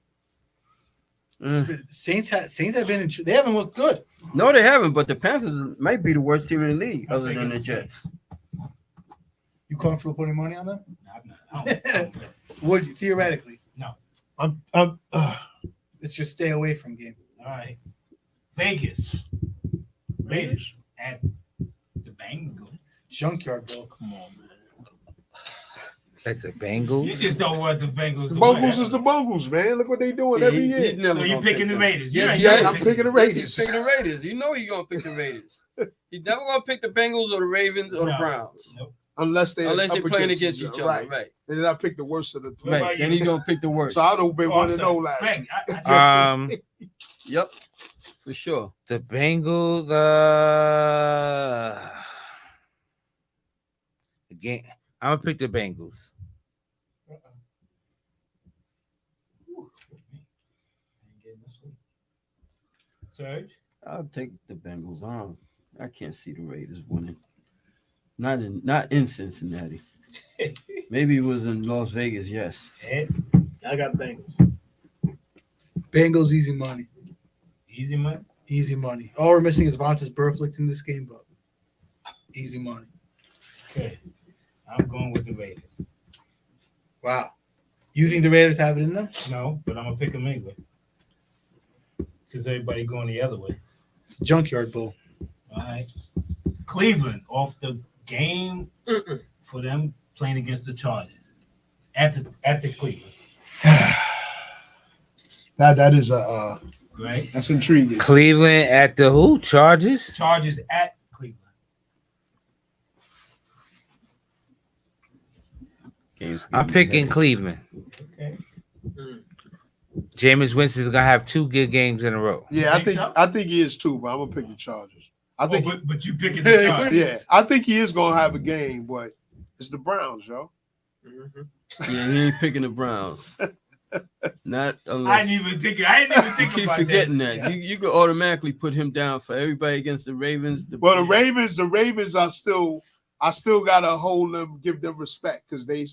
Saints have been they haven't looked good. No, they haven't. But the Panthers might be the worst team in the league, I'm other than taking the the Jets. You comfortable putting money on them? No, I'm not. I don't bet. Would you, theoretically? I'm Let's just stay away from game. All right. Vegas. Raiders at the Bengals. Junkyard, bro. Come on, man. That's a Bengals. You just don't want the Bengals the to win. Bungles is the Bungles, man. Look what they doing every He's year. never So you're gonna picking pick the them. Raiders. Yes, You ain't Yeah, I'm picking- picking the He's Raiders. picking the Raiders. You know he's gonna pick the Raiders. He's never gonna pick the Bengals or the Ravens or the No. Browns. Nope. unless they're Unless they're up playing against each other, right? right? And then I picked the worst of the three. Right. Then he's gonna pick the worst. So I'd have been Oh, 1-0 last. Greg, week. Yep, for sure. The Bengals. Again, I'm gonna pick the Bengals. Serge? I'll take the Bengals on. I can't see the Raiders winning. Not in Cincinnati. Maybe it was in Las Vegas. Yes. I got Bengals. Bengals easy money. Easy money. Easy money. All we're missing is Vontaze Burfict in this game, but easy money. Okay. I'm going with the Raiders. Wow. You think the Raiders have it in them? No, but I'm gonna pick them anyway. Since everybody going the other way. It's the Junkyard Bowl. All right. Cleveland off the game for them playing against the Chargers at the Cleveland. That is a Right. that's intriguing. Cleveland at the who? Chargers? Chargers at Cleveland. I'm picking Cleveland. Okay. Jameis Winston's gonna have 2 good games in a row. Yeah, Think so? I think he is too, but I'm gonna pick the Chargers. I think but you picking the Chargers. yeah, I think he is gonna have a game, but it's the Browns, yo. Yeah, he ain't picking the Browns. Not I unless didn't even think keep about forgetting that. that. You could automatically put him down for everybody against the Ravens. The Ravens are still. I still gotta hold them, give them respect because they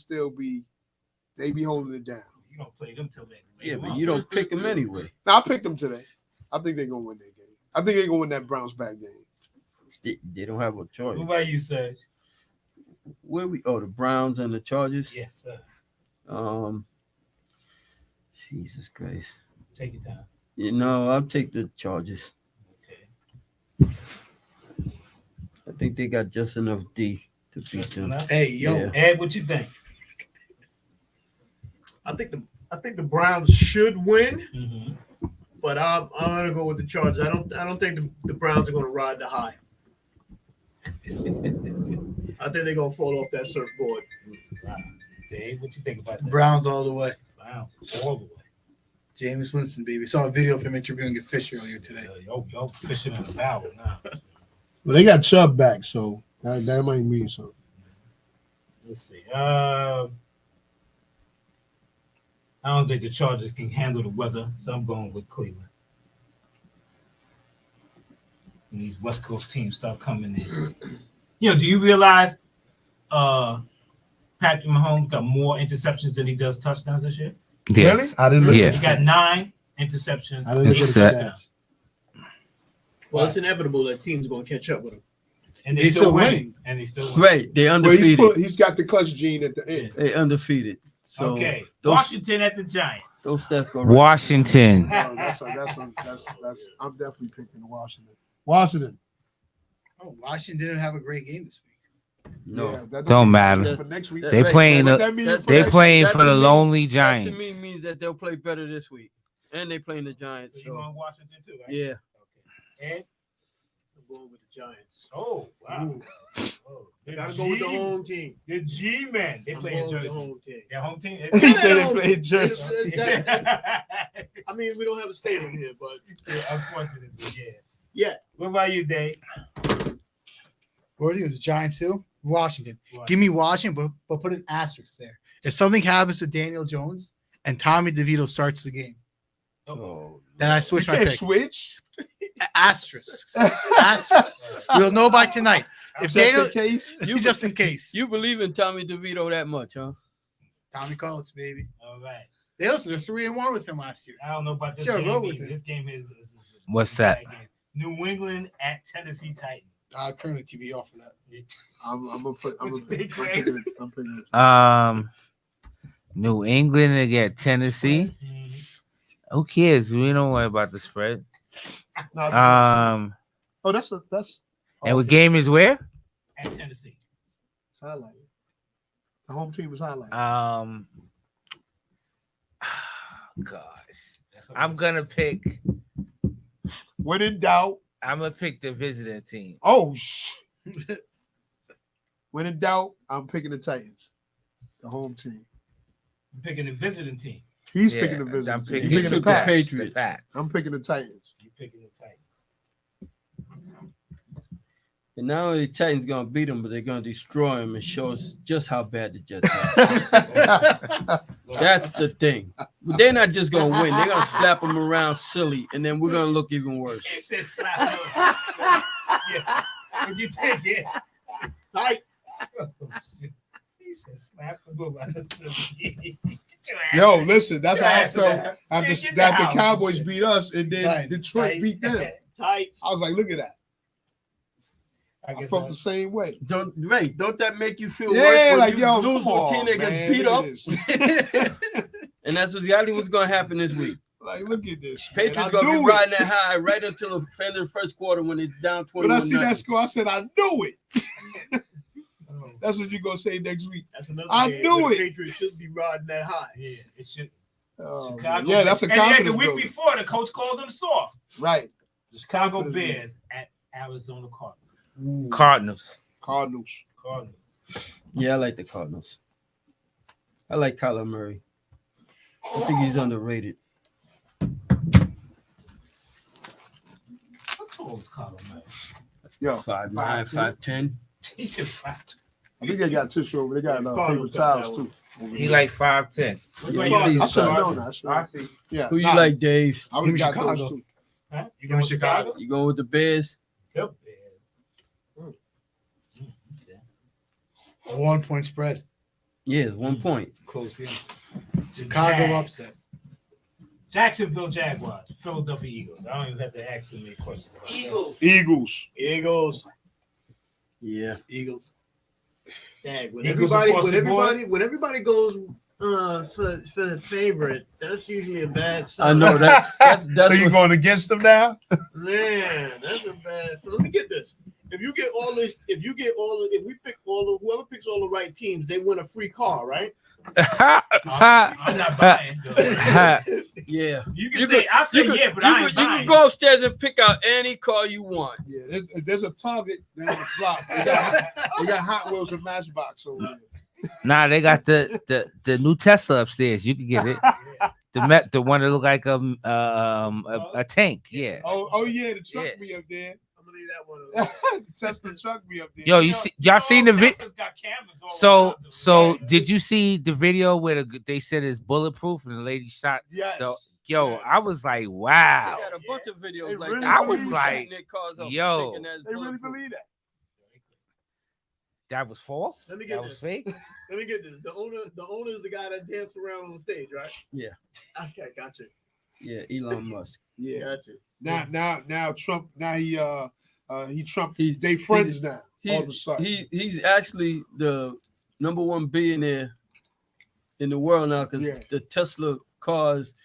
be holding it down. You don't play them till they. Yeah, but you don't pick them anyway. Now I picked them today. I think they're gonna win that game. I think they're gonna win that Browns back game. They don't have a choice. What about you, Serge? Where we? Oh, the Browns and the Chargers. Yes, sir. Jesus Christ. Take your time. You know, I'll take the Chargers. Okay. I think they got just enough D to beat them. Hey, yo. Yeah. Ed, what you think? I think the Browns should win, Mm-hmm. but I'm gonna go with the Chargers. I don't think the Browns are gonna ride the high. I think they're gonna fall off that surfboard. Wow. Dave, what you think about that? Browns all the way. Browns all the way. Jameis Winston, baby. Saw a video of him interviewing a fish earlier today. Yo, fishing in the barrel now. Well, they got Chubb back, so that might mean something. Let's see. I don't think the Chargers can handle the weather, so I'm going with Cleveland. When these West Coast teams start coming in. Do you realize Patrick Mahomes got more interceptions than he does touchdowns this year? Yeah. Really? I didn't look Yeah. at He that. got 9 interceptions. I didn't look at It's the that- stats. Well, it's inevitable that team's gonna catch up with them. And He's still winning. And they still winning. Right, they Well, undefeated. he's got the clutch gene at the end. They undefeated. So Okay. those, Washington at the Giants. those stats go right. Washington. Oh, that's I'm definitely picking Washington. Washington. Oh, Washington didn't have a great game this week. No. Yeah, that Don't matter. For next week. They Right. playing What the that mean for they next playing that for the to me- lonely That Giants. to me means that they'll play better this week, and they playing the Giants. So you So going Washington too, right? yeah, Okay. And I'm going with the Giants. wow. Oh, the Gotta go with the G- home team. The G-men. They I'm play in going with the Jersey. home team. Their home team. He said they played Jersey. I mean, we don't have a stadium here, but Yeah, unfortunately, yeah. yeah. What about you, Dave? Where it was Giants too? Washington. Give me Washington, but put an asterisk there. If something happens to Daniel Jones and Tommy DeVito starts the game, then I switch my Can't pick. switch. Asterisk. Asterisk. We'll know by tonight. If Just Daniel, in case. just in case. you believe in Tommy DeVito that much, huh? Tommy Collins, baby. All right. They're 3-1 with him last year. I don't know about this Sure, roll game. with Either. it. This game is What's that? game. New England at Tennessee Titans. I'll turn the TV off for that. I'm gonna put. I'm What gonna you pick. think, I'm picking. New England against Tennessee. Who cares? We don't worry about the spread. No, And that's. what game is where? At Tennessee. It's highlighted. The home team was highlighted. Gosh. That's what I'm gonna pick When in doubt. the visiting team. Oh, When in doubt, I'm picking the Titans, the home team. I'm picking the visiting team. He's Yeah, picking the visiting I'm team. picking- He's He picking took the the Pats. Patriots. I'm picking the Titans. You picking the Titans. And not only the Titans gonna beat them, but they're gonna destroy them and show us just how bad the Jets are. That's the thing. They're not just gonna win; they're gonna slap them around silly, and then we're gonna look even worse. He said slap. Yeah. What'd you think? Yeah. Tights. Oh, shit. He said slap the boo. Yo, listen, that's how I felt Yeah, after get that the the house. Cowboys beat us and then Titans. Detroit beat them. Tights. I was like, look at that. I I guess felt the same way. Don't that make you feel Yeah, worse when like, you yo, lose come to a on, team that gets man, beat look up? at this. And that's exactly what's gonna happen this week. Like, look at this. man. Patriots I gonna be knew riding it. that high right until the end of the first quarter when it's down 21. When I see that score, I said, I knew it. Oh, That's what you're gonna say next week. That's another I game knew where it. the Patriots should be riding that high. yeah, it should. Oh, Chicago. yeah, that's a and yet confidence the week builder. before, the coach called them soft. Right. The Chicago Confidence builder. Bears at Arizona Cardinals. Cardinals. Cardinals. Cardinals. Yeah, I like the Cardinals. I like Kyler Murray. I think he's underrated. How tall is Colin, man? Yo, 5'9", 5'10". 5'10". He's just fat. I think they got tissue over. They got paper Cardinals got towels that too. He like 5'10". Yeah, I he's should have fine. known that. I see. Yeah. Who you like, Dave? I would have got Chicago. those too. Huh? You Give going me with Chicago. You going with the Bears? Yep. A 1 point spread. Yeah, it's 1 point. Close game. Chicago Chicago upset. Jacksonville Jaguars, Philadelphia Eagles. I don't even have to ask too many questions. Eagles. Eagles. Yeah. Eagles. Dang, when Eagles everybody across the board? when everybody goes for the favorite, that's usually a bad sign. I know that. That's So you what- going against them now? Man, that's a bad. So let me get this. If you get all this, if we pick whoever picks all the right teams, they win a free car, right? I'm not buying. though. yeah. You can You say, could- I say You could, yeah, but you I could, ain't you buying. could go upstairs and pick out any car you want. Yeah, there's a Target down the block. They got Hot Wheels and Matchbox over there. Nah, they got the new Tesla upstairs. You can get it. The one that look like a tank. Yeah. Oh yeah, the truck Yeah. be up there. I'm gonna leave that one alone. The Tesla truck be up there. Yo, y'all seen the video? Tesla's got cameras all So around them. so Yeah. did you see the video where they said it's bulletproof and the lady shot? Yes. Yo, Yes. I was like, They wow. got a bunch of videos They like really that. I was People like, shooting their cars up yo. thinking that's They really bulletproof. believe that. That was false. Let me get That was this. fake. Let me get this. The owner is the guy that danced around on the stage, right? Yeah. Okay, gotcha. Yeah, Elon Musk. Yeah. Gotcha. Now Trump. Now he Trump. He's- They friends now. All of a He's, sudden. he's actually the number one billionaire in the world now because Yeah. the Tesla cars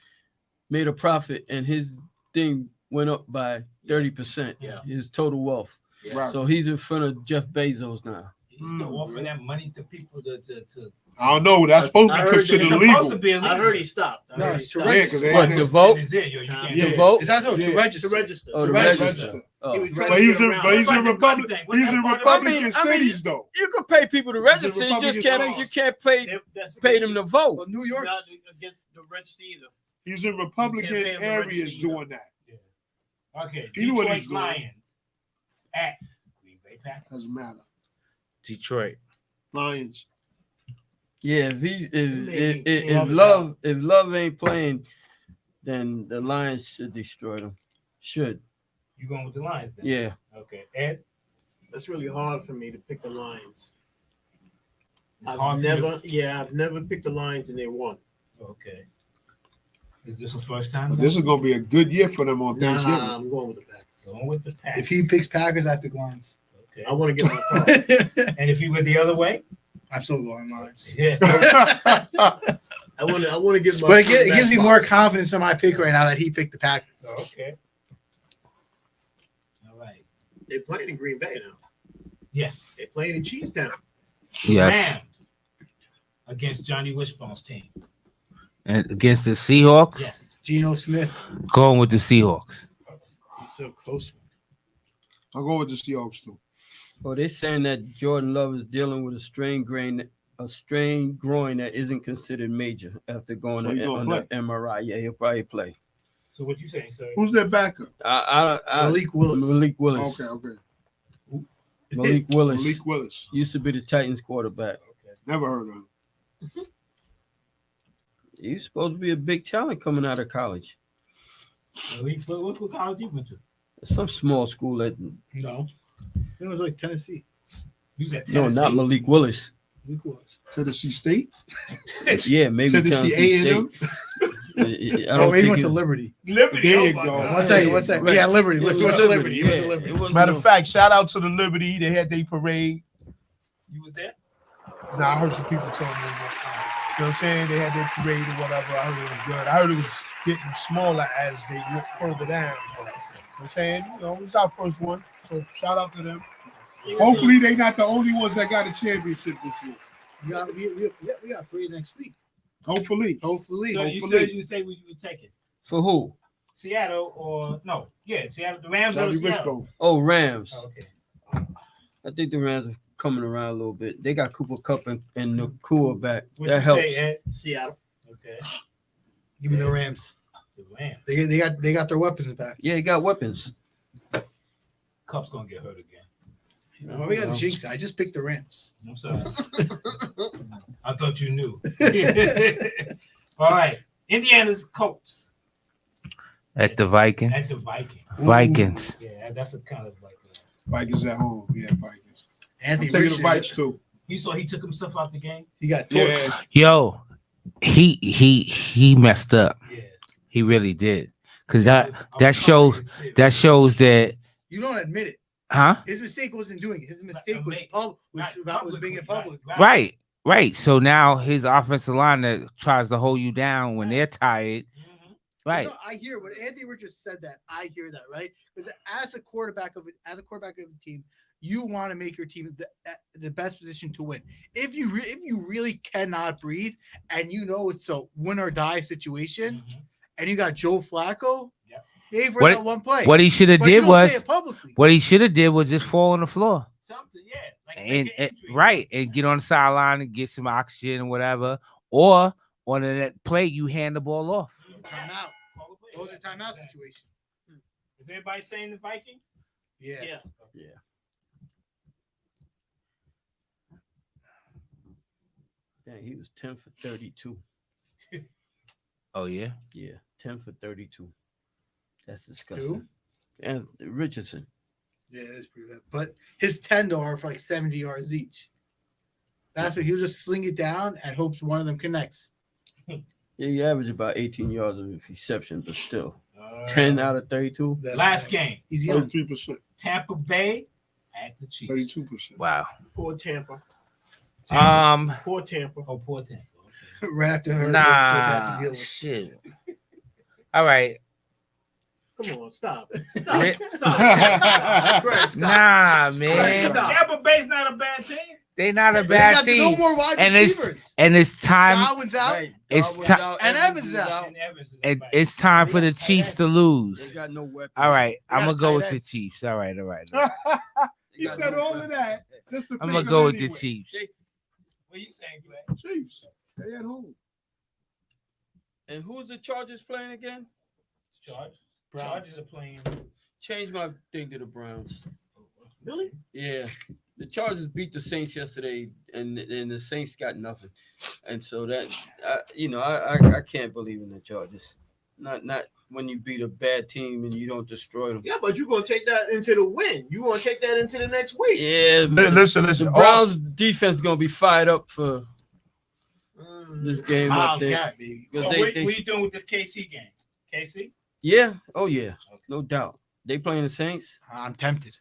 made a profit and his thing went up by 30%. Yeah. His total wealth. Right. So he's in front of Jeff Bezos now. He still offering that money to people to I don't know. That's supposed to I be heard considered it's illegal. supposed to be illegal. I heard he stopped. I No, heard he it's to stopped. Yeah, 'cause they- What, they- to vote? That is it, yo. You can't Yeah. To vote? Is that so? Yeah. To register. To register. Oh, to register. register. Oh. He was trying But to he's get in, around. but he's What in about the gun Republic. thing? What He's in about the- Republican I mean- cities though. You can pay people to register. You just Republican can't. states. You can't pay That's pay them to vote. Well, New York. not against the register either. He's in pay Republican him to areas register either. doing that. Okay, He knew what Detroit he was doing. Lions at Green Bay Packers. Doesn't matter. Detroit. Lions. Yeah, Maybe. if Love ain't playing, then the Lions should destroy them. Should. You going with the Lions then? Yeah. Okay, Ed. That's really hard for me to pick the Lions. It's hard for you to- I've never picked the Lions and they won. Okay. Is this the first time? But this is gonna be a good year for them on Thanksgiving. Nah, I'm going with the Packers. Going with the Packers. If he picks Packers, I pick Lions. Okay. I want to get my car. And if you went the other way? I'm still going Lions. Yeah. I want to get my. But it gives me more confidence in my pick right now that he picked the Packers. Okay. All right. They're playing in Green Bay now. Yes. They're playing in Cheesetown. Yes. Rams against Johnny Wishbone's team. And against the Seahawks, Yes. Geno Smith. going with the Seahawks. It's a close one. I'll go with the Seahawks too. Well, they're saying that Jordan Love is dealing with a strained groin that isn't considered major after going So he gonna on the MRI. Yeah, he'll probably play. So what you saying, sir? Who's their backup? Malik Willis. Malik Willis. Okay. Malik Willis Malik Willis. used to be the Titans quarterback. Never heard of him. He's supposed to be a big talent coming out of college. What college you went to? Some small school that No. It was like Tennessee. You was at no, Tennessee. not Malik Willis. Malik Willis. Tennessee State. Yeah, maybe Tennessee A&M. State. I Oh, don't he think went he- to Liberty. Liberty. There oh you my go. God. One second. Yeah, Liberty. Yeah, He went to Liberty. He went to yeah, Liberty. it wasn't Matter no- of fact, shout out to the Liberty. They had their parade. You was there? Now I heard some people tell me that, you know what I'm saying? They had their parade or whatever. I heard it was good. I heard it was getting smaller as they went further down. But, you know what I'm saying? You know, it was our first one. So shout out to them. Hopefully they not the only ones that got a championship this year. We got parade next week. Hopefully. So you Hopefully. said you say you would take it. For who? Seattle or no? Yeah, Seattle. The Rams or Johnny Seattle. Risco. Oh, Rams. Oh, okay. I think the Rams are coming around a little bit. They got Cooper Kupp and Nakua back. What That you helps. say, Ed? Seattle. Okay. Give me the Rams. The Rams. They got their weapons back. Yeah, he got weapons. Cup's gonna get hurt again. Well, we got to jinx it. I just picked the Rams. I'm sorry. I thought you knew. All right. Indiana's Colts At the Vikings. at the Vikings. Vikings. Yeah, that's a kind of like. Vikings at home. Yeah, Vikings. I'm Anthony taking the Richardson. Vikes too. You saw he took himself out the game. He got torched. Yeah. Yo, he messed up. Yeah. He really did. Cause that shows that, You don't admit it. huh? His mistake wasn't doing it. His mistake was Right, was being in public. Right. So now his offensive line that tries to hold you down when they're tired. Mhm. Right. No, I hear when Anthony Richardson said that. I hear that, right? Because as a quarterback of a team, you want to make your team the best position to win. If you really cannot breathe and you know it's a win or die situation, Mhm. and you got Joe Flacco, Yep. pay for What- that one play. What he should have But you did don't was say it publicly. just fall on the floor Something, yeah. Like and, fake an injury. right and get on the sideline and get some oxygen or whatever. Or on that play, you hand the ball off. Timeout. Call the play. Those are Yeah, timeout exactly. situations. Is everybody saying the Vikings? Yeah. Yeah. Dang, he was 10 for 32. Oh yeah. Yeah, 10 for 32. That's disgusting. Who? And Richardson. Yeah, that's pretty bad. But his 10 are for like 70 yards each. That's what he'll just sling it down and hopes one of them connects. Yeah, he averaged about 18 yards of reception, but still. 10 out of 32. That's Last game, He's young. 33%. Tampa Bay at the Chiefs. 32%. Wow. Poor Tampa. Poor Tampa. Oh, poor Tampa. Okay. Right after her. that's what they have to Nah. deal with. Shit. All right. Come on, stop. Ri- Stop. Greg, stop. Nah, man. Stop. Tampa Bay's not a bad team. They not a They bad got no team. more wide And receivers. it's time. Godwin's out. Right. It's Darwin's ti- out, and Evans is out. And Evans is It, back. it's time for the Chiefs to They lose. got no weapons. All right, They got I'm gonna go tight with the ends. Chiefs. All right. They He got said no all of weapons. that just to I'm pick gonna them go with the anyway. Chiefs. What you saying, Greg? Chiefs. They at home. And who's the Chargers playing again? Chargers. Browns. Chargers are playing. Change my thing to the Browns. Really? Yeah. The Chargers beat the Saints yesterday, and the Saints got nothing. And so that, I can't believe in the Chargers. Not when you beat a bad team and you don't destroy them. Yeah, but you're gonna take that into the win. You want to take that into the next week. Yeah, Listen. the Browns defense is gonna be fired up for this game. I Miles think. Garrett, baby. Because So they- what they- are you doing with this KC game? KC? Yeah. Oh yeah. No doubt. They playing the Saints. I'm tempted.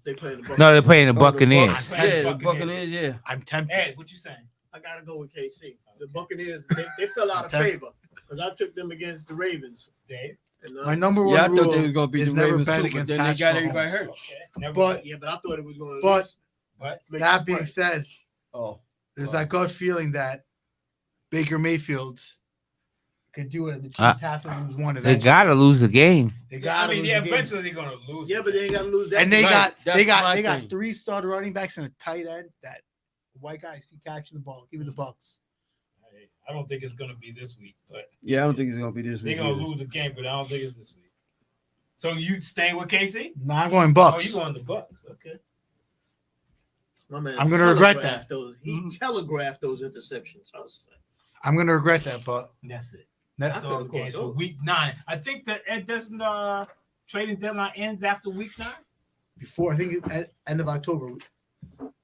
They play the Bucs. No, they're playing the Oh, the Buccaneers. Bucs. Buccaneers. Yeah, the Buccaneers. Yeah. I'm tempted. Ed, what you saying? I gotta go with KC. The Buccaneers, they fell out of Tempted. favor because I took them against the Ravens. Dave? And, My number one Yeah, I rule thought they was gonna beat is the never Ravens bet too, but against then they Patrick got everybody Mahomes. hurt. Okay. Never But- mind. yeah, but I thought it was going to. But But that being said, Oh, there's that gut feeling that Baker Mayfield could do it. The Chiefs have to lose one of They them. gotta lose a game. They I gotta mean, lose yeah, a game. eventually they're gonna lose. Yeah, but they ain't got to lose that. And they game. got 3 starter running backs and a tight end. That white guys keep catching the ball. Give it the Bucks. I don't think it's gonna be this week, but Yeah, I don't think it's gonna be this they're week. gonna either. lose a game, but I don't think it's this week. So you staying with KC? No, I'm going Oh, Bucks. you going the Bucks? Okay. My man I'm gonna regret telegraphed those. He telegraphed those interceptions. I was like, I'm gonna regret that, but That's it. That's That's all the games for week 9. I think that it doesn't trading deadline ends after week 9. before I think at end of October.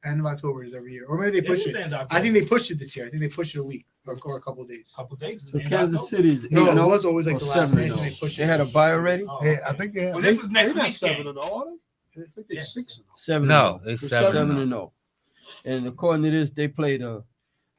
End of October is every year, or maybe they Yeah, push it it. ends October. I think they pushed it this year. I think they pushed it a week or a couple of days. Couple days. So End Kansas October. City's No, it 8-0 was always like or the last 7-0. day. and They pushed They it. had a bye already. Oh, Yeah, I think they have. Well, this is next they're not week's 7 game. and 0, are they? I think they're Yeah. 6 and 0. 7. No, it's It's 7-0. And according to this, they play the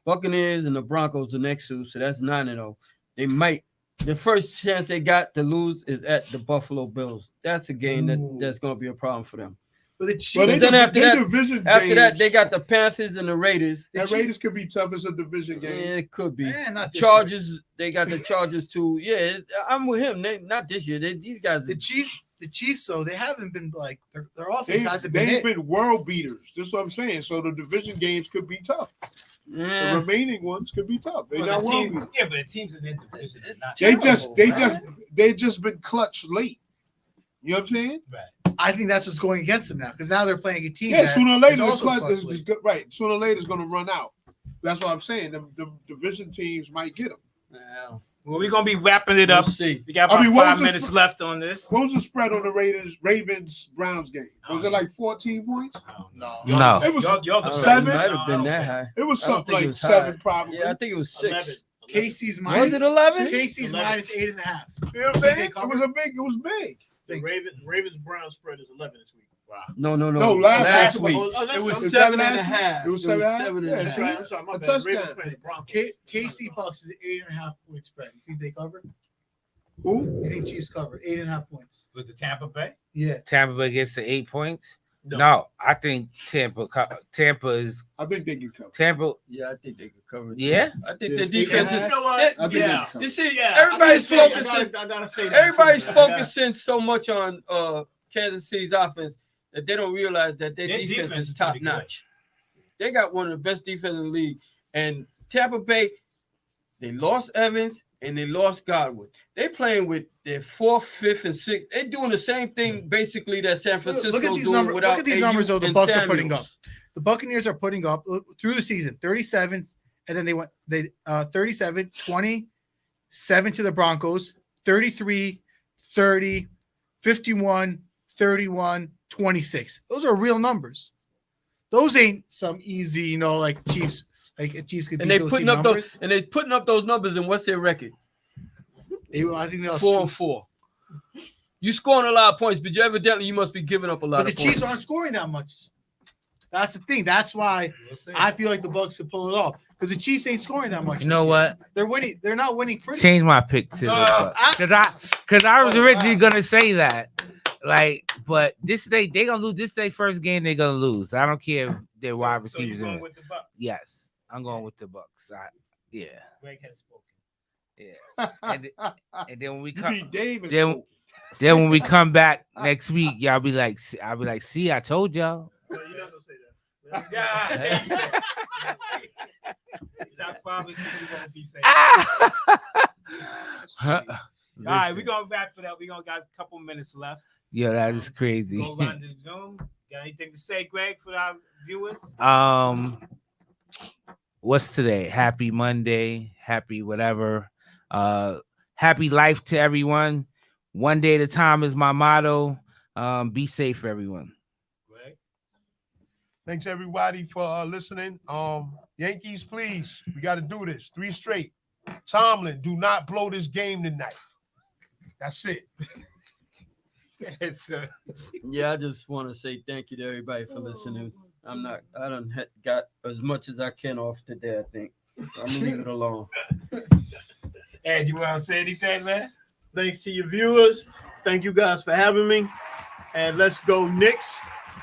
Buccaneers and the Broncos the next 2, so that's 9-0. They might. The first chance they got to lose is at the Buffalo Bills. That's a game that's going to be a problem for them. But the Chiefs. Well, then after that- division After that, games, they got the Panthers and the Raiders. that Raiders could be tough as a division Yeah, game. it could be. Not this Chargers, they got the Chargers too. Yeah, I'm with him. Not this year. These guys. The Chiefs, though, they haven't been like their offense hasn't been They've hit. been world beaters. That's what I'm saying. So the division games could be tough. The Yeah. remaining ones could be tough. They're Well, not the world team, beaters. yeah, but the teams in their division are not They just been clutch late. You know what I'm saying? I think that's what's going against them now because now they're playing a team. Yeah, that sooner or is later, the also clutch clutch is late. good, right. Sooner or later, it's going to run out. That's what I'm saying. The division teams might get them. Yeah. Well, we're gonna be wrapping it up. We'll see. We got about what 5 was the minutes left on this. What was the spread on the Ravens Browns game? Was it like 14 points? No. No. It was Y'all I don't know, it 7. might have been that high. It was I don't something think it like was 7 high. probably. Yeah, I think it was 6. 11. Casey's Was minus it 11? Casey's 11. minus 8.5. You know what I'm saying? It was it was big. The Ravens Browns spread is 11 this week. Wow. No, No, last week. Oh, that's- It was Was 7 that and a last week? half. It was 7.5? 7 and Yeah, a see? half. I'm sorry, my A bad. Ravens touchdown. playing the Broncos. Casey Bucks is 8.5 point spread. You think they cover? Who? You think Chiefs cover 8.5 points? With the Tampa Bay. Yeah. Tampa Bay gets the 8 points. No. No, I think Tampa is I think they can cover. Tampa. Yeah, I think they could cover it. Yeah. I think Yeah, the they defense can is. You know what? I think they Yeah. can cover. You see, Yeah, everybody's I gotta say- focusing. I gotta say that. Everybody's too, man. focusing so much on Kansas City's offense that they don't realize that their defense is top pretty good. notch. They got one of the best defense in the league. And Tampa Bay, they lost Evans and they lost Godwin. They playing with their 4th, 5th, and 6th. They're doing the same thing basically that San Francisco Look at these doing numbers. without Look at these Ayuk numbers though. The and Bucks are Samuels. putting up. The Buccaneers are putting up through the season 37, and then they went 37, 27 to the Broncos, 33, 30, 51, 31, 26. Those are real numbers. Those ain't some easy, like Chiefs. Like Chiefs could beat And they those putting team up numbers. those and they putting up those numbers. And what's their record? I think they lost 4-4. You scoring a lot of points, but evidently you must be giving up a lot But the of points. Chiefs aren't scoring that much. That's the thing. That's why I feel like the Bucks could pull it off because the Chiefs ain't scoring that much. You know this year. what? They're winning. They're not winning pretty. Change my pick to because I was originally gonna say that. Like, but they gonna lose. This their first game. They're gonna lose. I don't care if their wide So you're receivers in going it. with the Bucks. Yes, I'm going with the Bucks. Yeah. Greg has spoken. Yeah. And then when we You come, beat Davis. then when we come back next week, I'll be like, see, I told y'all. No, you're not gonna say that. Yeah, he said. I promise you won't be saying. All right, we're gonna wrap it up. We're gonna got a couple minutes left. Yeah, that is crazy. Go around the Zoom. Got anything to say, Greg, for our viewers? What's today? Happy Monday. Happy whatever. Happy life to everyone. One day at a time is my motto. Be safe, everyone. Greg? Thanks everybody for listening. Yankees, please. We got to do this. 3 straight. Tomlin, do not blow this game tonight. That's it. Yes, sir. Yeah, I just want to say thank you to everybody for listening. I done got as much as I can off today, I think. I'm gonna leave it alone. Ed, you want to say anything, man? Thanks to your viewers. Thank you guys for having me. And let's go Knicks.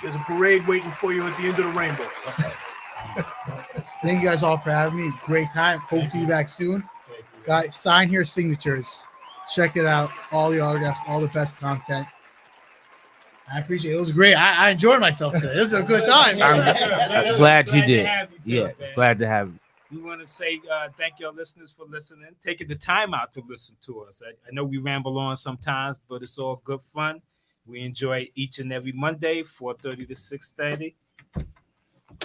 There's a parade waiting for you at the end of the rainbow. Thank you guys all for having me. Great time. Hope to be back soon. Guys, sign here signatures. Check it out. All the autographs, all the best content. I appreciate it. It was great. I enjoyed myself today. This is a good time. I'm glad you to did. have you too, Yeah, man. glad to have you. We want to say thank your listeners for listening, taking the time out to listen to us. I know we ramble on sometimes, but it's all good fun. We enjoy each and every Monday, 4:30 to 6:30.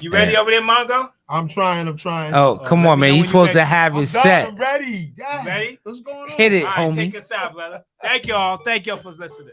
You ready over there, Mongo? I'm trying. Oh, come let on, me man. know You're when you supposed to ready. have I'm it done. set. I'm ready. Yeah. You ready? What's going on? Hit it, All right, homie. take us out, brother. Thank y'all. Thank y'all for listening.